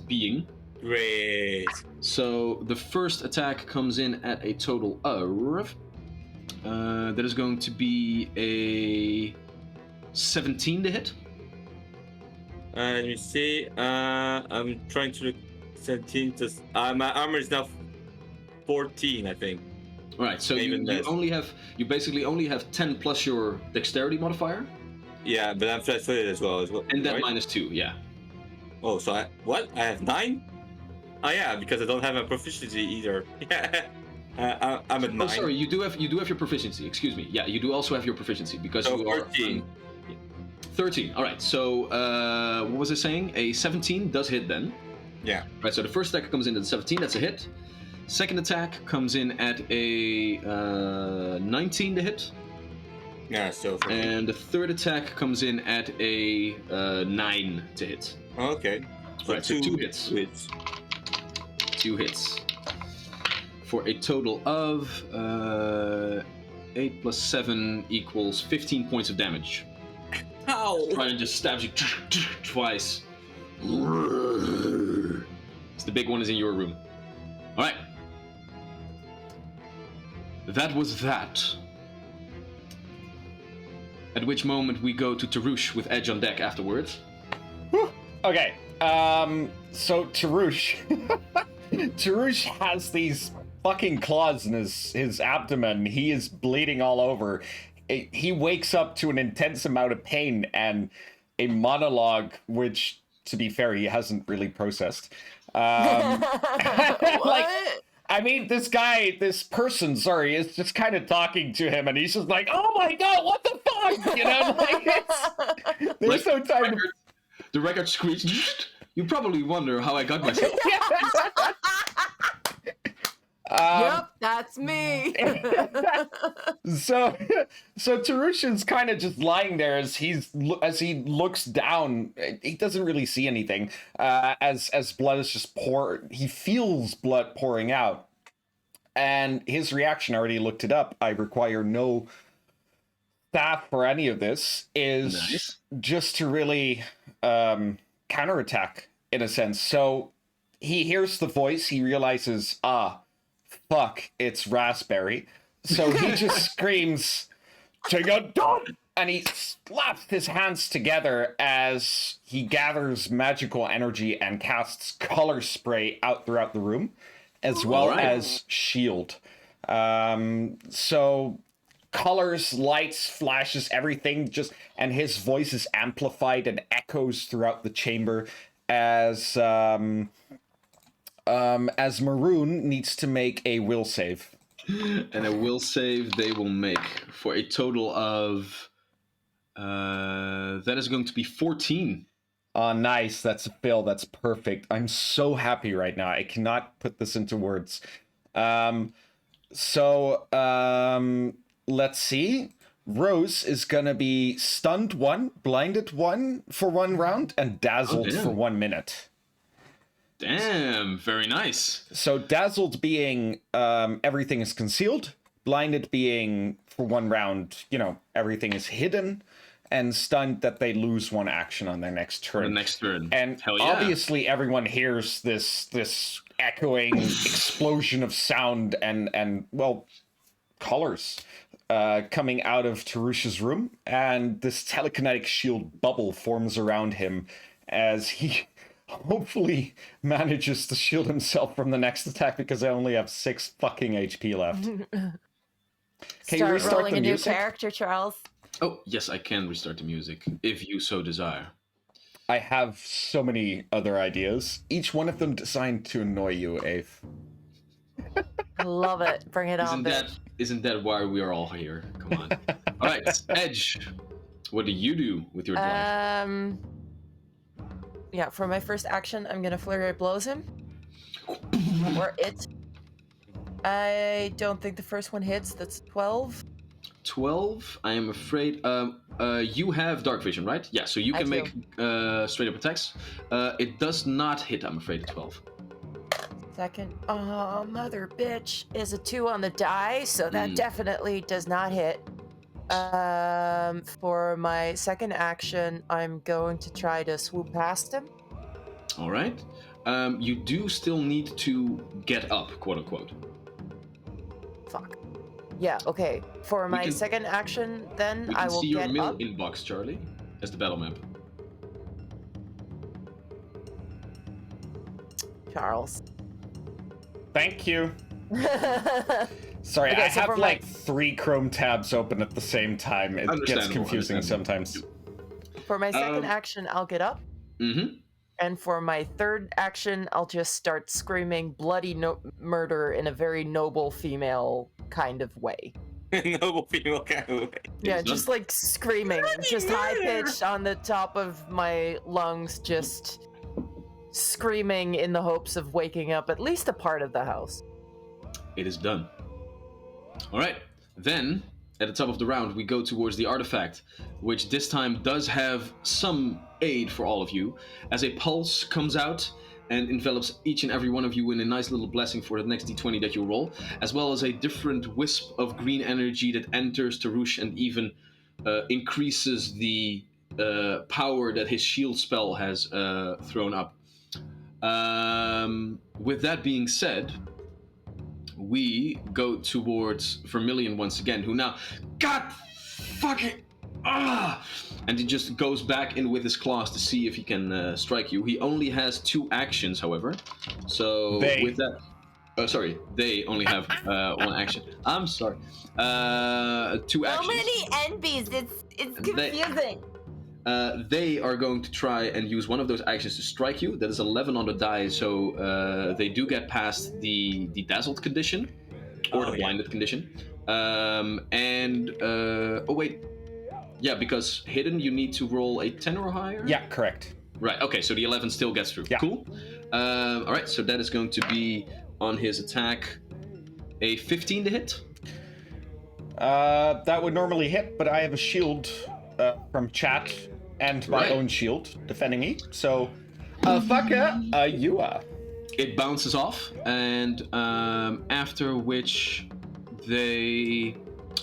being. Great. So the first attack comes in at a total of that is going to be a 17 to hit. Let me see. I'm trying to look 17. My armor is now 14, I think. All right, so you basically only have 10 plus your dexterity modifier. Yeah, but I'm flat-footed as well. And then right? -2, yeah. Oh, so I have 9? Oh yeah, because I don't have a proficiency either. I'm at 9. Oh, sorry, you do have your proficiency. Excuse me. Yeah, you do also have your proficiency because So you are 13. 13. All right. So what was I saying? A 17 does hit then. Yeah. Right. So the first attack comes in at 17. That's a hit. Second attack comes in at a 19 to hit. Yeah. So. And the third attack comes in at a 9 to hit. Okay. So right. So 2 hits. 2 hits. For a total of 8 plus 7 equals 15 points of damage. Ow! Trident just stabs you twice. The big one is in your room. Alright. That was that. At which moment we go to Tarush with Edge on deck afterwards. Okay, so Tarush... Tarush has these fucking claws in his abdomen. He is bleeding all over. He wakes up to an intense amount of pain and a monologue, which, to be fair, he hasn't really processed. What? I mean, this person, is just kind of talking to him, and he's just like, "Oh my god, what the fuck?" You know, there's no time to... The record screeched. You probably wonder how I got myself. Yep, that's me. So Tarush is kind of just lying there as he looks down. He doesn't really see anything. As blood is just he feels blood pouring out, and his reaction, I already looked it up. I require no staff for any of this. Is just to really counterattack in a sense. So he hears the voice. He realizes, fuck, it's Raspberry. So he just screams, "Done!" And he slaps his hands together as he gathers magical energy and casts color spray out throughout the room, as well as shield. So colors, lights, flashes, everything and his voice is amplified and echoes throughout the chamber as Maroon needs to make a will save. And a will save they will make for a total of that is going to be 14. Oh, nice. That's a fail. That's perfect. I'm so happy right now. I cannot put this into words. Let's see. Rose is gonna be stunned 1, blinded 1 for 1 round, and dazzled for 1 minute. Damn, very nice. So dazzled being everything is concealed, blinded being for 1 round, everything is hidden, and stunned that they lose 1 action on their next turn. And obviously everyone hears this echoing explosion of sound and colors coming out of Tarush's room, and this telekinetic shield bubble forms around him as he hopefully manages to shield himself from the next attack, because I only have 6 fucking HP left. Can you restart rolling the a new music? character, Charles. Oh, yes, I can restart the music, if you so desire. I have so many other ideas, each one of them designed to annoy you, Abe. Love it. Bring it on, bitch. Isn't that why we are all here? Come on. All right, Edge. What do you do with your drive? Yeah, for my first action, I'm gonna flurry of blows him. Or it. I don't think the first one hits. That's 12. 12. I am afraid. You have dark vision, right? Yeah. So you I can do. make straight up attacks. It does not hit. I'm afraid. 12. Second. Oh, mother bitch. Is a 2 on the die, so that definitely does not hit. For my second action, I'm going to try to swoop past him. All right. You do still need to get up, quote unquote. Fuck. Yeah, okay. For my can- second action, then We I can will see your get mill up. inbox, Charlie, as the battle map. Charles. Thank you. Sorry, Okay, I so have for like 3 Chrome tabs open at the same time. It gets Understandable, confusing understandable. sometimes. For my second Um, action, I'll get up. Mm-hmm. And for my third action, I'll just start screaming bloody murder in a very noble female kind of way. Noble female kind of way. Yeah, It's just like screaming, just high pitched on the top of my lungs, just screaming in the hopes of waking up at least a part of the house. It is done. All right. Then, at the top of the round, we go towards the artifact, which this time does have some aid for all of you, as a pulse comes out and envelops each and every one of you in a nice little blessing for the next d20 that you roll, as well as a different wisp of green energy that enters Tarush and even increases the power that his shield spell has thrown up. With that being said, we go towards Vermilion once again, who now, God fucking, and he just goes back in with his claws to see if he can strike you. He only has 2 actions, however. So with that, they only have 1 action. I'm sorry. 2 So actions. many NBs, it's confusing. They are going to try and use one of those actions to strike you. That is 11 on the die, so they do get past the dazzled condition or the blinded condition. Yeah, because hidden you need to roll a 10 or higher. Yeah, correct. Right. Okay, so the 11 still gets through. Yeah. Cool. All right, so that is going to be on his attack a 15 to hit. That would normally hit, but I have a shield from chat and my Right. own shield defending me. So, fucker, you are. It bounces off, and after which they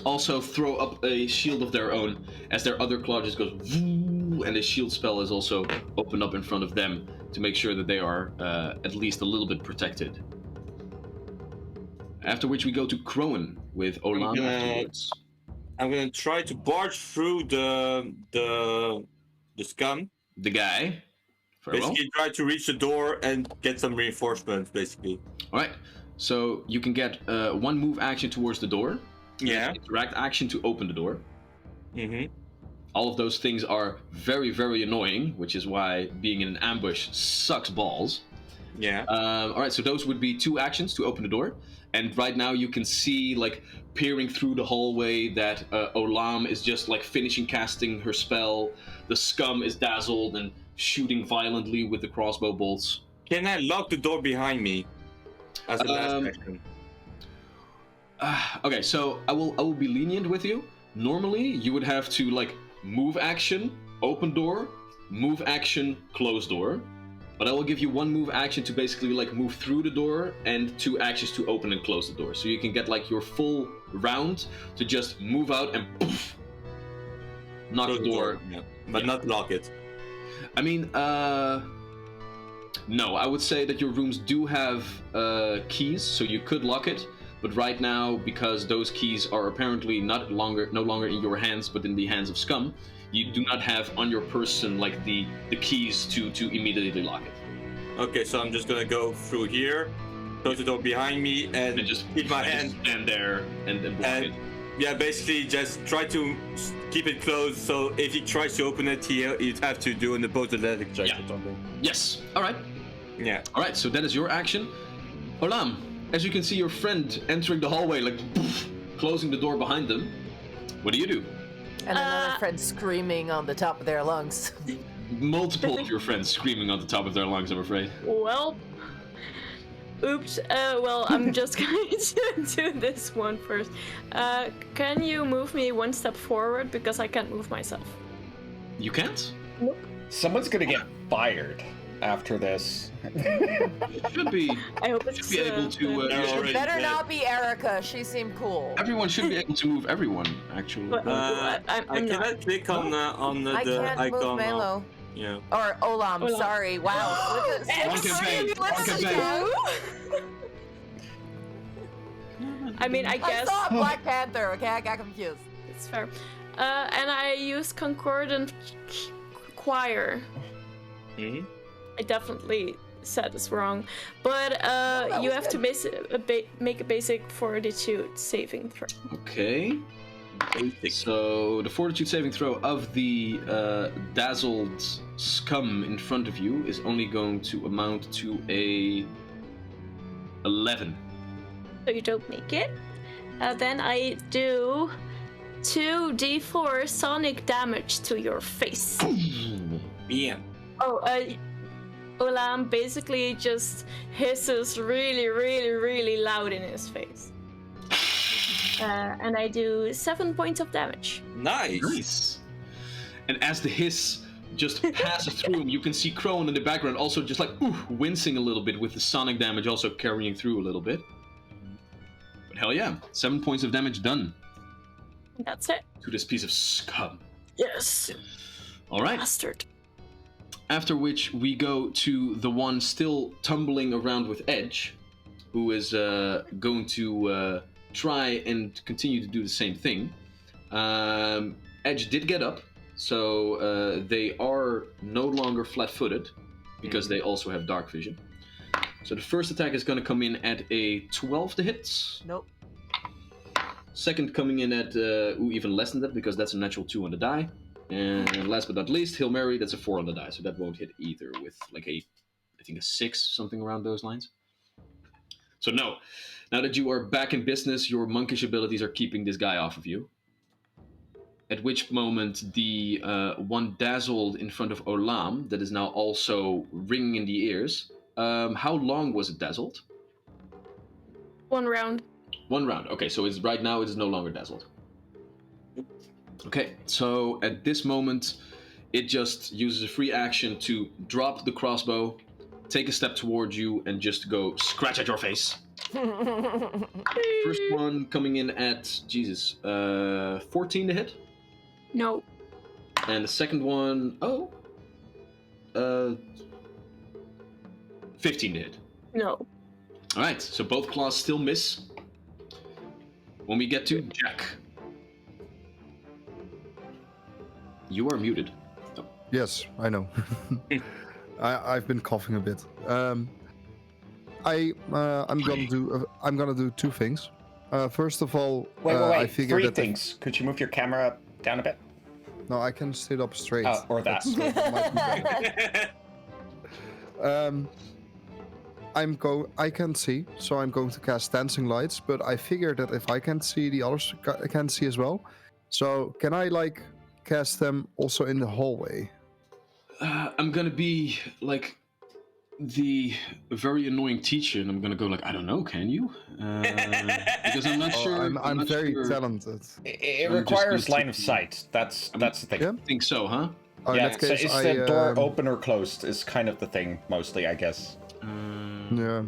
also throw up a shield of their own as their other claw just goes woo, and a shield spell is also opened up in front of them to make sure that they are at least a little bit protected. After which we go to Crowan with Olan afterwards. I'm gonna try to barge through the scum. The guy. Very well. Basically, try to reach the door and get some reinforcements. Basically. All right. So you can get 1 move action towards the door. Yeah. Interact action to open the door. Mm-hmm. All of those things are very, very annoying, which is why being in an ambush sucks balls. Yeah. All right, so those would be 2 actions to open the door. And right now you can see, like, peering through the hallway that Olam is just, like, finishing casting her spell. The scum is dazzled and shooting violently with the crossbow bolts. Can I lock the door behind me? As a last action. Okay, so I will be lenient with you. Normally, you would have to, like, move action, open door, move action, close door. But I will give you 1 move action to basically, like, move through the door and 2 actions to open and close the door. So you can get, like, your full round to just move out and poof, knock Close the door. Yeah. But not lock it. I mean, no, I would say that your rooms do have keys, so you could lock it. But right now, because those keys are apparently no longer in your hands, but in the hands of scum, you do not have on your person like the keys to immediately lock it. Okay, so I'm just gonna go through here, close the door behind me, and just keep my hand. stand there and block it. Yeah, basically just try to keep it closed. So if he tries to open it, he'd have to do an opposed athletic check or something. Yes. All right. Yeah. All right. So that is your action. Olam, as you can see your friend entering the hallway, like poof, closing the door behind them. What do you do? And another friend screaming on the top of their lungs. Multiple of your friends screaming on the top of their lungs, I'm afraid. Well, oops. Well, I'm just going to do this one first. Can you move me one step forward because I can't move myself? You can't? Nope. Someone's gonna get fired after this. Should be. I hope it's Should be able to. No, you should- already Better dead. not be Erica. She seemed cool. everyone should be able to move everyone, actually. But I I'm cannot not. click on the I can't icon. move Melo. Yeah. Or Olam, Olam. sorry. Wow. One campaign. One campaign. I mean, I I guess saw Black Panther, okay? I got confused. it's fair. And I use concordant choir. Mhm. I definitely said this wrong, but that you was have to make a basic fortitude saving throw. Okay. So the fortitude saving throw of the dazzled scum in front of you is only going to amount to a 11. So you don't make it. Then I do 2d4 sonic damage to your face. Yeah. Oh, Olam basically just hisses really, really, really loud in his face. And I do 7 points of damage. Nice. Nice. And as the hiss just passes through him, you can see Crone in the background also just like wincing a little bit with the sonic damage also carrying through a little bit. But hell yeah, 7 points of damage done That's it. to this piece of scum. Yes. All right. Bastard. After which we go to the one still tumbling around with Edge, who is going to try and continue to do the same thing. Edge did get up, so they are no longer flat-footed because they also have dark vision. So the first attack is going to come in at a 12 to hit. Nope. Second coming in at even less than that because that's a natural 2 on the die. And last but not least, Hail Mary, that's a 4 on the die, so that won't hit either with like I think a 6, something around those lines. So no, now that you are back in business, your monkish abilities are keeping this guy off of you. At which moment, the one dazzled in front of Olam, that is now also ringing in the ears. How long was it dazzled? 1 round. 1 round. Okay, so it's right now it is no longer dazzled. Okay, so at this moment, it just uses a free action to drop the crossbow, take a step towards you, and just go scratch at your face. First one coming in at, 14 to hit. No. And the second one, 15 to hit. No. Alright, so both claws still miss. When we get to Jack. You are muted. Oh. Yes, I know. I've been coughing a bit. I'm gonna do 2 things. First of all, Wait, I figured 3 that things. Could you move your camera down a bit? No, I can sit up straight. Or that. I can see, so I'm going to cast Dancing Lights. But I figured that if I can see, the others can see as well. So can I cast them also in the hallway? I'm gonna be like the very annoying teacher, and I'm gonna go I don't know, can you? Because I'm not sure. I'm not very sure. talented. It I'm requires just line of sight. That's the thing. Yeah. I think so, huh? In Yeah, that so case, is the door open or closed is kind of the thing, mostly, I guess. Yeah.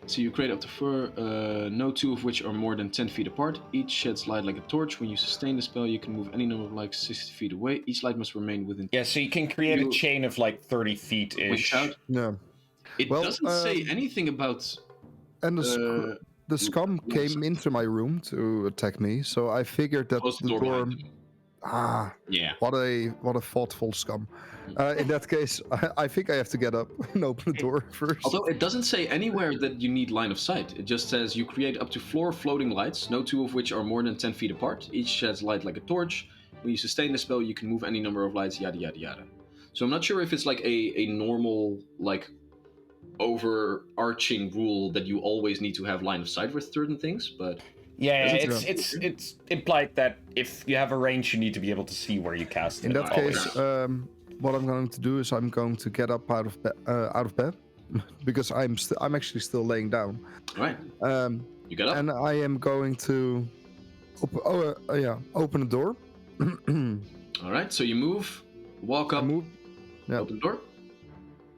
So you create up to no 2 of which are more than 10 feet apart. Each sheds light like a torch. When you sustain the spell, you can move any number of lights 60 feet away. Each light must remain within. Yeah, so you can create a chain of 30 feet-ish. Out. Yeah. It Well, doesn't say anything about. And the scum came into my room to attack me, so I figured that Close the door door. behind you. Yeah. What a thoughtful scum. In that case, I think I have to get up and open the door first. Although it doesn't say anywhere that you need line of sight. It just says you create up to 4 floating lights, no 2 of which are more than 10 feet apart. Each sheds light like a torch. When you sustain the spell, you can move any number of lights, yada yada yada. So I'm not sure if it's a normal overarching rule that you always need to have line of sight with certain things, but Yeah, Doesn't it's implied that if you have a range, you need to be able to see where you cast In it. that always. case, what I'm going to do is I'm going to get up out of bed because I'm actually still laying down. all right, you get up. And I am going to open the door. All right, so you move, walk up, Move. Yeah. open the door.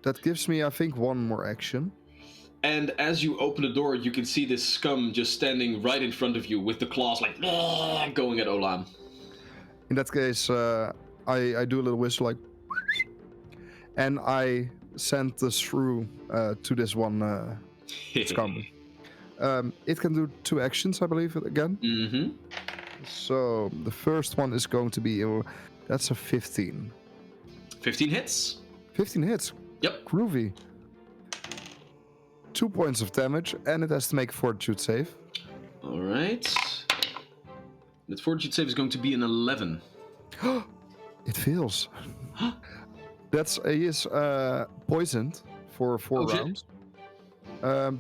That gives me, I think, one more action. And as you open the door, you can see this scum just standing right in front of you with the claws like going at Olam. In that case, I do a little whistle like, and I send the shrew to this one scum. It can do 2 actions, I believe, again. Mm-hmm. So the first one is going to be, that's a 15. 15 hits. 15 hits. Yep. Groovy. 2 points of damage, and it has to make a fortitude save. All right. That fortitude save is going to be an 11. It fails. He is poisoned for 4 Okay. rounds.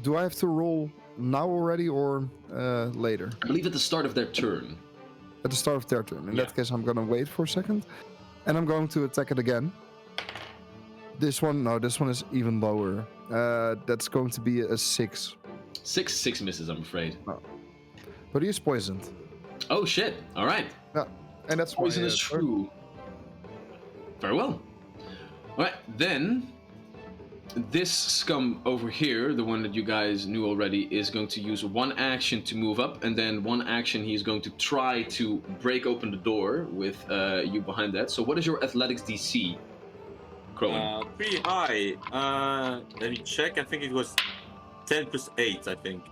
Do I have to roll now already or later? I believe at the start of their turn. At the start of their turn. In Yeah. that case, I'm gonna wait for a second, and I'm going to attack it again. This one is even lower. That's going to be a 6. 6 misses, I'm afraid. But he is poisoned. Oh shit! All right. Yeah, and that's my, Poison is turn. true. Very well. All right, then this scum over here, the one that you guys knew already, is going to use 1 action to move up, and then 1 action he's going to try to break open the door with you behind that. So what is your athletics DC, Crowan? Pretty high. Let me check. I think it was 10 plus 8, I think.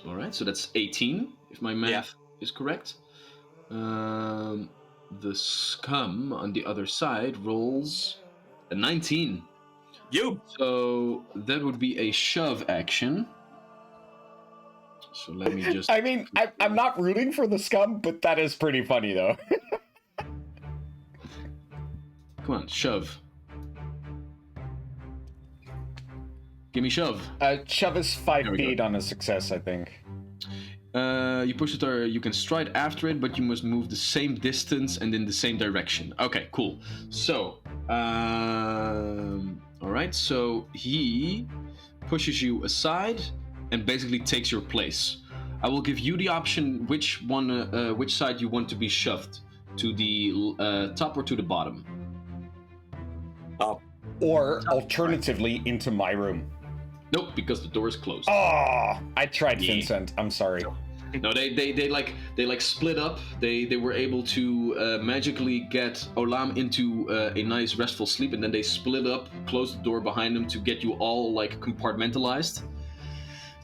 All right, so that's 18, if my math is correct. The scum on the other side rolls a 19. You! So that would be a shove action. So let me just... I mean, I'm not rooting for the scum, but that is pretty funny, though. Come on, shove. Give me shove. Shove is 5 There we go. feet on a success, I think. You push it or you can stride after it, but you must move the same distance and in the same direction. Okay, cool. So, alright, so he pushes you aside and basically takes your place. I will give you the option which side you want to be shoved, to the top or to the bottom. Up. Or, alternatively, into my room. Nope, because the door is closed. Oh, I tried Yeah. Vincent. I'm sorry. No, they split up. They were able to magically get Olam into a nice restful sleep, and then they split up, closed the door behind them to get you all like compartmentalized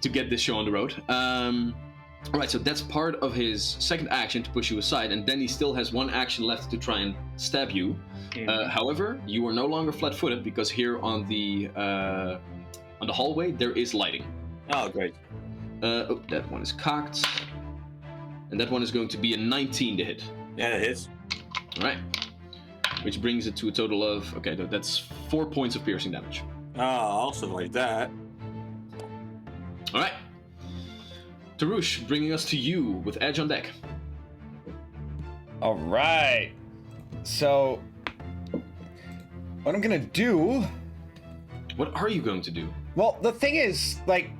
to get this show on the road. All right, so that's part of his second action to push you aside, and then he still has 1 action left to try and stab you. However, you are no longer flat-footed because here on the hallway there is lighting. Oh, great. That one is cocked. And that one is going to be a 19 to hit. Yeah, it hits. Alright. Which brings it to a total of... Okay, that's 4 points of piercing damage. Oh, also like that. Alright. Tarush, bringing us to you with Edge on deck. All right. So, what I'm gonna do... What are you going to do? Well, the thing is, like,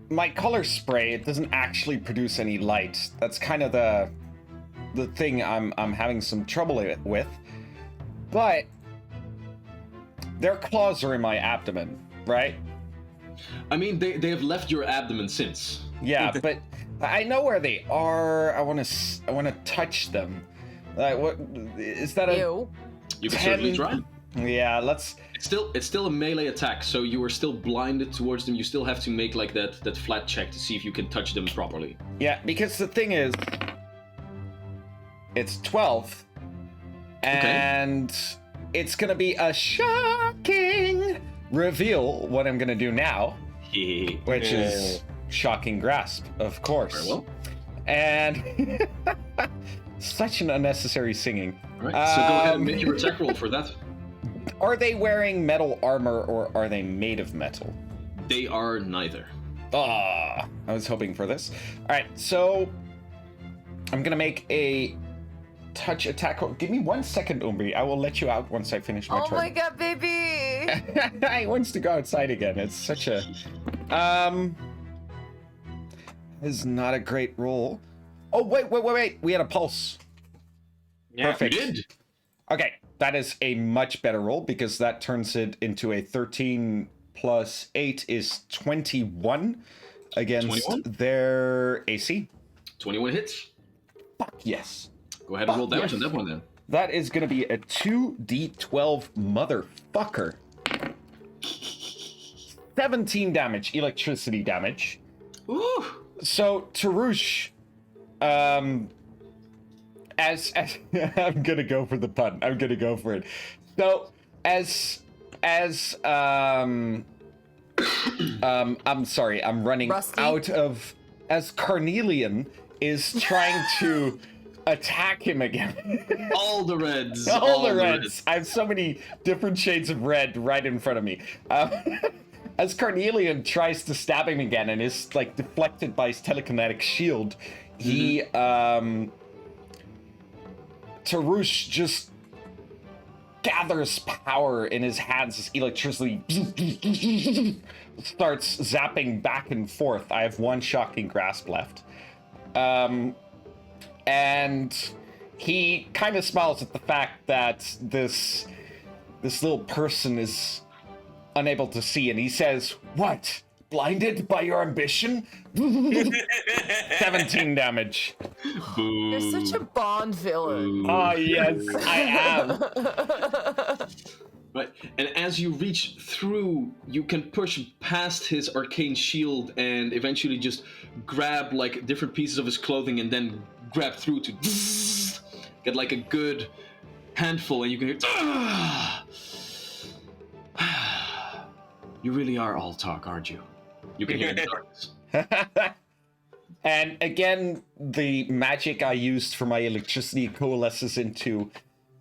my color spray, it doesn't actually produce any light. That's kind of the thing I'm having some trouble with. But their claws are in my abdomen, right? I mean, they have left your abdomen since. Yeah, but I know where they are. I want to touch them. Like, what is that? Ew. You can 10? certainly try. Yeah, let's. It's still a melee attack, so you are still blinded towards them. You still have to make like that flat check to see if you can touch them properly. Yeah, because the thing is, it's 12, and it's gonna be a shocking reveal what I'm gonna do now, which is shocking grasp, of course. Very well. And such an unnecessary singing. All right, so go ahead and make your attack roll for that. Are they wearing metal armor or are they made of metal? They are neither. Ah, I was hoping for this. All right, so I'm gonna make a touch attack. Give me 1 second, Umbri. I will let you out once I finish my turn. Oh my god, baby! He wants to go outside again. It's such a is not a great roll. Oh wait. We had a pulse. Yeah. Perfect. You did. Okay, that is a much better roll because that turns it into a 13 plus 8 is 21 against 21? their AC. 21 hits. Fuck yes. Go ahead and roll damage yes. on that one then. That is going to be a 2d12 motherfucker. 17 damage, electricity damage. Ooh. So, Tarush, as I'm gonna go for the pun. I'm gonna go for it. So, I'm sorry. I'm running Rusty? out of. As Carnelian is trying to attack him again. All the reds. All the reds. I have so many different shades of red right in front of me. As Carnelian tries to stab him again and is like deflected by his telekinetic shield, he Tarush just gathers power in his hands as electricity starts zapping back and forth. I have one shocking grasp left. And he kind of smiles at the fact that this little person is unable to see, and he says, "What? Blinded by your ambition?" 17 damage. Boo. You're such a Bond villain. Boo. Oh, yes, I am. Right, and as you reach through, you can push past his arcane shield and eventually just grab like different pieces of his clothing and then grab through to get like a good handful, and you can hear. You really are all talk, aren't you? You can hear it in the darkness. And again, the magic I used for my electricity coalesces into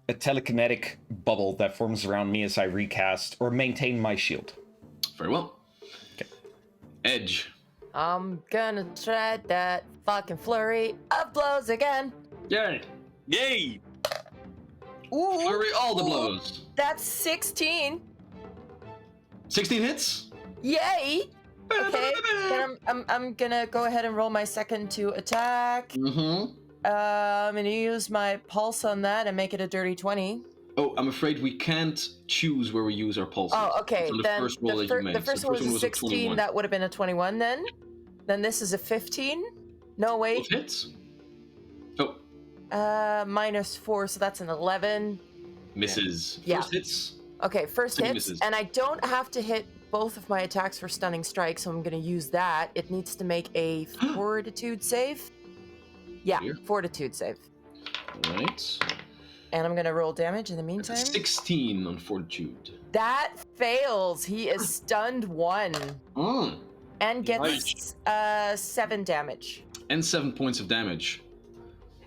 a telekinetic bubble that forms around me as I recast or maintain my shield. Very well. Okay. Edge. I'm gonna try that fucking flurry of blows again. Yay! Yay! Ooh, Flurry all the blows. that's 16. 16 hits. Yay! Okay, then I'm gonna go ahead and roll my second to attack. Mm-hmm. I'm gonna use my pulse on that and make it a dirty 20. Oh, I'm afraid we can't choose where we use our pulses. Oh, okay. From the Then first roll that you made. the first one was a 16. 21. That would have been a 21 then. Then this is a 15. No, wait. Both hits. Oh, -4, so that's an 11. misses. Yeah. First hits. Okay, first Second hits. misses. And I don't have to hit both of my attacks for stunning strike, so I'm going to use that. It needs to make a fortitude save. Yeah, Here. fortitude save. All right. And I'm going to roll damage in the That's a meantime. 16 on fortitude. That fails. He is stunned 1 Mm. and gets 7 damage. And 7 points of damage.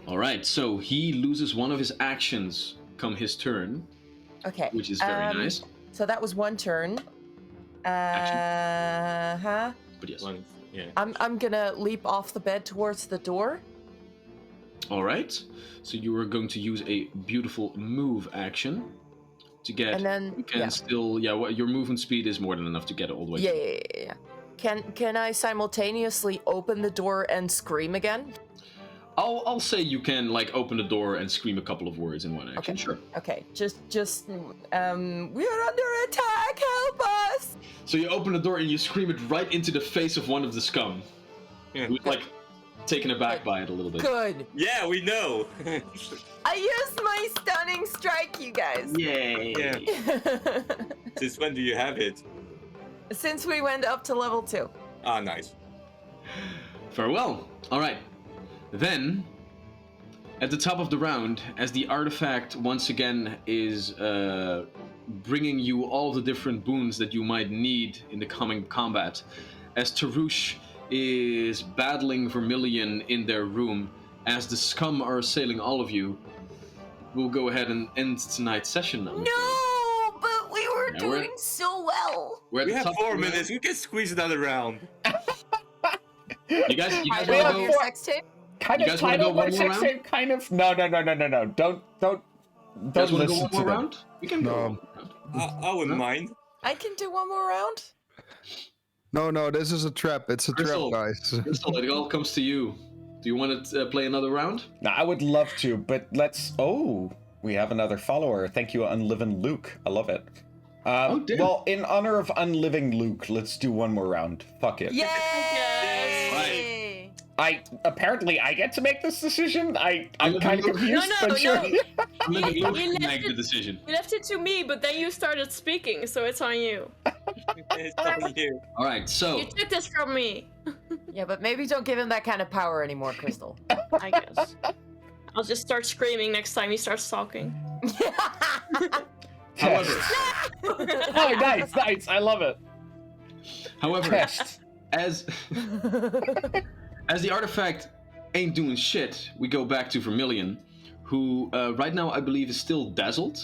All right, so he loses one of his actions come his turn, Okay. which is very nice. So that was 1 turn. Huh? But yes. One, yeah. I'm gonna leap off the bed towards the door. All right. So you are going to use a beautiful move action to get. And then- you can yeah. still your movement speed is more than enough to get it all the way. Yeah. Can I simultaneously open the door and scream again? I'll say you can like open the door and scream a couple of words in one action. Okay. Sure. Okay, just we are under attack, help us! So you open the door and you scream it right into the face of one of the scum, Yeah. who's like taken aback by it a little bit. Good. Yeah, we know. I used my stunning strike, you guys. Yay! Yeah. Since when do you have it? Since we went up to level 2. Ah, nice. Farewell. All right. Then, at the top of the round, as the artifact once again is bringing you all the different boons that you might need in the coming combat, as Tarush is battling Vermilion in their room, as the scum are assailing all of you, we'll go ahead and end tonight's session now. No, but We're doing so well. We're at We the have top 4 of the round. minutes. We can squeeze another round. You guys I want know to of go? your sex tape. Kind You of guys wanna go titled one my more sex round? tape, kind of. No. Don't You guys want to go listen one to more them. round? We can go. No. one more round. I wouldn't Huh? mind. I can do one more round. No, this is a trap. It's a Crystal. trap, guys. Crystal, it all comes to you. Do you want to play another round? Now, I would love to, but let's. Oh, we have another follower. Thank you, Unliving Luke. I love it. damn. Well, in honor of Unliving Luke, let's do one more round. Fuck it. Yay! I get to make this decision. I'm Unliving kind of Luke? confused, No, but sure. no. I'm letting Luke You left make the it- decision. You left it to me, but then you started speaking, so it's on you. It's on you. All right, so You took this from me, Yeah, but maybe don't give him that kind of power anymore, Crystal. I guess. I'll just start screaming next time he starts talking. however, Oh, nice. I love it. however, Test. as as the artifact ain't doing shit, we go back to Vermilion, who right now I believe is still dazzled,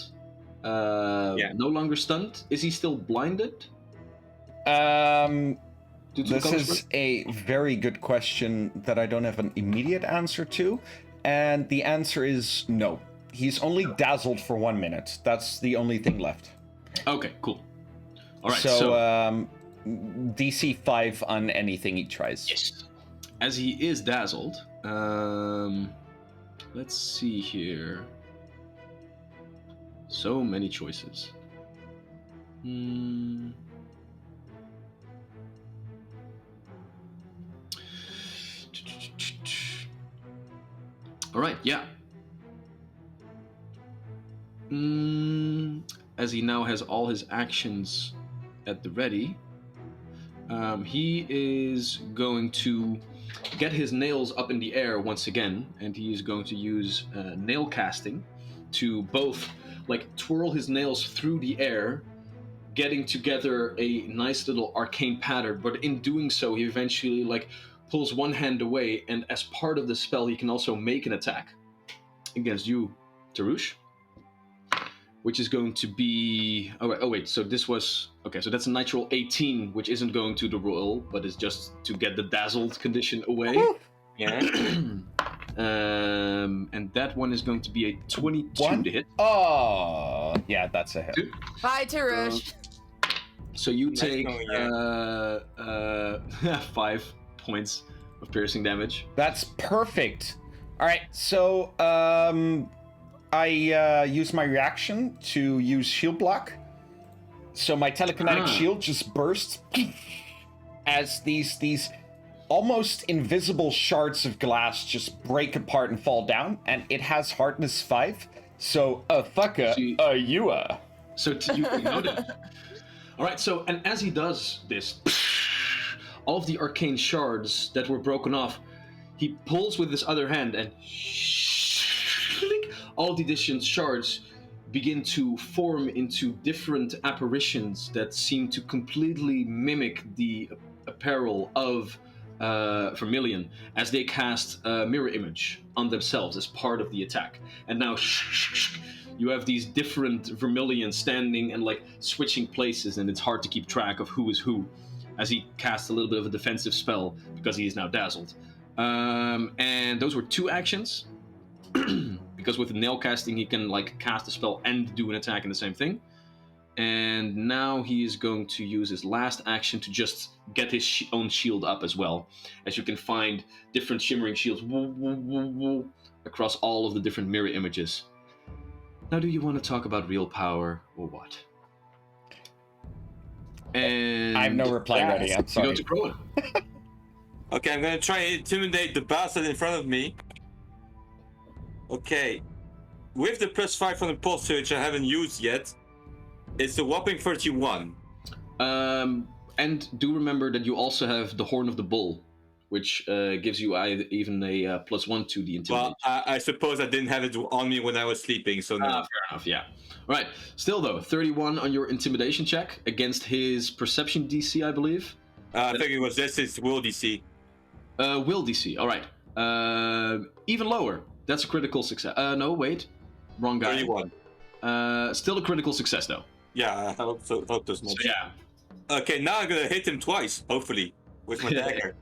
no longer stunned. Is he still blinded? Due to the This color is spray? a very good question that I don't have an immediate answer to, and the answer is no. He's only dazzled for 1 minute. That's the only thing left. Okay, cool. All right, So, DC 5 on anything he tries. yes, as he is dazzled. Let's see here. So many choices. All right, yeah. As he now has all his actions at the ready, he is going to get his nails up in the air once again, and he is going to use nail casting to both like twirl his nails through the air, getting together a nice little arcane pattern. But in doing so, he eventually like pulls one hand away, and as part of the spell, he can also make an attack against you, Tarush, which is going to be... Oh wait, so this was... Okay, so that's a natural 18, which isn't going to the roll, but is just to get the dazzled condition away. Yeah. And that one is going to be a 22 to hit. Oh, yeah, that's a hit. Bye, Tarush. So you Nice take knowing 5 points of piercing damage. That's perfect. All right, so I use my reaction to use shield block. So my telekinetic shield just bursts as these almost invisible shards of glass just break apart and fall down, and it has hardness 5. So you are. So you noted. All right. So and as he does this, all of the arcane shards that were broken off, he pulls with his other hand, and all of the distant shards begin to form into different apparitions that seem to completely mimic the apparel of Vermilion, as they cast a mirror image on themselves as part of the attack. And now you have these different Vermilion standing and like switching places, and it's hard to keep track of who is who, as he casts a little bit of a defensive spell because he is now dazzled. And those were 2 actions. Because with the nail casting, he can like cast a spell and do an attack in the same thing. And now he is going to use his last action to just get his own shield up as well. As you can find different shimmering shields across all of the different mirror images. Now, do you want to talk about real power or what? And I have no reply ready. I'm you sorry. go to Crowan. Okay, I'm gonna try and intimidate the bastard in front of me. Okay. With the +5 from the pulse which I haven't used yet, it's a whopping 31. And do remember that you also have the Horn of the Bull, which gives you even a +1 to the intimidation. Well, I suppose I didn't have it on me when I was sleeping, so no. Fair enough, yeah. All right. Still, though, 31 on your intimidation check against his perception DC, I believe. I think it was this, it's will DC. Will DC, all right. Even lower. That's a critical success. No, wait. Wrong guy. 31. Still a critical success, though. Yeah, I hope so. Hope as So much. yeah. Okay, now I'm gonna hit him twice, hopefully, with my dagger.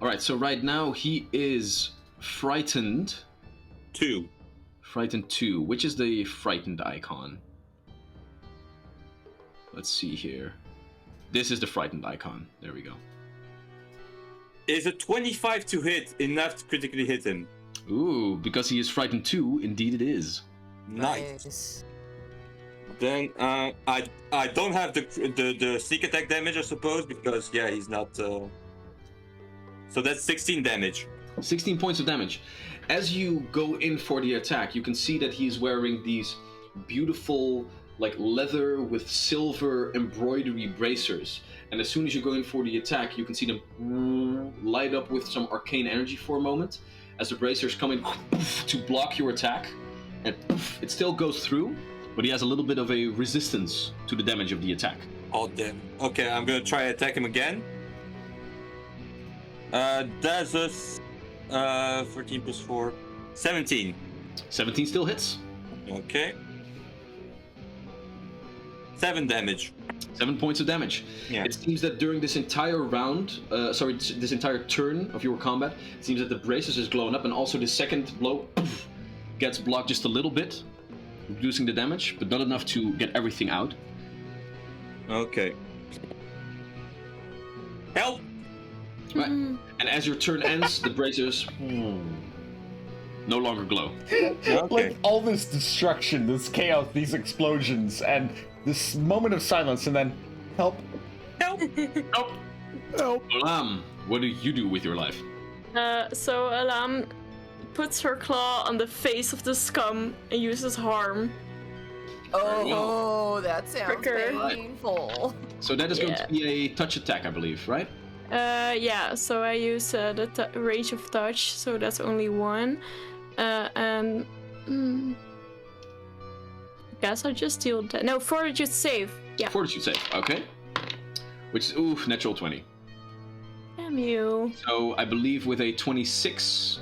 All right. So right now he is frightened. 2. Frightened 2. Which is the frightened icon? Let's see here. This is the frightened icon. There we go. Is a 25 to hit enough to critically hit him? Ooh, because he is frightened 2, indeed it is. Nice. Then I don't have the sneak attack damage, I suppose, because yeah, he's not. So that's 16 damage. 16 points of damage. As you go in for the attack, you can see that he's wearing these beautiful, like leather with silver embroidery bracers. And as soon as you go in for the attack, you can see them light up with some arcane energy for a moment. As the bracers come in to block your attack, and it still goes through, but he has a little bit of a resistance to the damage of the attack. Oh damn. Okay, I'm gonna try to attack him again. That's a 13 plus 4, 17. 17 still hits. Okay. 7 damage. 7 points of damage. Yeah. It seems that during this entire round, this entire turn of your combat, it seems that the braces is glowing up, and also the second blow gets blocked just a little bit, reducing the damage, but not enough to get everything out. Okay. Help! Right. And as your turn ends, the braces no longer glow. Okay. Like all this destruction, this chaos, these explosions, and this moment of silence, and then help. Help! Nope. Help. Olam, what do you do with your life? So Alam puts her claw on the face of the scum and uses harm. Oh, that sounds Pricker. painful. So that is going to be a touch attack, I believe, right? Yeah, so I use the range of touch, so that's only 1. And guess I'll just deal that. No, fortitude save. Yeah. Fortitude save, okay. Which is, natural 20. Damn you. So I believe with a 26,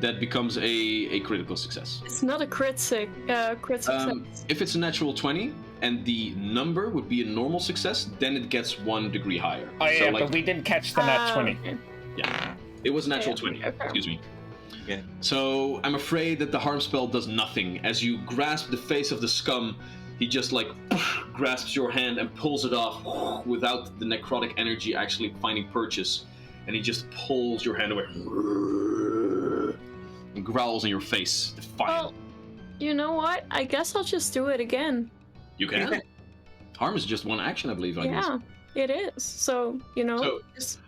that becomes a critical success. It's not a crit success. If it's a natural 20 and the number would be a normal success, then it gets 1 degree higher. Oh yeah, So, but we didn't catch the nat 20. Okay. Yeah, it was a natural Yeah, 20. okay. Excuse me. Yeah. So I'm afraid that the harm spell does nothing. As you grasp the face of the scum, he just like grasps your hand and pulls it off without the necrotic energy actually finding purchase, and he just pulls your hand away and growls in your face, defiant. Well, you know what? I guess I'll just do it again. You can. Harm is just 1 action, I believe. I guess. Yeah, it is. So, you know. So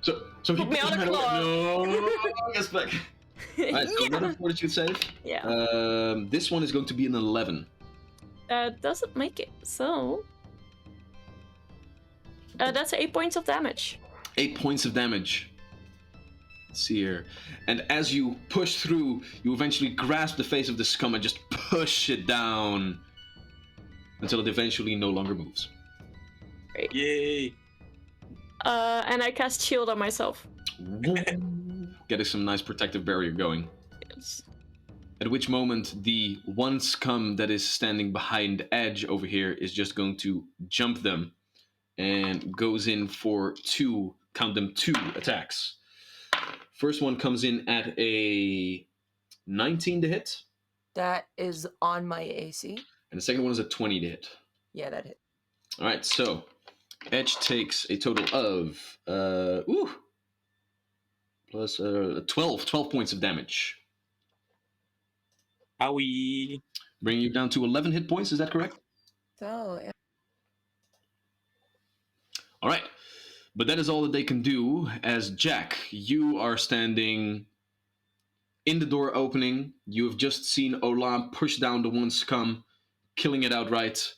he Put me pulls on your a hand away. claw. No, yes, back. Alright, so another fortitude save. Yeah. This one is going to be an 11. That doesn't make it. So. That's 8 points of damage. 8 points of damage. Let's see here. And as you push through, you eventually grasp the face of the scum and just push it down until it eventually no longer moves. Great. Yay! And I cast shield on myself. Getting some nice protective barrier going. Yes. At which moment, the one scum that is standing behind Edge over here is just going to jump them and goes in for 2, count them 2 attacks. First one comes in at a 19 to hit, That is on my AC. and the second one is a 20 to hit. Yeah, that hit. All right, so Edge takes a total of plus 12 points of damage, Howie. bringing you down to 11 hit points. Is that correct? So, yeah. All right, but that is all that they can do. As Jack, you are standing in the door opening. You have just seen Olam push down the one scum, killing it outright.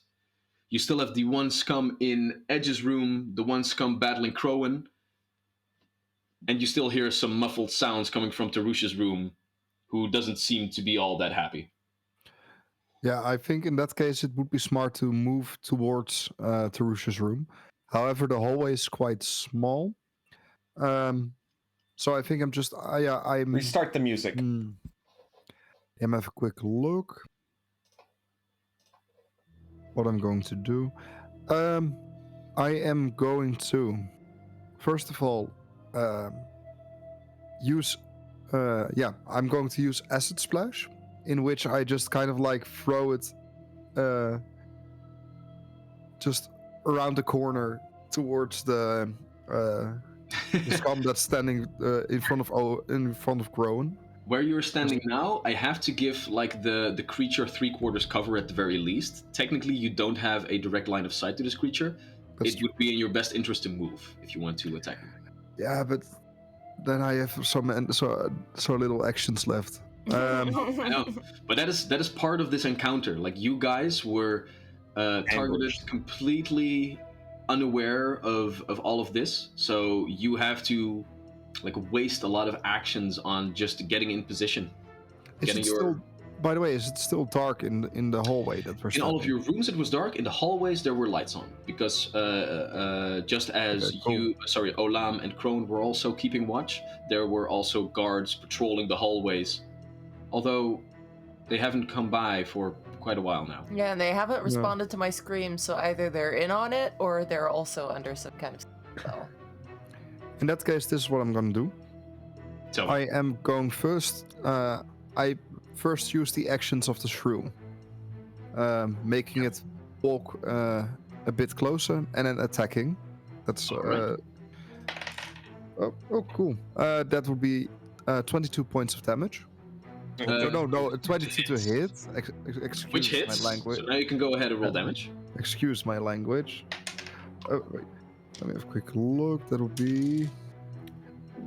You still have the one scum in Edge's room, the one scum battling Crowan, and you still hear some muffled sounds coming from Tarusha's room, who doesn't seem to be all that happy. Yeah, I think in that case it would be smart to move towards Tarusha's room. However, the hallway is quite small. So I think I'm just... I'm... Restart the music. Let me have a quick look. What I'm going to do. I am going to, first of all, use. I'm going to use Acid Splash, in which I just kind of like throw it, just around the corner towards the scum that's standing in front of Groen. Where you're standing now, I have to give like the creature 3/4 cover at the very least. Technically, you don't have a direct line of sight to this creature. It would be in your best interest to move if you want to attack him. Yeah, but then I have so little actions left. I know, but that is part of this encounter. Like you guys were targeted completely unaware of all of this, so you have to like waste a lot of actions on just getting in position. By the way, is it still dark in the hallway that we're in all of your rooms? It was dark. In the hallways, there were lights on because just as Olam and Crone were also keeping watch, there were also guards patrolling the hallways. Although they haven't come by for quite a while now. Yeah, and they haven't responded to my screams, so either they're in on it or they're also under some kind of spell. In that case, this is what I'm going to do. So I am going first. I first use the actions of the shrew, making it walk a bit closer and then attacking. That's right. Cool. That would be 22 points of damage. No, 22 to hit. Excuse which hits? my language. So now you can go ahead and roll damage. Excuse my language. Oh, wait. Let me have a quick look. That'll be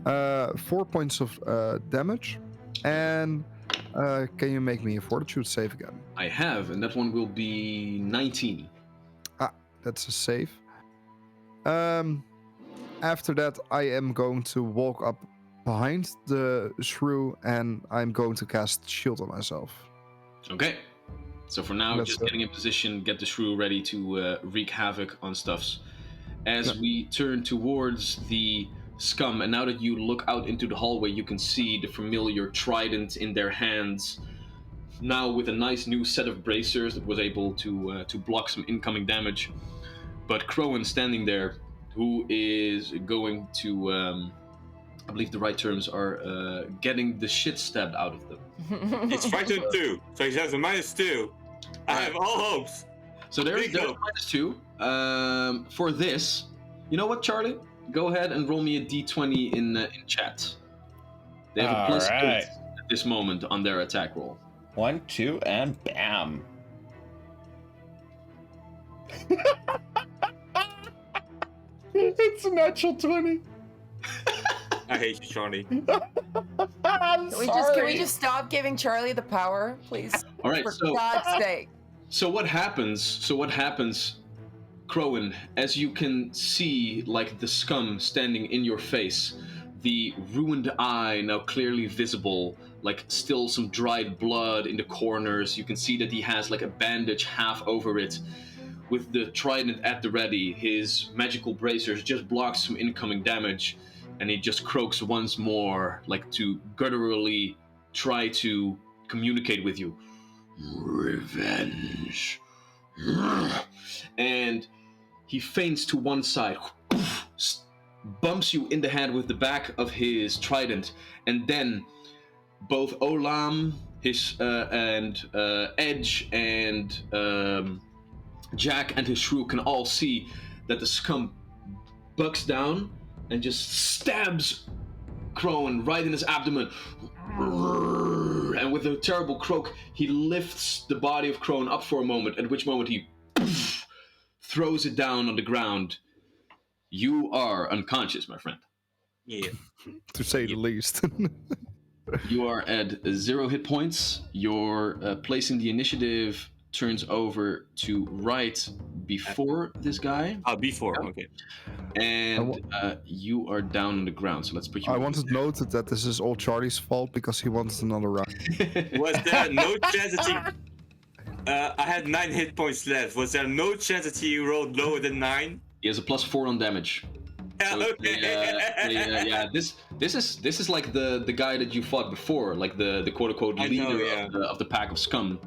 4 points of damage. And can you make me a fortitude save again? I have, and that one will be 19. That's a save. After that, I am going to walk up behind the shrew, and I'm going to cast shield on myself. Okay. So for now, just getting in position, get the shrew ready to wreak havoc on stuffs. As we turn towards the scum, and now that you look out into the hallway, you can see the familiar trident in their hands, now with a nice new set of bracers that was able to block some incoming damage. But Crowan standing there, who is going to, I believe the right terms are getting the shit stabbed out of them. It's frightened 2, so he has a -2. I have all hopes. So there's -2. For this, you know what, Charlie? Go ahead and roll me a d20 in chat. They have a +8 at this moment on their attack roll. 1, 2, and bam. It's a natural 20. I hate you, Charlie. Can we just stop giving Charlie the power, please? All right, For God's sake. So what happens, Crowan, as you can see, like the scum standing in your face, the ruined eye now clearly visible, like still some dried blood in the corners. You can see that he has like a bandage half over it. With the trident at the ready, his magical bracers just block some incoming damage, and he just croaks once more, like to gutturally try to communicate with you. Revenge. And he feints to one side, bumps you in the head with the back of his trident, and then both Olam, and Edge, and Jack and his shrew can all see that the scum bucks down and just stabs Crowan right in his abdomen. And with a terrible croak, he lifts the body of Crowan up for a moment, at which moment he throws it down on the ground. You are unconscious, my friend. Yeah. To say the least. You are at 0 hit points. Your place in the initiative turns over to right before this guy. Before, okay. And you are down on the ground, so let's put you... I wanted noted that this is all Charlie's fault because he wanted another round. Was there no chance that he... I had 9 hit points left. Was there no chance that he rolled lower than 9? He has a +4 on damage. Yeah. This is like the guy that you fought before, like the quote unquote I leader know, yeah. of the pack of scum.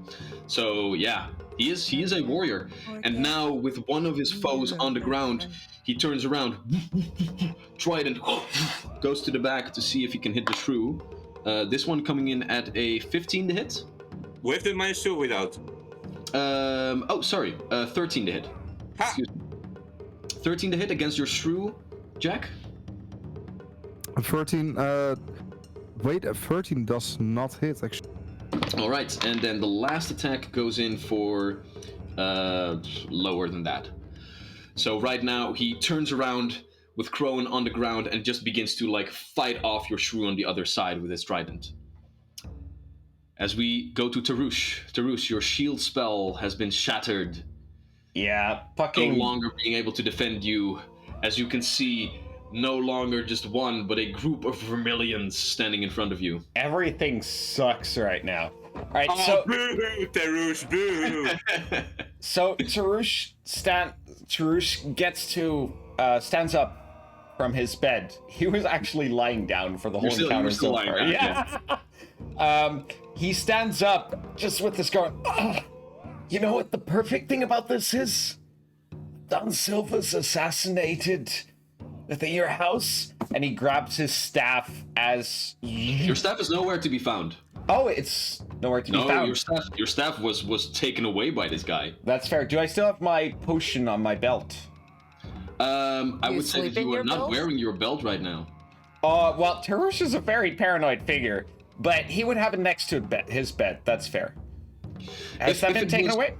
So yeah, he is a warrior, and now with one of his foes on the ground, he turns around, trident, goes to the back to see if he can hit the shrew. This one coming in at a 15 to hit. With the my suit without. 13 to hit. Ha! Excuse me. 13 to hit against your shrew, Jack. 13. Wait, a 13 does not hit actually. All right, and then the last attack goes in for lower than that. So right now he turns around with Crone on the ground and just begins to like fight off your shrew on the other side with his trident. As we go to Tarush. Tarush, your shield spell has been shattered. Yeah, No fucking. longer being able to defend you. As you can see, no longer just one, but a group of Vermilions standing in front of you. Everything sucks right now. All right, Oh, so boo, Terush, boo. Tarush gets to stands up from his bed. He was actually lying down for the whole encounter you're still so lying far. down, Yeah. He stands up just with this going. You know what the perfect thing about this is? Don Silva's assassinated within your house, and he grabs his staff as. Your staff is nowhere to be found. Oh, it's nowhere to be No, found. your staff was taken away by this guy. That's fair. Do I still have my potion on my belt? I You would say sleep that in you are your not belt? wearing your belt right now. Well, Tarush is a very paranoid figure, but he would have it next to his bed. That's fair. Has that If been it taken was- away?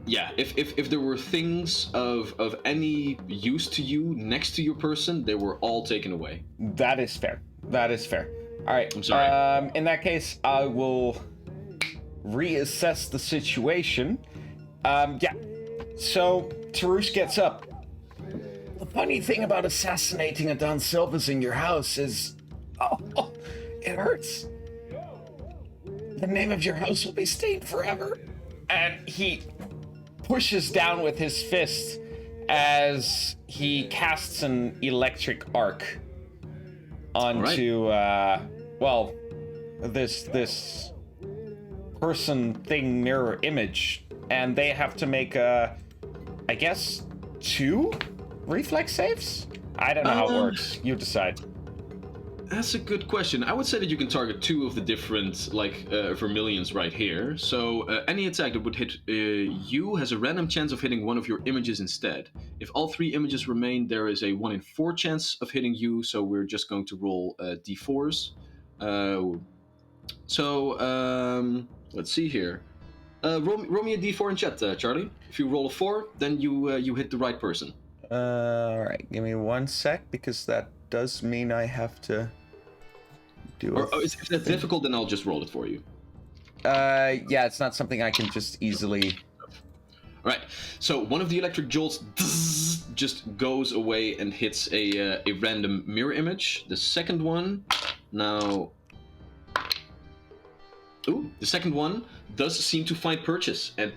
Yeah, if there were things of any use to you next to your person, they were all taken away. That is fair. That is fair. All right. I'm sorry. In that case, I will reassess the situation. Yeah. So Tarush gets up. The funny thing about assassinating a Don Silva's in your house is, it hurts. The name of your house will be stained forever. And he pushes down with his fist as he casts an electric arc onto this person thing mirror image, and they have to make I guess 2 reflex saves. I don't know how it works. You decide. That's a good question. I would say that you can target 2 of the different Vermilions right here. So any attack that would hit you has a random chance of hitting one of your images instead. If all 3 images remain, there is a 1 in 4 chance of hitting you. So we're just going to roll d4s. Let's see here. Roll me a d4 in chat, Charlie. If you roll a 4, then you hit the right person. All right, give me 1 sec, because that does mean I have to do it. Or if that's difficult, then I'll just roll it for you. Yeah, it's not something I can just easily. Right. So one of the electric jolts just goes away and hits a random mirror image. The second one now. Ooh, the second one does seem to find purchase, and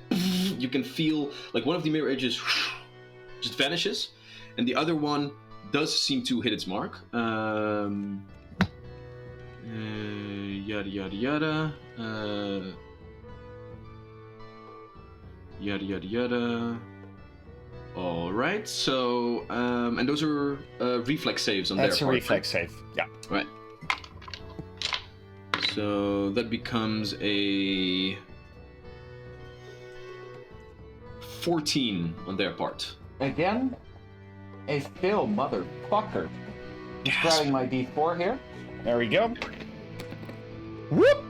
you can feel like one of the mirror images just vanishes, and the other one does seem to hit its mark. Yada yada yada. Yada yada yada. All right. So, and those are reflex saves on their part. That's a reflex save. Yeah. Right. So that becomes a 14 on their part. Again, a fail, motherfucker. Just grabbing my d4 here. There we go. Whoop!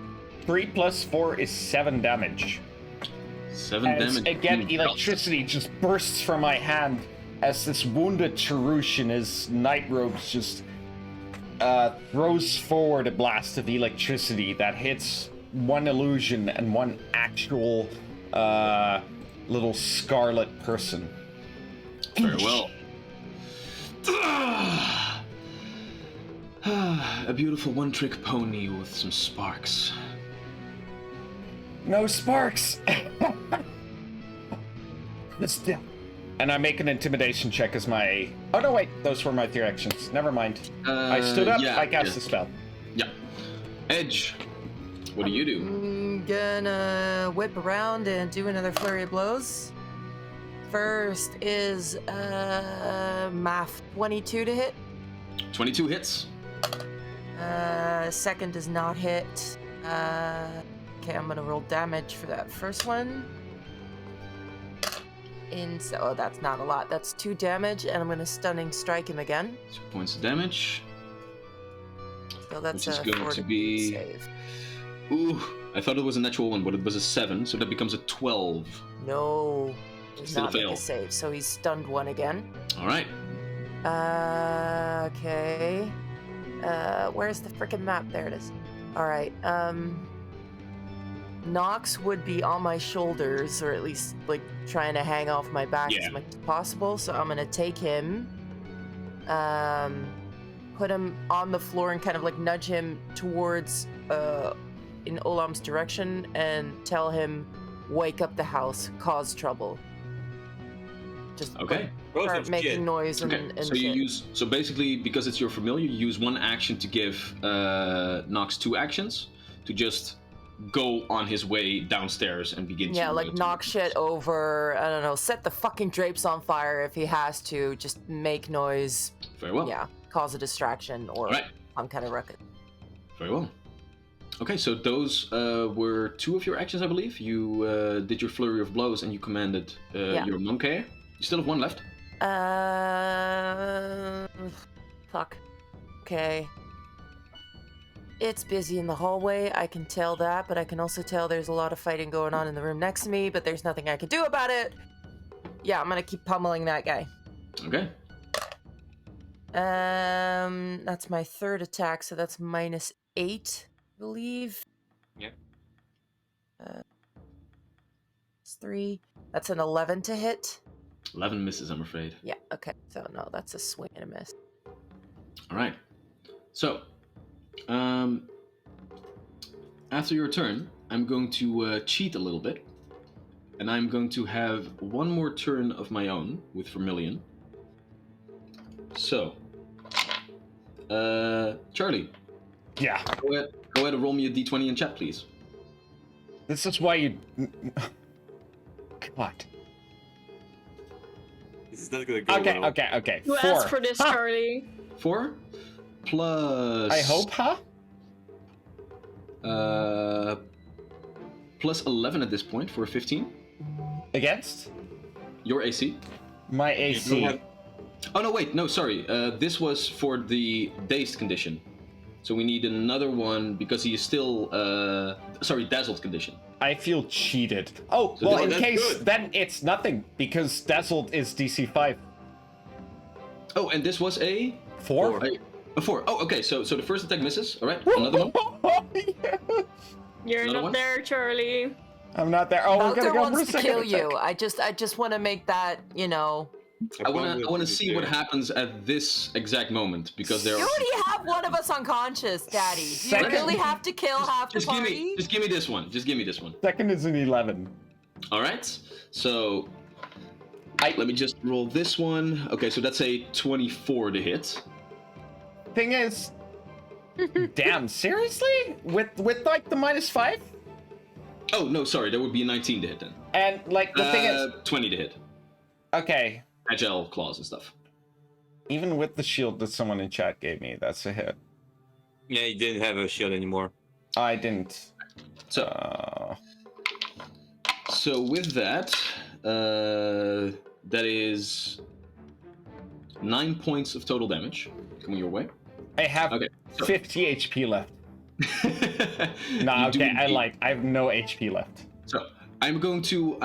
3 plus 4 is 7 damage. 7 As, damage. again, electricity just bursts from my hand as this wounded Tarush in his night robes just throws forward a blast of electricity that hits one illusion and one actual little scarlet person. Farewell. A beautiful one-trick pony with some sparks. No sparks! And I make an intimidation check as my... Oh, no, wait. Those were my 3 actions. Never mind. I stood up, yeah, I cast yeah. the spell. Yeah. Edge, what do you do? I'm gonna whip around and do another flurry of blows. First is math 22 to hit. 22 hits. Second does not hit. Okay, I'm gonna roll damage for that first one. Oh, that's not a lot. That's 2 damage, and I'm gonna stunning strike him again. 2 points of damage. So that's Which is a going to 14 be- save. Ooh, I thought it was a natural 1, but it was a 7, so that becomes a 12. No, does Still not make fail. a save. So he's stunned 1 again. All right. Okay. Where's the frickin' map? There it is. All right. Nox would be on my shoulders, or at least like trying to hang off my back Yeah. as much as possible. So I'm gonna take him, put him on the floor, and kind of like nudge him towards in Olam's direction, and tell him, "Wake up the house, cause trouble." Just Okay. Gross start as making shit. noise and, Okay. and So you shit. so basically, because it's your familiar, you use 1 action to give Nox 2 actions to just go on his way downstairs and begin Yeah, to like knock shit over. I don't know. Set the fucking drapes on fire if he has to. Just make noise. Very well. Yeah, cause a distraction or All right. some kind of ruckus. Very well. Okay, so those were 2 of your actions, I believe. You did your flurry of blows and you commanded Yeah. your monkey. You still have 1 left. Fuck. Okay. It's busy in the hallway, I can tell that, but I can also tell there's a lot of fighting going on in the room next to me, but there's nothing I can do about it. Yeah, I'm gonna keep pummeling that guy. Okay. That's my 3rd attack, so that's -8, I believe. Yeah. It's 3. That's an 11 to hit. 11 misses, I'm afraid. Yeah, okay. So no, that's a swing and a miss. All right. So, after your turn, I'm going to cheat a little bit, and I'm going to have 1 more turn of my own with Vermilion. So, Charlie, Yeah. go ahead and roll me a d20 in chat, please. This is why you... God. This is not gonna go Okay, well. okay. You 4. asked for this, Huh. Charlie. 4 plus. I hope, huh? Plus 11 at this point for a 15. Against? Your AC. My You AC. don't have- Oh no, wait, no, sorry. This was for the dazed condition. So we need another one because he is still, dazzled condition. I feel cheated. Oh, So well, this- in that's case, good. then it's nothing, because Dazzled is DC 5. Oh, and this was a 4? a 4. Oh, okay. So the first attack misses. All right, another one. You're Another not one? there, Charlie. I'm not there. Oh, we're Valter gonna go for a wants to second kill attack. you. I just want to make that, you know. I want to see what happens at this exact moment because there You are. already have one of us unconscious, Daddy. Do you Second- really have to kill half the Just give party? me this one. Just give me this one. Second is an 11. All right. So let me just roll this one. Okay, so that's a 24 to hit. Thing is, damn, seriously? With like the -5? Oh no, sorry, that would be a 19 to hit then. And like the thing is, 20 to hit. okay, Agile claws and stuff. even with the shield that someone in chat gave me, that's a hit. Yeah, you didn't have a shield anymore. I didn't. So with that, that is 9 points of total damage coming your way. I have Okay, so- 50 HP left. Nah, You do okay, indeed. I have no HP left. So I'm going to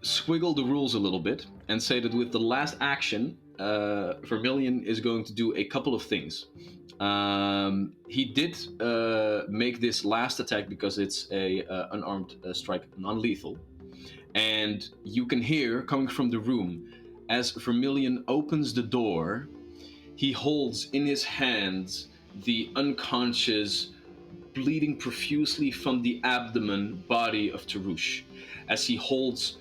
squiggle the rules a little bit and say that with the last action, Vermilion is going to do a couple of things. He did make this last attack because it's a unarmed strike, non-lethal, and you can hear coming from the room as Vermilion opens the door. He holds in his hands the unconscious, bleeding profusely from the abdomen body of Tarush, as he holds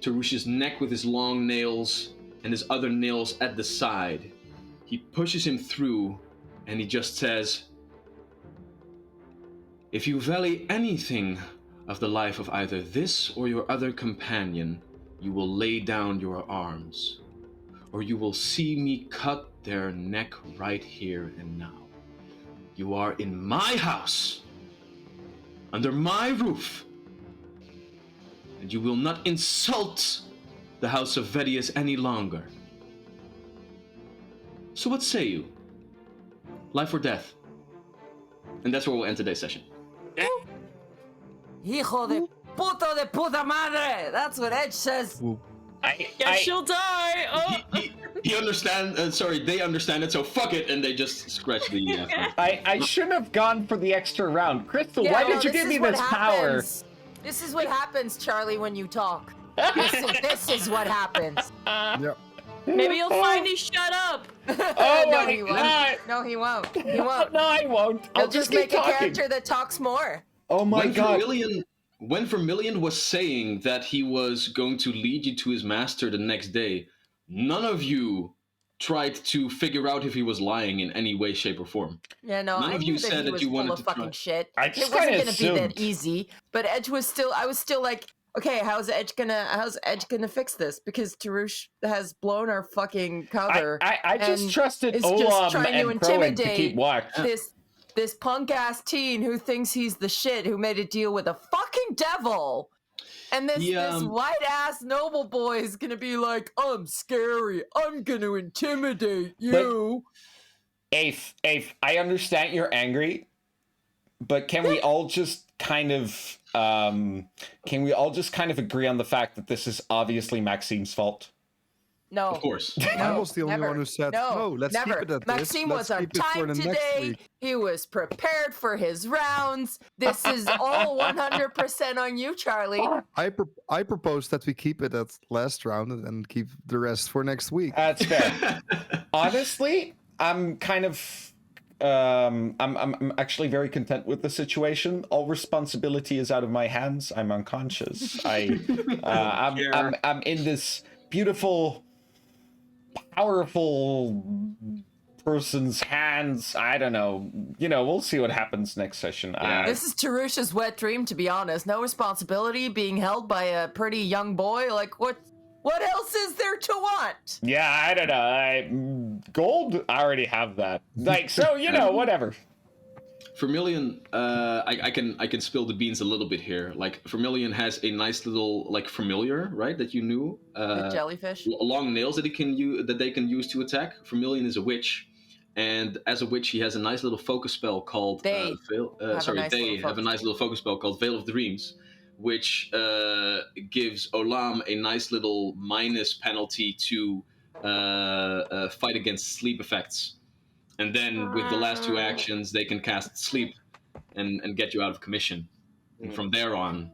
Tarush's neck with his long nails and his other nails at the side. He pushes him through, and he just says, "If you value anything of the life of either this or your other companion, you will lay down your arms, or you will see me cut their neck right here and now. You are in my house, under my roof, and you will not insult the house of Vedius any longer. So what say you? Life or death?" And that's where we'll end today's session. Hijo de puta madre! That's what Edge says. She'll die. Oh. He understands. They understand it. So fuck it, and they just scratch the. I shouldn't have gone for the extra round. Crystal, why did you give me this power? This is what happens, Charlie, when you talk. This is what happens. Yep. Maybe you'll finally shut up. Oh No, my he won't. god! No, he won't. He won't. No, I won't. I'll He'll just keep make a talking. character that talks more. Oh my god! When Vermilion was saying that he was going to lead you to his master the next day, none of you tried to figure out if he was lying in any way, shape, or form. Yeah, no, None I of knew you that said he that was you full wanted of to fucking try. shit. I It just wasn't kinda gonna be that assumed. easy, but Edge was still. I was still like, okay, how's Edge gonna fix this? Because Tarush has blown our fucking cover. I just and trusted is just Olam trying to and Crowan to keep intimidate watch. this punk ass teen who thinks he's the shit, who made a deal with a fucking devil. And this white ass noble boy is gonna be like, I'm scary. I'm gonna intimidate you. Afe, I understand you're angry, but can we all just kind of agree on the fact that this is obviously Maxime's fault? No. Of course. I was the only never. one who said, no, let's never. keep it at Maxime this. was Let's on keep it for time the next today. week. He was prepared for his rounds. This is all 100% on you, Charlie. I propose that we keep it at last round and then keep the rest for next week. That's fair. Honestly, I'm kind of I'm actually very content with the situation. All responsibility is out of my hands. I'm unconscious. I'm in this beautiful, powerful person's hands. I don't know. We'll see what happens next session. This is Tarush's wet dream, to be honest. No responsibility, being held by a pretty young boy. Like, what else is there to want? Yeah, I don't know. Gold, I already have that. Like, so, whatever. Vermilion, I can spill the beans a little bit here. Like, Vermilion has a nice little familiar, right? That you knew. The jellyfish. Long nails that they can use to attack. Vermilion is a witch, and as a witch, he has a nice little focus spell called They have a nice little focus spell called Veil of Dreams, which gives Olam a nice little minus penalty to fight against sleep effects. And then with the last two actions, they can cast sleep and get you out of commission. And from there on...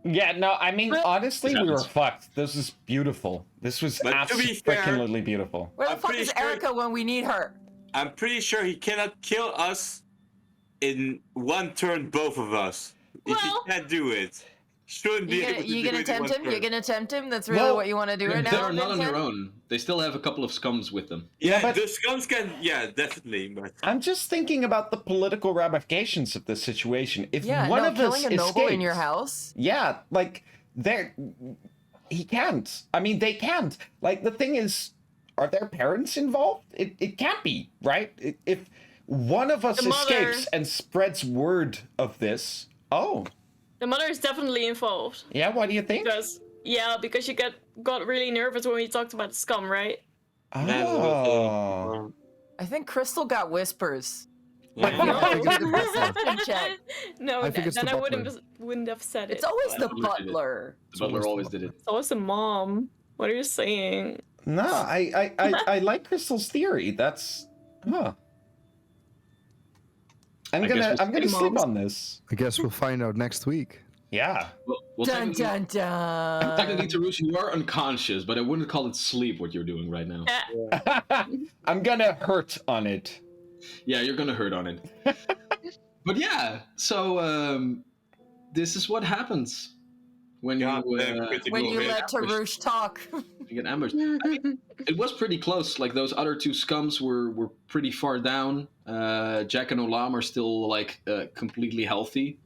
Yeah, no, I mean, honestly, we were fucked. This is beautiful. This was absolutely beautiful. Where the fuck is Erica when we need her? I'm pretty sure he cannot kill us in one turn, both of us. If he can't do it, shouldn't be able to do it. You gonna tempt him? turn. You're gonna tempt him? That's really what you want to do right now? They're not on their own. They still have a couple of scums with them. Yeah, but the scums can. Yeah, definitely. But I'm just thinking about the political ramifications of this situation. If Yeah, one of us killing a noble escapes, in your house? yeah, like he can't. I mean, they can't. Like, the thing is, are their parents involved? It can't be, right? If one of us The mother. escapes and spreads word of this, The mother is definitely involved. yeah, what do you think? Because you got really nervous when we talked about the scum, right? Oh. I think Crystal got whispers. yeah. No, I think it's then the I butler. wouldn't have said it. It's always the butler did it. butler. The butler always did it. It's always the mom. What are you saying? No, I like Crystal's theory. That's I'm gonna sleep on this. I guess we'll find out next week. Yeah. Well, Dun dun dun. technically, Tarush, you are unconscious, but I wouldn't call it sleep what you're doing right now. I'm gonna hurt on it. Yeah, you're gonna hurt on it. But yeah, so this is what happens. when God you damn, critical When you hit. let Tarush talk. you get ambushed. I mean, it was pretty close. Like those other two scums were pretty far down. Jack and Olam are still like completely healthy.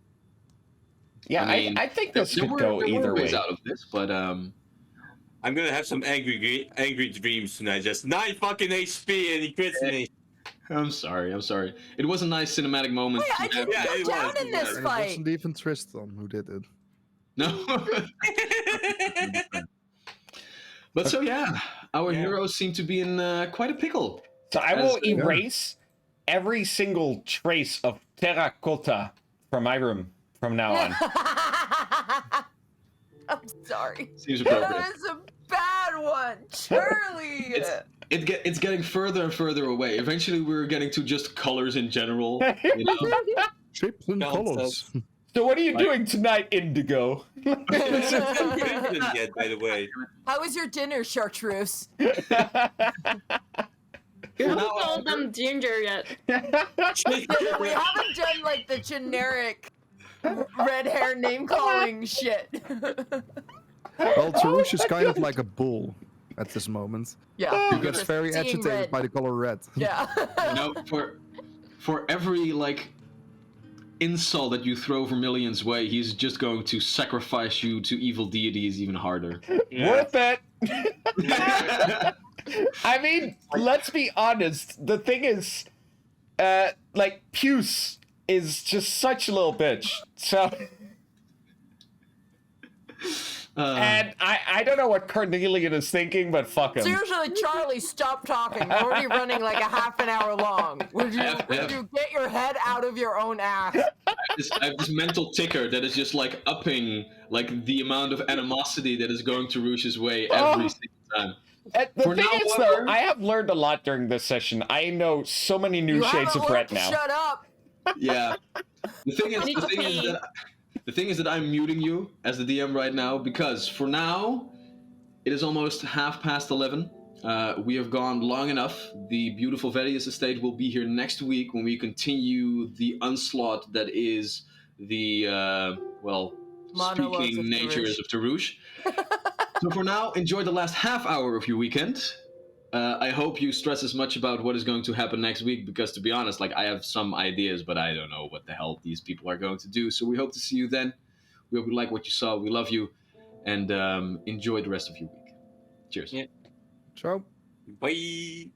Yeah, I mean, I think this could there go were either ways way. out of this, but I'm gonna have some angry dreams tonight. Just 9 fucking HP and he crits me. I'm sorry. It was a nice cinematic moment. Hey, I to have- didn't Yeah, go it down was, in it this was. And it fight. wasn't even Tristan who did it. No. But so yeah, our Yeah. heroes seem to be in quite a pickle. So I will As- erase every single trace of terracotta from my room from now on. I'm sorry. Seems That appropriate. was a bad one, Charlie. It's getting further and further away. Eventually, we're getting to just colors in general. You know? Chips and God, colors. So what are you doing tonight, Indigo? Didn't yet, by the way. How was your dinner, Chartreuse? For Who now, called them ginger yet? We haven't done like the generic red hair name calling shit. Well, Tarush is kind of like a bull at this moment. Yeah. He gets just very seeing agitated red. by the color red. Yeah. you know, for every like insult that you throw Vermilion's way, he's just going to sacrifice you to evil deities even harder. Worth it. I mean, let's be honest. The thing is, like, Puce is just such a little bitch. So, and I don't know what Carnelian is thinking, but fuck him. Seriously, Charlie, stop talking. We're already running like a half an hour long. Would you get your head out of your own ass? I have this mental ticker that is just like upping like the amount of animosity that is going to Rush's way every single time. The For thing now, is, however- though, I have learned a lot during this session. I know so many new You shades haven't of red learned to now. shut up. Yeah. The thing I need to pee. is that I'm muting you as the DM right now because for now it is almost 11:30. We have gone long enough. The beautiful Vedius estate will be here next week when we continue the onslaught that is the Monologues speaking of natures of Tarush. So for now, enjoy the last half hour of your weekend. I hope you stress as much about what is going to happen next week because, to be honest, like I have some ideas, but I don't know what the hell these people are going to do. So we hope to see you then. We hope you like what you saw. We love you, and enjoy the rest of your week. Cheers. Yeah. Ciao. Bye.